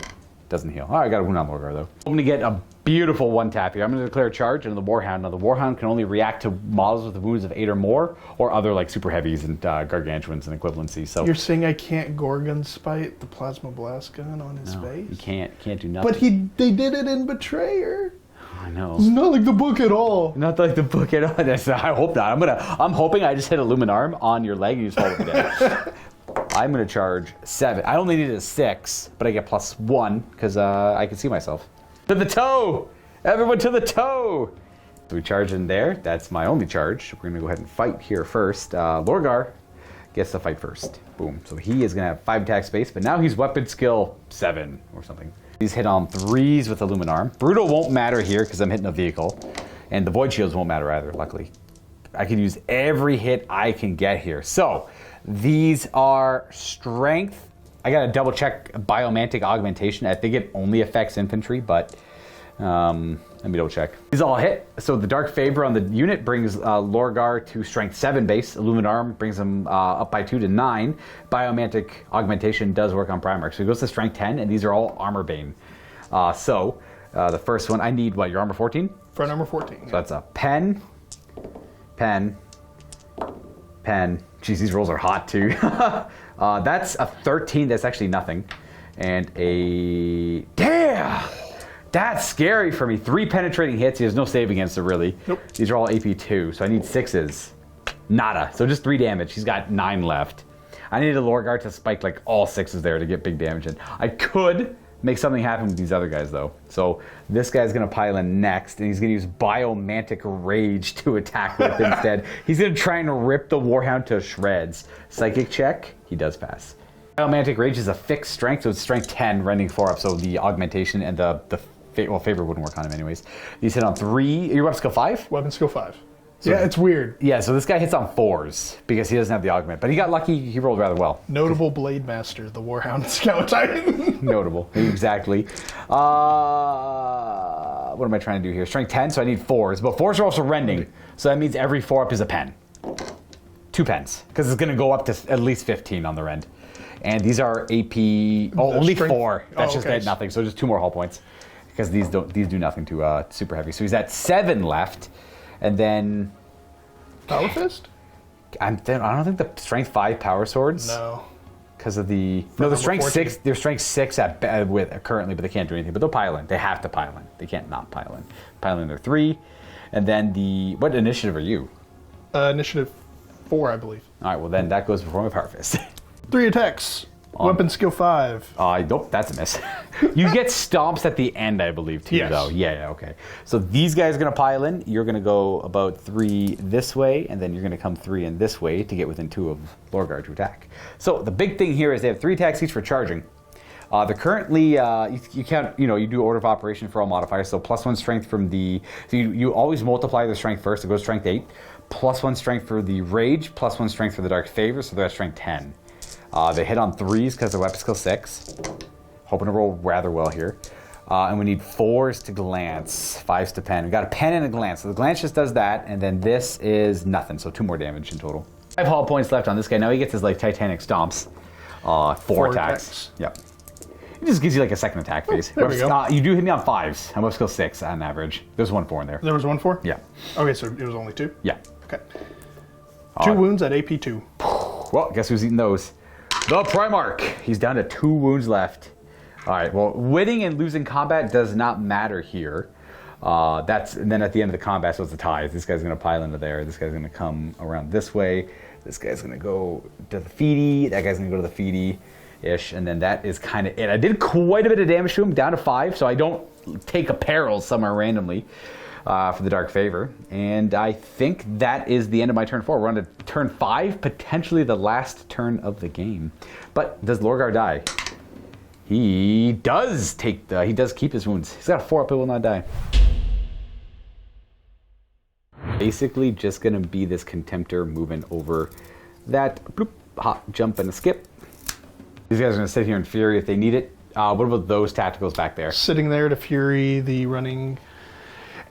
doesn't heal. Oh, I got a wound on Lorgar, though. I'm gonna get a beautiful 1-tap here. I'm gonna declare a charge into the Warhound. Now, the Warhound can only react to models with wounds of 8 or more, or other, like, super heavies and gargantuans and equivalency, so... You're saying I can't Gorgon Spite the Plasma Blast gun on his face? You can't do nothing. But they did it in Betrayer. I know. It's not like the book at all. Not like the book at all. I hope not. I'm hoping I just hit a Luminarm on your leg and you just fall over dead. I'm gonna charge 7. I only needed a 6, but I get +1 because I can see myself. To the toe! Everyone to the toe! So we charge in there. That's my only charge. We're gonna go ahead and fight here first. Lorgar gets to fight first. Boom. So he is gonna have 5 attack space, but now he's weapon skill 7 or something. He's hit on 3s with the Luminarm. Brutal won't matter here because I'm hitting a vehicle. And the Void Shields won't matter either, luckily. I can use every hit I can get here. So, these are strength. I gotta double check Biomantic Augmentation. I think it only affects infantry, but let me double check. These all hit. So the Dark Favor on the unit brings Lorgar to strength 7 base. Luminarm brings him up by 2 to 9. Biomantic Augmentation does work on Primarch. So he goes to strength 10, and these are all Armor Bane. The first one, I need what, your armor 14? Front armor 14. So that's a pen, pen. Jeez, these rolls are hot too. That's a 13. That's actually nothing. And a... Damn! That's scary for me. 3 penetrating hits. He has no save against it, really. Nope. These are all AP2, so I need 6s. Nada. So just 3 damage. He's got 9 left. I need a Lorgar to spike like all 6s there to get big damage in. I could make something happen with these other guys, though. So this guy's going to pile in next, and he's going to use Biomantic Rage to attack with instead. He's going to try and rip the Warhound to shreds. Psychic check. He does pass. Biomantic Rage is a fixed strength, so it's strength 10, rending 4 up, so the augmentation and favor wouldn't work on him anyways. These hit on 3. Your weapon skill 5? Weapon skill 5. So, yeah, it's weird. Yeah, so this guy hits on 4s because he doesn't have the augment. But he got lucky. He rolled rather well. Notable Blade Master, the Warhound Scout Titan. Notable, exactly. What am I trying to do here? Strength 10, so I need 4s. But 4s are also rending, so that means every 4 up is a pen. 2 pens, because it's going to go up to at least 15 on the rend. And these are AP. Oh, only strength? 4. That's just okay. nothing. So just 2 more hull points, because these do nothing to super heavy. So he's at 7 left, and then Power Fist? I don't think the strength 5 power swords. No. Because of the the strength 14. 6. They're strength 6 with currently, but they can't do anything. But they'll pile in. They have to pile in. They can't not pile in. Pile in their 3, and then what initiative are you? Initiative 4, I believe. All right. Well, then that goes before my power fist. 3 attacks. Weapon skill 5. Nope, that's a miss. You get stomps at the end, I believe, too, yes. though. Yeah, okay. So these guys are going to pile in. You're going to go about 3 this way, and then you're going to come 3 in this way to get within 2 of Lorgar to attack. So the big thing here is they have 3 attacks each for charging. They're currently, you can't, you do order of operation for all modifiers, so +1 strength from the, so you always multiply the strength first, it goes strength 8, +1 strength for the rage, +1 strength for the dark favor, so they're at strength 10. They hit on 3s because they're weapon skill 6. Hoping to roll rather well here. And we need 4s to glance, 5s to pen. We got a pen and a glance. So the glance just does that, and then this is nothing. So 2 more damage in total. 5 hull points left on this guy. Now he gets his like Titanic stomps. 4 attacks. Yep. It just gives you like a second attack phase. There we go. You do hit me on 5s. I'm weapon skill 6 on average. There's 1 4 in there. There was 1 4? Yeah. Okay, so it was only 2? Yeah. Okay. 2 wounds at AP 2. Well, guess who's eating those? The Primarch. He's down to 2 wounds left. All right. Well, winning and losing combat does not matter here. And then at the end of the combat, so it's a tie. This guy's going to pile into there. This guy's going to come around this way. This guy's going to go to the feedy. That guy's going to go to the feedy-ish. And then that is kind of it. I did quite a bit of damage to him, down to 5, so I don't take a peril somewhere randomly. For the Dark Favor. And I think that is the end of my turn 4. We're on to turn 5, potentially the last turn of the game. But does Lorgar die? He does he does keep his wounds. He's got a 4 up, it will not die. Basically just gonna be this Contemptor moving over that bloop, hop, jump, and a skip. These guys are gonna sit here in Fury if they need it. What about those tacticals back there? Sitting there to Fury, the running...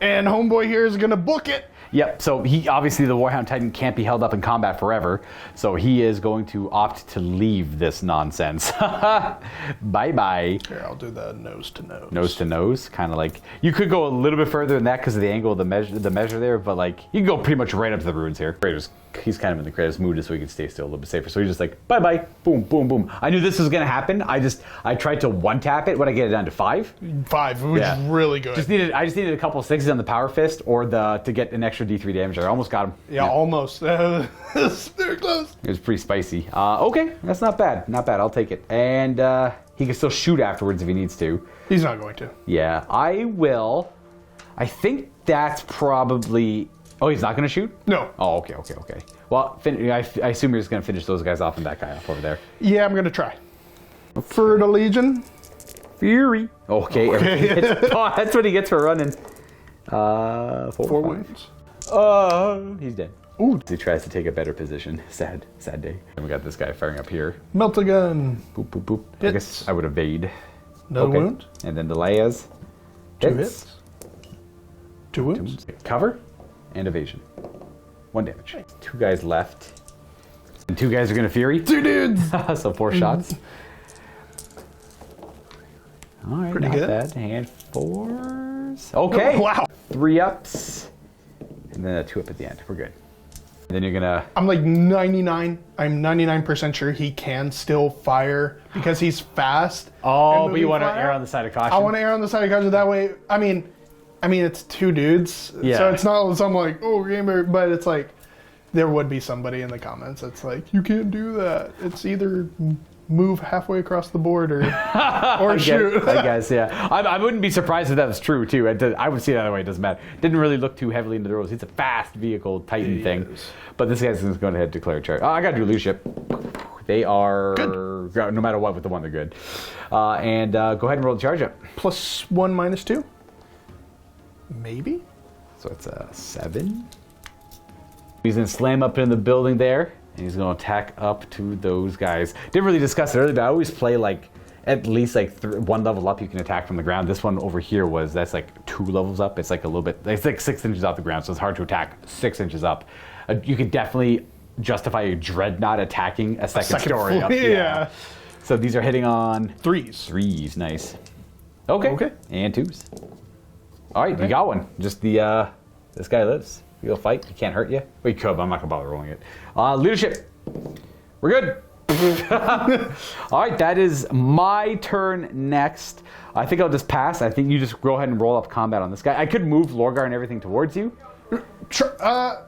And homeboy here is going to book it. Yep, so he obviously the Warhound Titan can't be held up in combat forever, so he is going to opt to leave this nonsense. Bye-bye. Here, I'll do the nose to nose. Nose to nose, kind of like, you could go a little bit further than that because of the angle of the measure there, but like, you can go pretty much right up to the runes here. He's kind of in the Kratos mood so he can stay still a little bit safer, so he's just like, bye-bye, boom, boom, boom. I knew this was going to happen, I tried to one-tap it, I get it down to 5? 5, which is really good. I just needed a couple of 6s on the Power Fist or to get an extra D3 damage. I almost got him. Yeah, almost. Very close. It was pretty spicy. Okay, that's not bad. Not bad. I'll take it. And he can still shoot afterwards if he needs to. He's not going to. Yeah, I will. I think that's probably... Oh, he's not going to shoot? No. Oh, okay. Well, I assume you're just going to finish those guys off and that guy off over there. Yeah, I'm going to try. For the Legion. Fury. Okay. That's what he gets for running. 4 wounds. He's dead. Ooh. He tries to take a better position. Sad day. And we got this guy firing up here. Melt a gun. Boop, boop, boop. Hits. I guess I would evade. No wound. And then the Leia's. 2 hits. 2 wounds. Cover and evasion. 1 damage. 2 guys left. And 2 guys are going to Fury. 2 dudes. So 4 shots. All right, pretty not good. Bad. Hand 4s. Okay. Wow. 3 ups. And then a 2 up at the end. We're good. Then you're gonna... I'm like 99% sure he can still fire because he's fast. Oh, but you want to err on the side of caution? I want to err on the side of caution. That way, I mean, it's two dudes. Yeah. So it's not some like, oh, gamer, but it's like, there would be somebody in the comments that's like, you can't do that. It's either move halfway across the board or shoot. I guess, yeah. I wouldn't be surprised if that was true, too. I would see it either way. It doesn't matter. Didn't really look too heavily into the rules. It's a fast vehicle Titan thing. But this guy's going to declare charge. Oh, I got to do leadership. They are, good. No matter what, with the one, they're good. Go ahead and roll the charge up. +1, -2? Maybe? So it's a 7. He's going to slam up in the building there, and he's going to attack up to those guys. Didn't really discuss it earlier, but I always play like at least like 1 level up you can attack from the ground. This one over here that's like 2 levels up. It's like a little bit, it's like 6 inches off the ground, so it's hard to attack 6 inches up. You could definitely justify a dreadnought attacking a second story up. Yeah. So these are hitting on 3s. 3s, nice. Okay. And 2s. All right, Okay. you got one. Just this guy lives. You'll fight. He can't hurt you. We could, but I'm not gonna bother rolling it. Leadership. We're good. All right, that is my turn next. I think I'll just pass. I think you just go ahead and roll up combat on this guy. I could move Lorgar and everything towards you, but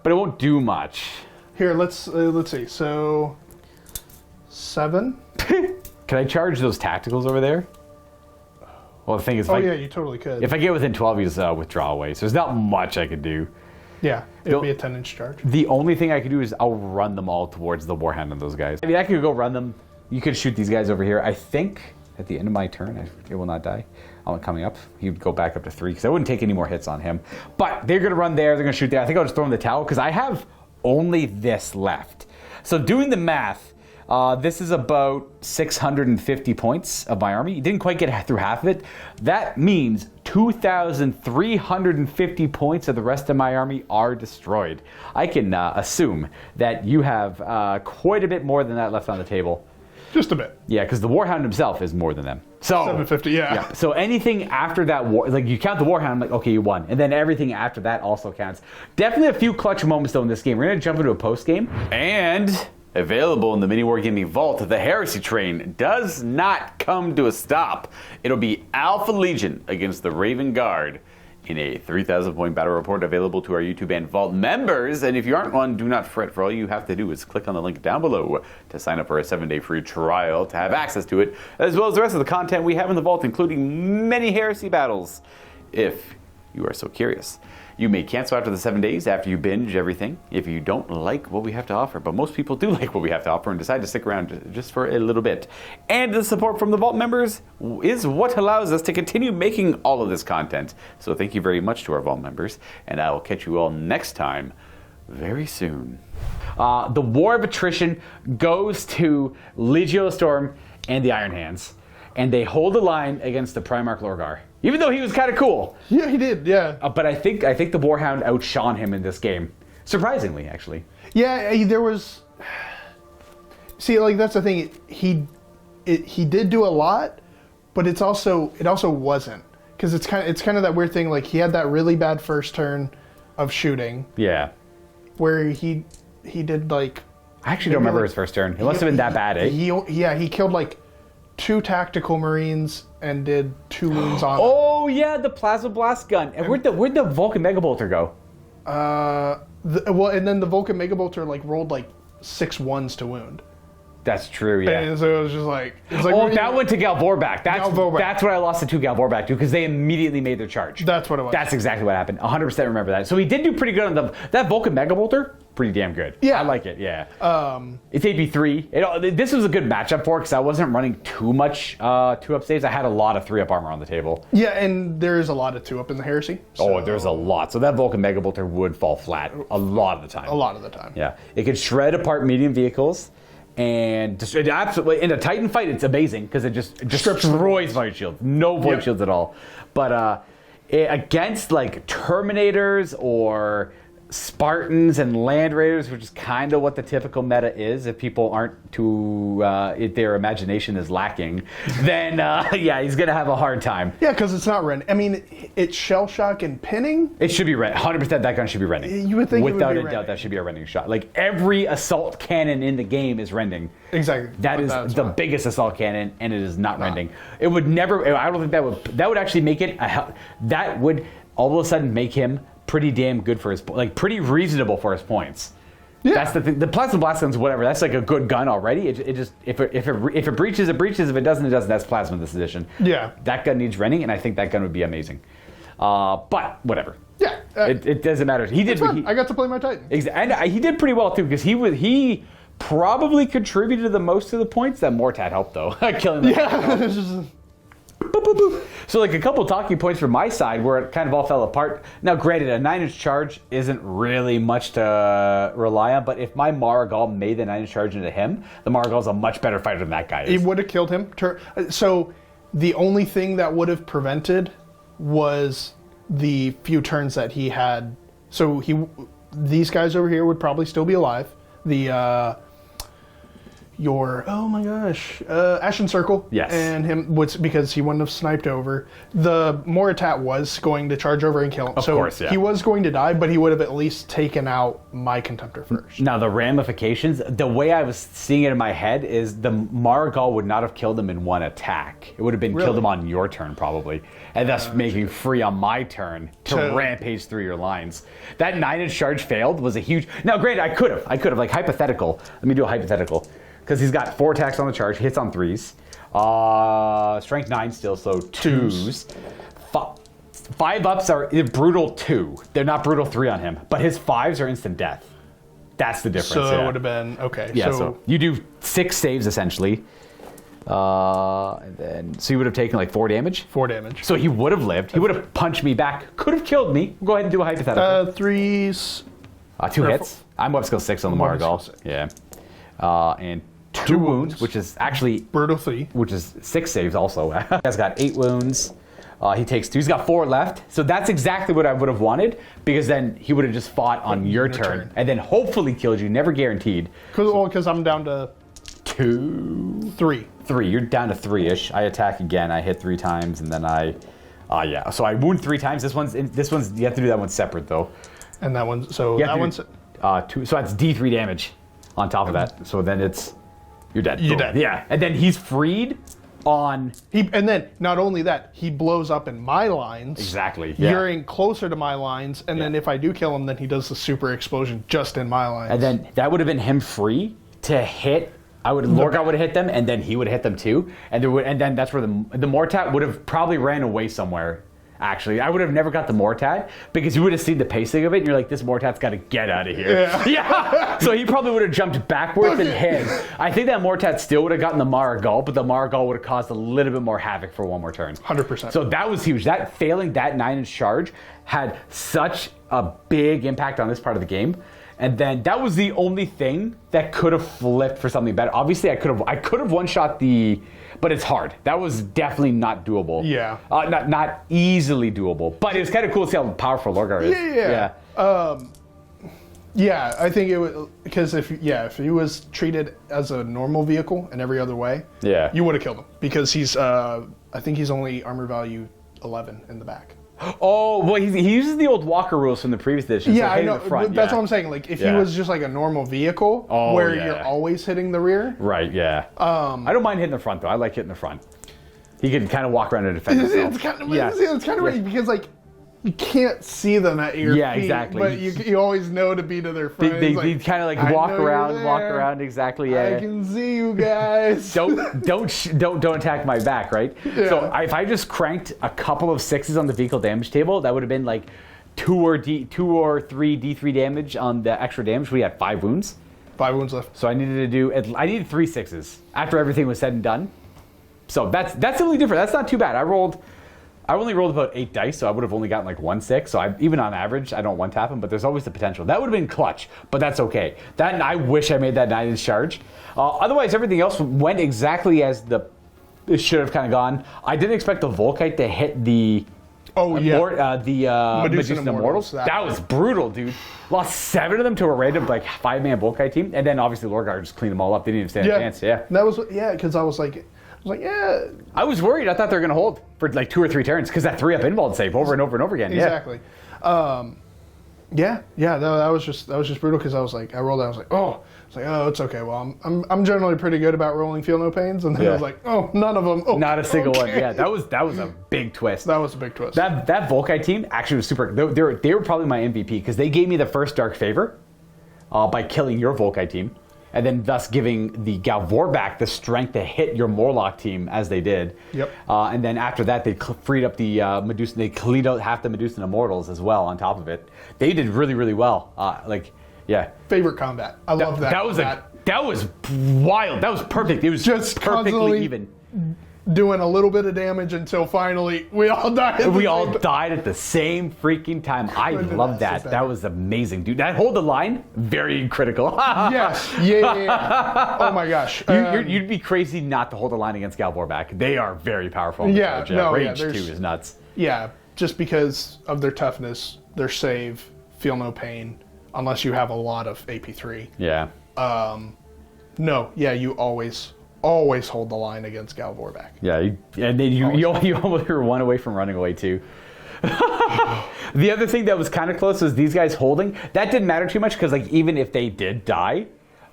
it won't do much. Here, let's see. So 7. Can I charge those tacticals over there? Well, the thing is, yeah, you totally could. If I get within 12, you just withdraw away. So there's not much I could do. Yeah, it would be a 10-inch charge. The only thing I could do is I'll run them all towards the Warhound and those guys. I mean, I could go run them. You could shoot these guys over here. I think at the end of my turn, it will not die. Coming up, he would go back up to 3 because I wouldn't take any more hits on him. But they're going to run there. They're going to shoot there. I think I'll just throw in the towel because I have only this left. So doing the math, this is about 650 points of my army. You didn't quite get through half of it. That means 2,350 points of the rest of my army are destroyed. I can assume that you have quite a bit more than that left on the table. Just a bit. Yeah, because the Warhound himself is more than them. So 750, yeah. So anything after that, like you count the Warhound, like, okay, you won. And then everything after that also counts. Definitely a few clutch moments, though, in this game. We're going to jump into a post-game. And available in the MiniWarGaming Vault, the Heresy train does not come to a stop. It'll be Alpha Legion against the Raven Guard in a 3,000-point battle report available to our YouTube and Vault members. And if you aren't one, do not fret, for all you have to do is click on the link down below to sign up for a 7-day free trial to have access to it, as well as the rest of the content we have in the Vault, including many Heresy battles, if you are so curious. You may cancel after the 7 days after you binge everything if you don't like what we have to offer, but most people do like what we have to offer and decide to stick around just for a little bit. And the support from the Vault members is what allows us to continue making all of this content. So thank you very much to our Vault members, and I will catch you all next time very soon. The War of Attrition goes to Legio Storm and the Iron Hands, and they hold the line against the Primarch Lorgar. Even though he was kind of cool. Yeah, he did, yeah. But I think the Warhound outshone him in this game. Surprisingly, actually. Yeah, there was... See, like, that's the thing. He did do a lot, but it also wasn't. Because it's kind of that weird thing, like, he had that really bad first turn of shooting. Yeah. Where he did, like... I actually don't remember his first turn. It must have been that bad, eh? He killed, like, 2 tactical marines and did 2 wounds on them. Oh yeah, the plasma blast gun. And where'd the Vulcan Mega Bolter go? And then the Vulcan Mega Bolter like rolled like 6 1s to wound. That's true, yeah. And so it was just like... that went to Galvorback. That's what I lost the 2 Galvorback to, because they immediately made their charge. That's what it was. That's exactly what happened. 100% remember that. So he did do pretty good on that Vulcan Mega Bolter. Pretty damn good. Yeah. I like it, yeah. It's AP3. This was a good matchup for it, because I wasn't running too much 2-up saves. I had a lot of 3-up armor on the table. Yeah, and there is a lot of 2-up in the Heresy. So. Oh, there's a lot. So that Vulcan Mega Bolter would fall flat a lot of the time. A lot of the time. Yeah. It could shred apart medium vehicles. And absolutely, in a Titan fight, it's amazing because it just destroys void shields. No void shields at all. But against like Terminators or Spartans and Land Raiders, which is kind of what the typical meta is, if people aren't too, if their imagination is lacking, then yeah, he's going to have a hard time. Yeah, because it's not rending. I mean, it's shell shock and pinning. It should be rending. 100% that gun should be rending. You would think without it would be a doubt rending. that should be a rending shot. Like every assault cannon in the game is rending. Exactly. That is the biggest assault cannon, and it is not rending. It would never. I don't think that would actually make it. That would all of a sudden make him pretty damn good for his, like pretty reasonable for his points. Yeah. That's the thing. The plasma blast gun's whatever. That's like a good gun already. It just if it breaches, it breaches. If it doesn't, it doesn't. That's plasma this edition. Yeah. That gun needs rending, and I think that gun would be amazing. But whatever. Yeah. It doesn't matter. He did. I got to play my Titan. And he did pretty well too, because he probably contributed the most to the points. That Mortat helped though, killing them. Yeah. Boop, boop, boop. So like a couple talking points from my side where it kind of all fell apart. Now granted, a 9-inch charge isn't really much to rely on, but if my Marigal made the 9-inch charge into him, the Marigal's a much better fighter than that guy is. It would have killed him. So the only thing that would have prevented was the few turns that he had. So these guys over here would probably still be alive. Oh my gosh, Ashen Circle. Yes. And him, because he wouldn't have sniped over. The Moritat was going to charge over and kill him. Of course, yeah. He was going to die, but he would have at least taken out my Contemptor first. Now the ramifications, the way I was seeing it in my head is the Marigal would not have killed him in one attack. It would have been killed him on your turn probably. And thus making free on my turn to rampage through your lines. That 9-inch charge failed was a huge... Now granted, I could have, like hypothetical. Let me do a hypothetical. Because he's got 4 attacks on the charge, hits on 3s. Strength 9 still, so 2s. 5 ups are brutal 2. They're not brutal 3 on him. But his 5s are instant death. That's the difference. So it would have been, okay. Yeah, so you do 6 saves essentially. And then, so he would have taken like 4 damage? 4 damage. So he would have lived. He would have punched me back. Could have killed me. Go ahead and do a hypothetical. 3s. 2 hits. I'm up skill 6 on the Marigal. Yeah. And 2 wounds, which is actually... Brutal 3. Which is 6 saves also. He's got 8 wounds. He takes 2. He's got 4 left. So that's exactly what I would have wanted, because then he would have just fought on your turn. And then hopefully killed you. Never guaranteed. Because I'm down to... 3. You're down to 3-ish. I attack again. I hit 3 times, and then I... yeah. So I wound 3 times. This one's... You have to do that one separate, though. And that one... So that one's... 2. So that's D3 damage on top of that. So then it's... You're dead. You're dead. Yeah. And then he's freed on... And then, not only that, he blows up in my lines. Exactly. Yeah. You're in closer to my lines, and then if I do kill him, then he does the super explosion just in my lines. And then that would have been him free to hit... Lorgar would have hit them, and then he would have hit them too. And then that's where the Mortat would have probably ran away somewhere. Actually, I would have never got the Mortat, because you would have seen the pacing of it, and you're like, this Mortat's got to get out of here. Yeah. So he probably would have jumped backwards and hit. I think that Mortat still would have gotten the Marigal, but the Marigal would have caused a little bit more havoc for one more turn. 100%. So that was huge. That failing that 9-inch charge had such a big impact on this part of the game. And then that was the only thing that could have flipped for something better. Obviously, I could have one-shot the... But it's hard. That was definitely not doable. Yeah. Not easily doable. But it was kind of cool to see how powerful Lorgar is. Yeah. Yeah, I think it would... Because if he was treated as a normal vehicle in every other way, you would have killed him. Because he's... I think he's only armor value 11 in the back. Oh, well, he uses the old Walker rules from the previous edition. Yeah, so I know. Front, that's what I'm saying. Like, if he was just like a normal vehicle, where you're always hitting the rear. Right, yeah. I don't mind hitting the front, though. I like hitting the front. He can kind of walk around and defend himself. It's kind of right, because, like, you can't see them at your feet, exactly. But you always know to be to their front. They kind of like walk around, exactly. Yeah. I can see you guys. don't attack my back, right? Yeah. So if I just cranked a couple of 6s on the vehicle damage table, that would have been like 2 or 3 D3 damage on the extra damage. We had 5 wounds. 5 wounds left. So I needed 3 6s after everything was said and done. So that's the only difference. That's not too bad. I only rolled about 8 dice, so I would have only gotten like 1 6. So even on average, I don't one-tap him, but there's always the potential. That would have been clutch, but that's okay. I wish I made that 9-inch charge. Otherwise, everything else went exactly as it should have kind of gone. I didn't expect the Volkite to hit the Oh, yeah. The Medusan Immortals. That was brutal, dude. Lost 7 of them to a random, like, 5-man Volkite team. And then, obviously, Lorgar just cleaned them all up. They didn't even stand a chance. Yeah. That was, because I was like, yeah. I was worried. I thought they were going to hold for, like, 2 or 3 turns because that 3-up invuln save over and over and over again. Exactly. That was just brutal because I rolled out. I was like, oh, it's okay. Well, I'm generally pretty good about rolling feel no pains, and then I was like, oh, none of them. Oh, not a single one. Yeah, that was a big twist. That was a big twist. That Volkite team actually was super. They were probably my MVP because they gave me the first Dark Favor by killing your Volkite team, and then thus giving the Galvorback the strength to hit your Morlock team as they did. Yep. And then after that, they freed up the Medusan. They cleaned out half the Medusan Immortals as well. On top of it, they did really, really well. Favorite combat. I love that. That was wild. That was perfect. It was just perfectly even. Doing a little bit of damage until finally we all died. We all died at the same freaking time. I love that. That was amazing, dude. That hold the line, very critical. Yes. Yeah. Oh my gosh. You'd be crazy not to hold the line against Galvorback. They are very powerful. Rage 2 is nuts. Yeah, just because of their toughness, their save, feel no pain, unless you have a lot of AP3. Yeah. You always hold the line against Galvorback. Yeah, and then you almost were one away from running away too. The other thing that was kind of close was these guys holding. That didn't matter too much because like even if they did die,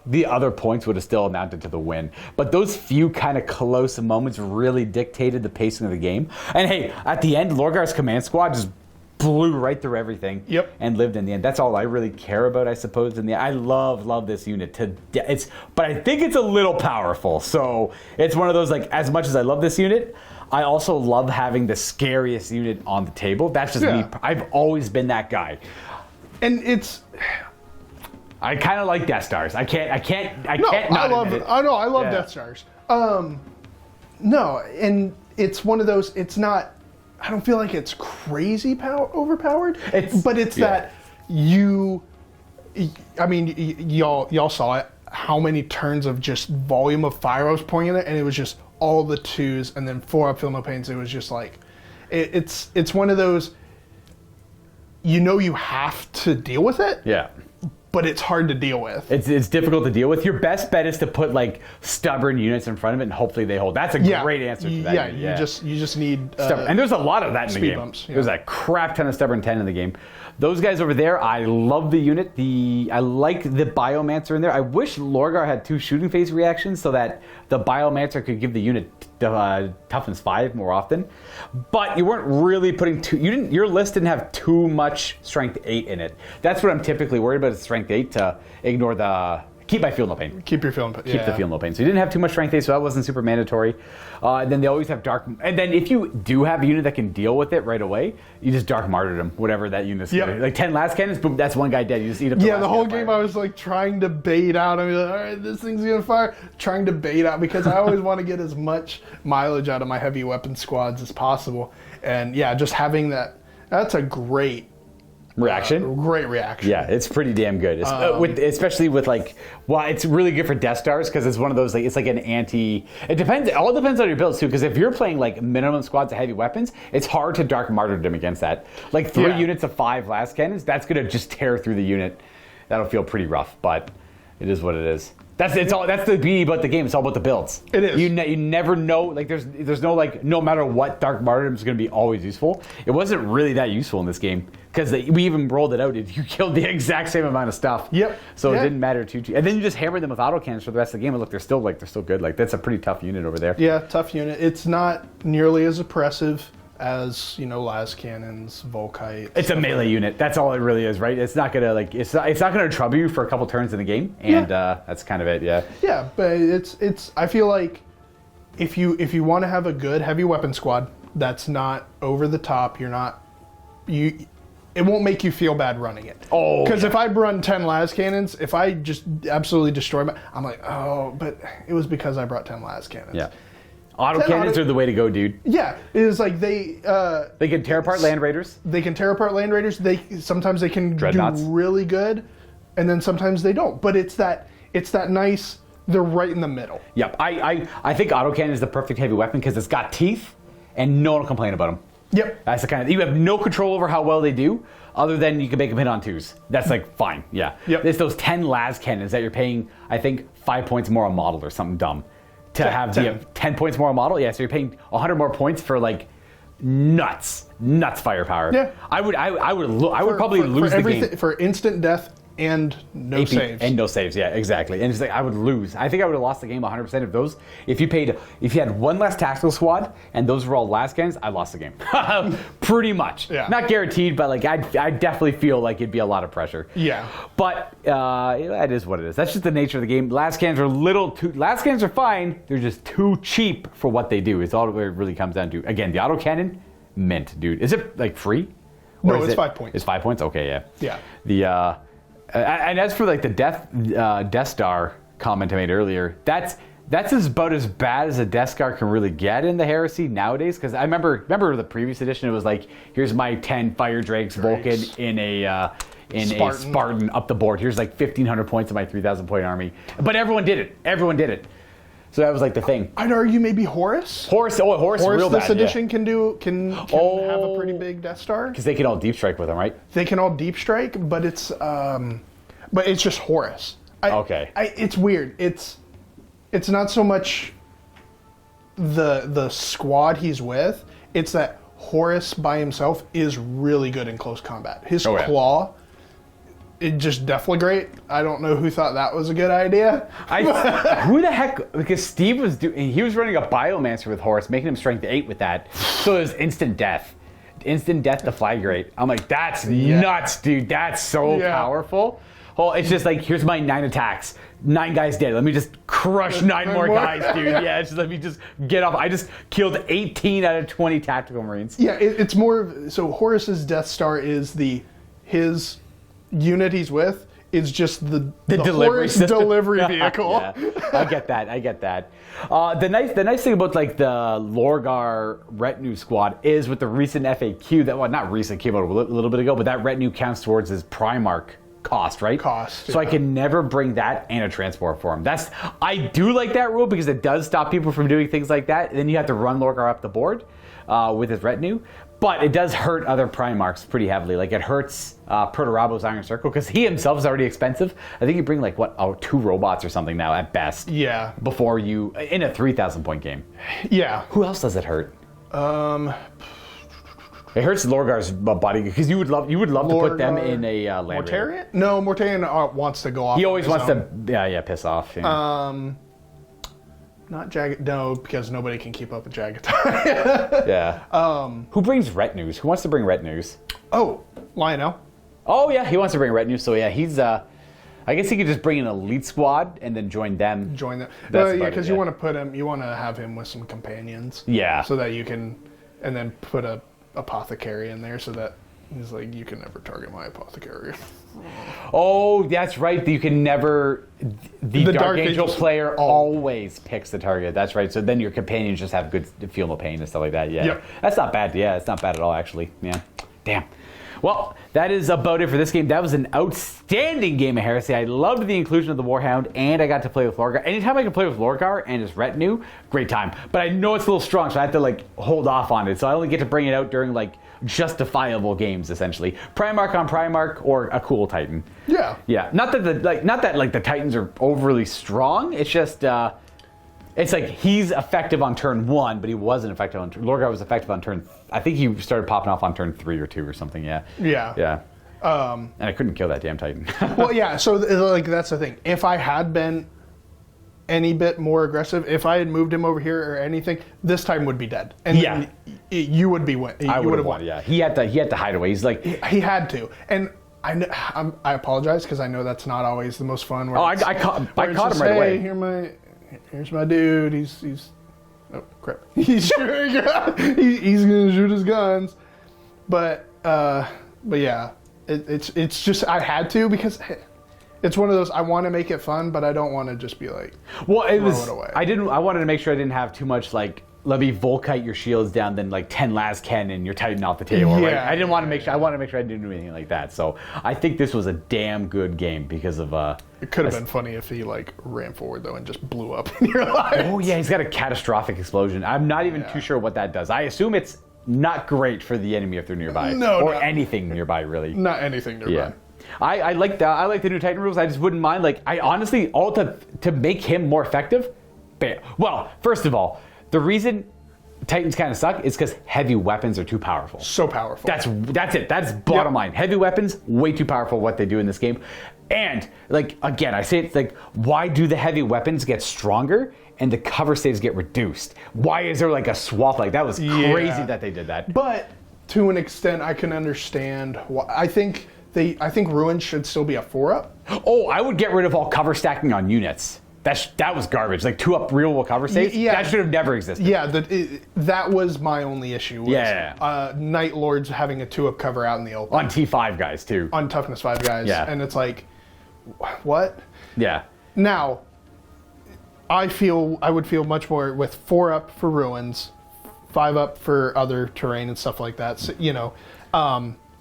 the other points would have still amounted to the win. But those few kind of close moments really dictated the pacing of the game. And hey, at the end, Lorgar's command squad just blew right through everything. Yep. And lived in the end. That's all I really care about, I suppose. I love this unit. But I think it's a little powerful. So it's one of those, like, as much as I love this unit, I also love having the scariest unit on the table. That's just me. I've always been that guy. And I kind of like Death Stars. I can't I love Death Stars. No, and it's one of those, it's not, I don't feel like it's crazy overpowered, but it's that y'all saw it, how many turns of just volume of fire I was pouring in it, and it was just all the 2s, and then 4-up feel no pains. It was just like, it's one of those, you have to deal with it. Yeah. But it's hard to deal with. It's difficult to deal with. Your best bet is to put like stubborn units in front of it and hopefully they hold. That's a great answer to that. You just need stubborn. And there's a lot of that in the game. Bumps, There's a crap ton of stubborn 10 in the game. Those guys over there, I love the unit. I like the Biomancer in there. I wish Lorgar had 2 shooting phase reactions so that the Biomancer could give the unit toughness 5 more often. But you weren't really putting your list didn't have too much strength 8 in it. That's what I'm typically worried about is strength 8 to ignore keep my feel no pain. Keep your feel no pain. Keep the feel no pain. So you didn't have too much strength 8, so that wasn't super mandatory. And then they always have dark. And then if you do have a unit that can deal with it right away, you just dark martyrdom, whatever that unit's doing. Like 10 last cannons, boom, that's one guy dead. You just eat up the whole game I was like trying to bait out. I mean, like, all right, this thing's gonna fire. Trying to bait out because I always want to get as much mileage out of my heavy weapon squads as possible. And just having that's a great reaction. Great reaction. Yeah, it's pretty damn good. Especially with it's really good for Death Stars because it's one of those it's like an anti. It depends. It all depends on your builds too. Because if you're playing like minimum squads of heavy weapons, it's hard to dark martyrdom against that. Like 3 units of 5 last cannons, that's gonna just tear through the unit. That'll feel pretty rough, but it is what it is. That's the beauty about the game. It's all about the builds. It is. You never know. Like there's no no matter what, dark martyrdom is going to be always useful. It wasn't really that useful in this game because we even rolled it out. You killed the exact same amount of stuff. Yep. So it didn't matter too. And then you just hammered them with autocannons for the rest of the game. And look, they're still good. Like that's a pretty tough unit over there. Yeah, tough unit. It's not nearly as oppressive as las cannons, Volkite. It's a melee unit. That's all it really is, right? It's not gonna it's not gonna trouble you for a couple turns in the game, and that's kind of it. Yeah. Yeah, but it's. I feel like if you want to have a good heavy weapon squad that's not over the top, it won't make you feel bad running it. Oh. Because if I run 10 las cannons, if I just absolutely destroy I'm like, oh, but it was because I brought 10 las cannons. Yeah. Autocannons are the way to go, dude. Yeah, it is like they can tear apart land raiders. They can tear apart land raiders. Sometimes they can Dreadnoughts. do really good, and then sometimes they don't. But it's that nice. They're right in the middle. Yep, I think autocannon is the perfect heavy weapon because it's got teeth, and no one will complain about them. Yep. That's the kind of, you have no control over how well they do, other than you can make them hit on 2s. That's like fine, yeah. Yep. It's those 10 las cannons that you're paying, I think, 5 points more a model or something dumb to have 10 points more a model. Yeah, so you're paying 100 more points for like nuts firepower. Yeah. I would probably lose the game for instant death and no AP saves. and no saves. Yeah, exactly. And it's like I would lose. I think I would have lost the game 100% of those. If you had one less tactical squad and those were all last cannons, I lost the game. Pretty much. Yeah. Not guaranteed, but like I definitely feel like it'd be a lot of pressure. Yeah. But that is what it is. That's just the nature of the game. Last cannons are last cannons are fine. They're just too cheap for what they do. It's all it really comes down to. Again, the autocannon, mint, dude. Is it like free? No, it's 5 points. It's 5 points? Okay, yeah. Yeah. The and as for like the Death Star comment I made earlier, that's about as bad as a Death Star can really get in the Heresy nowadays. Because I remember the previous edition, it was like, here's my 10 Fire Drakes Vulcan in a Spartan up the board. Here's like 1,500 points of my 3,000 point army. But everyone did it. So that was like the thing. I'd argue maybe Horus. Horus real this bad, edition can have a pretty big Death Star. Because they can all deep strike with them, right? They can all deep strike, but it's just Horus. It's weird. It's not so much the squad he's with. It's that Horus by himself is really good in close combat. His claw. It just definitely great. I don't know who thought that was a good idea. Who the heck? Because Steve he was running a Biomancer with Horus, making him strength 8 with that. So it was instant death to flag rate. I'm like, that's nuts, dude. That's so powerful. Oh, it's just like, here's my 9 attacks. 9 guys dead. Let me just crush 9 more guys, dude. Yeah, let me just get off. I just killed 18 out of 20 tactical marines. Yeah, it's more. So Horus's Death Star is his unit he's with is just the Horus delivery vehicle. Yeah, I get that. The nice thing about like the Lorgar retinue squad is with the recent FAQ not recent, came out a little bit ago, but that retinue counts towards his Primarch cost, right? So I can never bring that and a transport for him. I do like that rule because it does stop people from doing things like that. And then you have to run Lorgar up the board with his retinue. But it does hurt other Primarchs pretty heavily. Like it hurts Protorabo's Iron Circle because he himself is already expensive. I think you bring like 2 robots or something now at best. Yeah. Before you in a 3,000 point game. Yeah. Who else does it hurt? It hurts Lorgar's body because you would love to put them in a Land Raider. Mortarion? No, Mortarion wants to go off. He always wants to piss off. Yeah. Not Jagged. No, because nobody can keep up with Jagatai. Yeah. Who brings retinues? Who wants to bring retinues? Oh, Lionel. Oh yeah, he wants to bring retinues. So yeah, he's. I guess he could just bring an elite squad and then join them. Because you want to put him. You want to have him with some companions. Yeah. So that you can, and then put a apothecary in there so that he's like, you can never target my apothecary. Oh, that's right. You can never. The Dark Angel player always picks the target. That's right. So then your companions just have good feel no pain and stuff like that. Yeah. Yep. That's not bad. Yeah, it's not bad at all, actually. Yeah. Damn. Well, that is about it for this game. That was an outstanding game of Heresy. I loved the inclusion of the Warhound, and I got to play with Lorgar. Anytime I can play with Lorgar and his retinue, great time. But I know it's a little strong, so I have to like hold off on it. So I only get to bring it out during like justifiable games, essentially. Primarch on Primarch or a cool Titan. Yeah. Yeah. Not that the Titans are overly strong. It's just it's like he's effective on turn 1, but he wasn't effective on Lorgar was effective on turn. I think he started popping off on turn 3 or 2 or something. Yeah. Yeah. Yeah. And I couldn't kill that damn Titan. Well, yeah. So like that's the thing. If I had been any bit more aggressive, if I had moved him over here or anything, this Titan would be dead. And then you would be win. I would have won. Yeah. He had to hide away. He's like he had to. And I apologize because I know that's not always the most fun. I caught him right away. Here's my dude. He's oh crap. He's gonna shoot his guns. But yeah, it's just I had to because it's one of those I want to make it fun, but I don't want to just be like throw it away. I wanted to make sure I didn't have too much like let me Volkite your shields down, then like 10 las cannon, you're Titan off the table. Yeah, right? I didn't want to make sure. I wanted to make sure I didn't do anything like that. So I think this was a damn good game because of. It could have been funny if he like ran forward though and just blew up in your life. Oh yeah, he's got a catastrophic explosion. I'm not even too sure what that does. I assume it's not great for the enemy if they're nearby. No, or no. anything nearby, really. Not anything nearby. Yeah. I like that. I like the new Titan rules. I just wouldn't mind. Like, I honestly, all to make him more effective. Well, first of all, the reason Titans kind of suck is because heavy weapons are too powerful. So powerful. That's it. That's bottom line. Heavy weapons, way too powerful. What they do in this game, and like again, I say it's like, why do the heavy weapons get stronger and the cover saves get reduced? Why is there like a swap? Like that was crazy that they did that. But to an extent, I can understand why. I think Ruin should still be a 4-up. Oh, I would get rid of all cover stacking on units. That was garbage. Like 2-up real cover saves. That should have never existed. Yeah, that was my only issue. Was, Night Lords having a 2-up cover out in the open on T5 guys too. On toughness 5 guys. Yeah, and it's like, what? Yeah. Now, I would feel much more with 4-up for ruins, 5-up for other terrain and stuff like that. So, you know,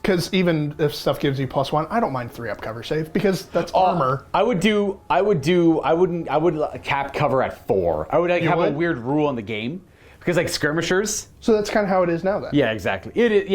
because even if stuff gives you +1, I don't mind 3-up cover save because that's armor. I would cap cover at 4. I would have a weird rule in the game because like skirmishers. So that's kind of how it is now then. Yeah, exactly. It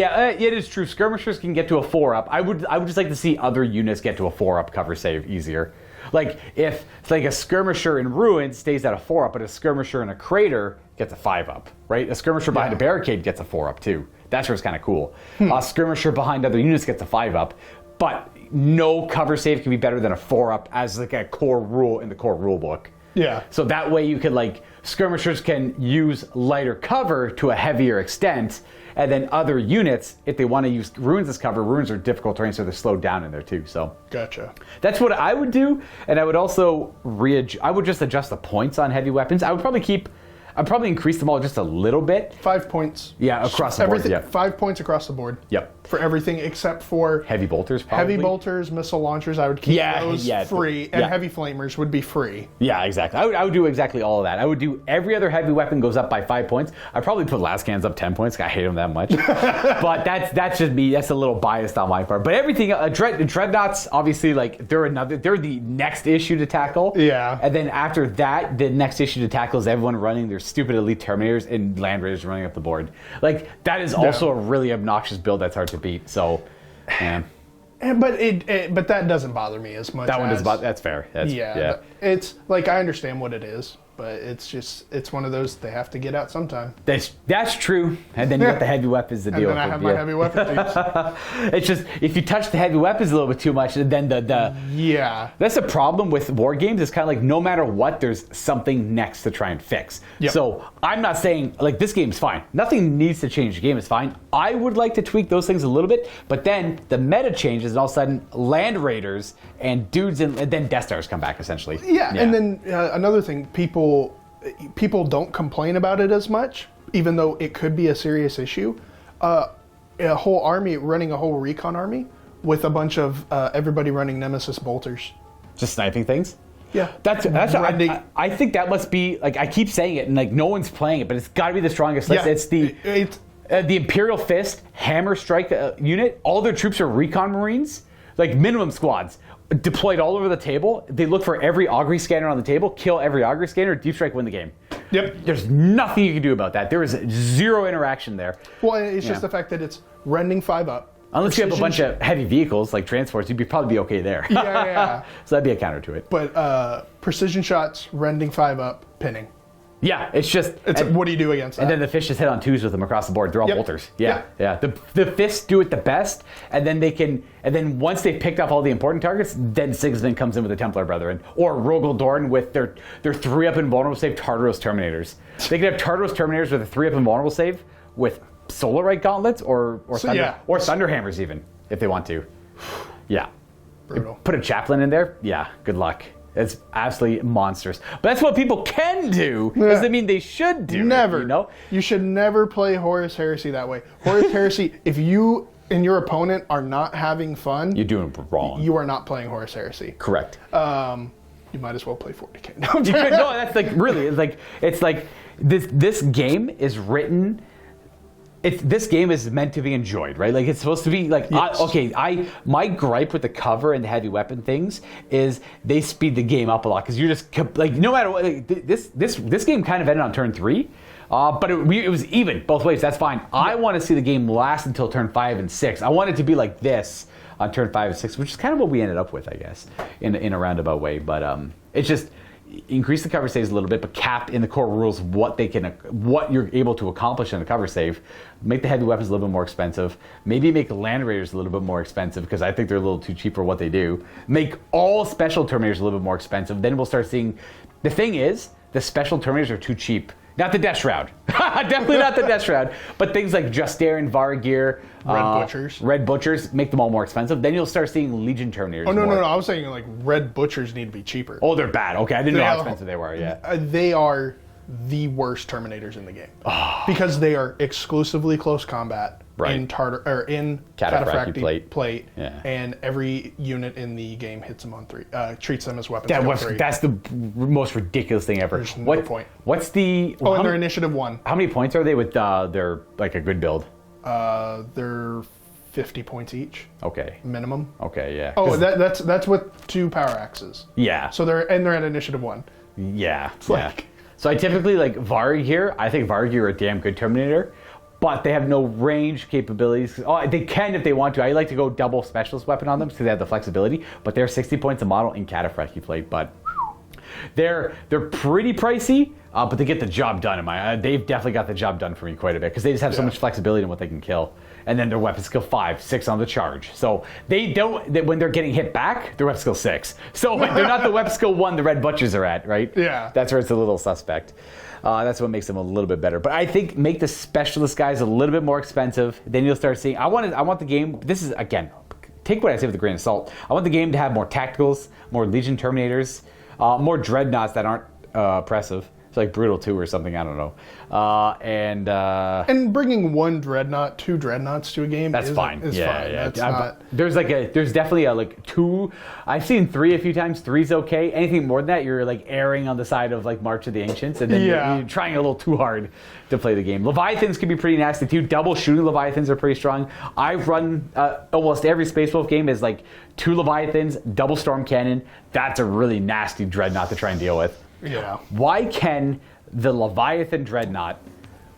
is true. Skirmishers can get to a 4-up. I would just like to see other units get to a 4-up cover save easier. Like if it's like a skirmisher in ruins stays at a 4-up, but a skirmisher in a crater gets a 5-up, right? A skirmisher behind a barricade gets a 4-up too. That's where it's kind of cool. A skirmisher behind other units gets a 5-up, but no cover save can be better than a 4-up as like a core rule in the core rule book. Yeah. So that way you could like skirmishers can use lighter cover to a heavier extent, and then other units, if they want to use ruins as cover, ruins are difficult terrain, so they're slowed down in there too. So gotcha. That's what I would do, and I would also I would just adjust the points on heavy weapons. I'd probably increase them all just a little bit. 5 points. Yeah, across the board. Yeah. 5 points across the board. Yep. For everything except for heavy bolters. Probably. Heavy bolters, missile launchers. I would keep those free, and heavy flamers would be free. Yeah, exactly. I would do exactly all of that. I would do every other heavy weapon goes up by 5 points. I'd probably put last cans up 10 points. I hate them that much. But that's just me. That's a little biased on my part. But everything, dreadnoughts, obviously, like they're the next issue to tackle. Yeah. And then after that, the next issue to tackle is everyone running their stupid elite Terminators and Land Raiders running up the board. Like that is also a really obnoxious build that's hard to beat. So, yeah. But that doesn't bother me as much. That one doesn't bother. That's fair. Yeah. It's like I understand what it is, but it's one of those they have to get out sometime. That's true. And then you got the heavy weapons to deal with. And then I have my heavy weapon teams. It's just if you touch the heavy weapons a little bit too much, then that's the problem with war games. It's kind of like no matter what, there's something next to try and fix. Yep. So I'm not saying like this game's fine. Nothing needs to change. The game is fine. I would like to tweak those things a little bit, but then the meta changes, and all of a sudden Land Raiders and dudes and then Death Stars come back essentially. Yeah. And then another thing, people don't complain about it as much, even though it could be a serious issue. A whole army running a whole recon army with a bunch of everybody running Nemesis bolters, just sniping things. Yeah, that's I think that must be like I keep saying it and like no one's playing it, but it's got to be the strongest list. Yeah, it's the Imperial Fist Hammer Strike unit. All their troops are recon marines, like minimum squads. Deployed all over the table. They look for every augury scanner on the table, kill every augury scanner, deep strike, win the game. Yep. There's nothing you can do about that. There is zero interaction there. Well, it's just the fact that it's rending 5-up. Unless you have a bunch of heavy vehicles like transports, you'd probably be okay there. Yeah. So that'd be a counter to it. But precision shots, rending 5-up, pinning. Yeah, it's what do you do against that? And then the fish just hit on 2s with them across the board. They're all bolters. Yeah. The fists do it the best, and then once they've picked off all the important targets, then Sigismund comes in with the Templar Brethren or Rogel Dorn with their 3-up invulnerable save Tartaros Terminators. They could have Tartaros Terminators with a 3-up invulnerable save with Solarite Gauntlets or Thunderhammers even if they want to. Yeah. Brutal. Put a chaplain in there. Yeah. Good luck. It's absolutely monstrous. But that's what people can do. Doesn't mean they should do never. It, you know? You should never play Horus Heresy that way. Horus Heresy, if you and your opponent are not having fun, you're doing it wrong. You are not playing Horus Heresy. Correct. You might as well play 40k. No, that's like really. It's like this game is written. This game is meant to be enjoyed, right? Like it's supposed to be like, yes. My gripe with the cover and the heavy weapon things is they speed the game up a lot because you're just like no matter what. Like, this game kind of ended on turn 3. But it was even both ways. That's fine. I want to see the game last until turn 5 and 6. I want it to be like this on turn 5 and 6, which is kind of what we ended up with, I guess, in a roundabout way. But it's just increase the cover saves a little bit, but cap in the core rules what you're able to accomplish in a cover save. Make the heavy weapons a little bit more expensive. Maybe make the land raiders a little bit more expensive because I think they're a little too cheap for what they do. Make all special terminators a little bit more expensive. Then we'll start seeing. The thing is, the special terminators are too cheap. Not the Death Shroud. Definitely not the Death Shroud. But things like Justair, Varagir, Red Butchers, make them all more expensive. Then you'll start seeing Legion Terminators. Oh, no. I was saying like Red Butchers need to be cheaper. Oh, they're bad. Okay, I didn't know how expensive they were. Yeah. They are the worst Terminators in the game. Because they are exclusively close combat. Right. In Cataphractii plate, and every unit in the game hits them on 3. Treats them as weapons. That's the most ridiculous thing ever. There's no point. What's the? And they're initiative 1. How many points are they with their like a good build? They're 50 points each. Okay. Minimum. Okay, yeah. Oh, that's with 2 power axes. Yeah. So they're at initiative 1. Yeah. So I typically like Varagir. I think Varagir are a damn good Terminator. But they have no range capabilities. Oh, they can if they want to. I like to go double specialist weapon on them because they have the flexibility. But they're 60 points a model in Cataphractii plate. But they're pretty pricey, but they get the job done. They've definitely got the job done for me quite a bit because they just have so much flexibility in what they can kill. And then their weapon skill 5, 6 on the charge. So they don't. When they're getting hit back, their weapon skill 6. So they're not the weapon skill 1 the Red Butchers are at, right? Yeah. That's where it's a little suspect. That's what makes them a little bit better. But I think make the specialist guys a little bit more expensive. Then you'll start seeing. I want the game. This is again, take what I say with a grain of salt. I want the game to have more tacticals, more Legion Terminators, more dreadnoughts that aren't oppressive. It's like Brutal 2 or something. I don't know. And bringing 1 dreadnought, 2 dreadnoughts to a game. That's fine. Fine. Yeah. That's not. There's definitely like 2. I've seen 3 a few times. 3's okay. Anything more than that, you're like erring on the side of like March of the Ancients, and then you're trying a little too hard to play the game. Leviathans can be pretty nasty too. Double shooting Leviathans are pretty strong. I've run almost every Space Wolf game is like 2 Leviathans, double Storm Cannon. That's a really nasty dreadnought to try and deal with. Yeah. Why can the Leviathan Dreadnought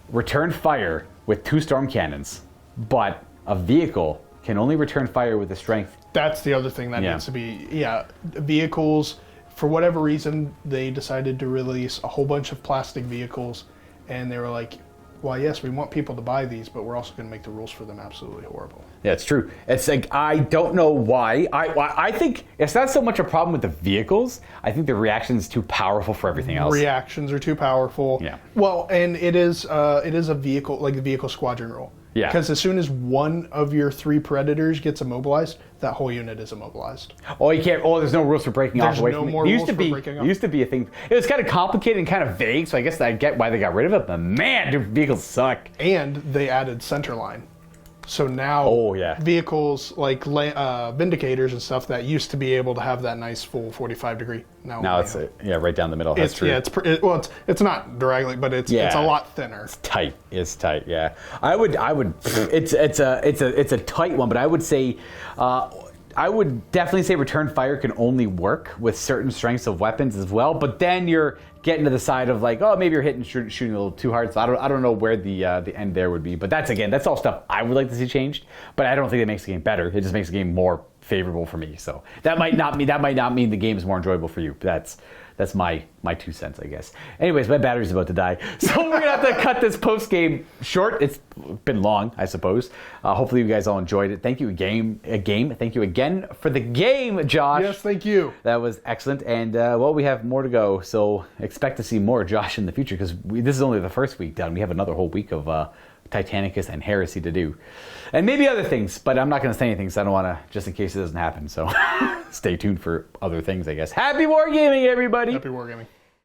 return fire with 2 Storm Cannons, but a vehicle can only return fire with the strength? That's the other thing that needs to be. Yeah, vehicles, for whatever reason, they decided to release a whole bunch of plastic vehicles, and they were like, well, yes, we want people to buy these, but we're also going to make the rules for them absolutely horrible. Yeah, it's true. It's like, I don't know why. I think it's not so much a problem with the vehicles. I think the reaction is too powerful for everything else. Reactions are too powerful. Yeah. Well, and it is a vehicle, like the vehicle squadron rule. Yeah. Because as soon as one of your 3 predators gets immobilized, that whole unit is immobilized. Oh, you can't. Oh, there's no rules for breaking off away from it. There used to be a thing. It was kind of complicated and kind of vague, so I guess I get why they got rid of it. But man, do vehicles suck. And they added centerline. So now vehicles like Vindicators and stuff that used to be able to have that nice full 45 degree. Now it's right down the middle. That's true. Yeah, it's not diagonally, but it's a lot thinner. It's tight. Yeah, I would. It's a tight one, but I would say. I would definitely say return fire can only work with certain strengths of weapons as well. But then you're getting to the side of like, oh, maybe you're shooting a little too hard. So I don't know where the end there would be. But that's all stuff I would like to see changed. But I don't think it makes the game better. It just makes the game more favorable for me. So that might not mean the game is more enjoyable for you. That's my 2 cents, I guess. Anyways, my battery's about to die. So we're going to have to cut this post-game short. It's been long, I suppose. Hopefully you guys all enjoyed it. Thank you again. Thank you again for the game, Josh. Yes, thank you. That was excellent. And, we have more to go. So expect to see more Josh in the future because this is only the first week done. We have another whole week of Titanicus and Heresy to do. And maybe other things, but I'm not going to say anything because I don't want to, just in case it doesn't happen. So stay tuned for other things, I guess. Happy wargaming, everybody! Happy wargaming.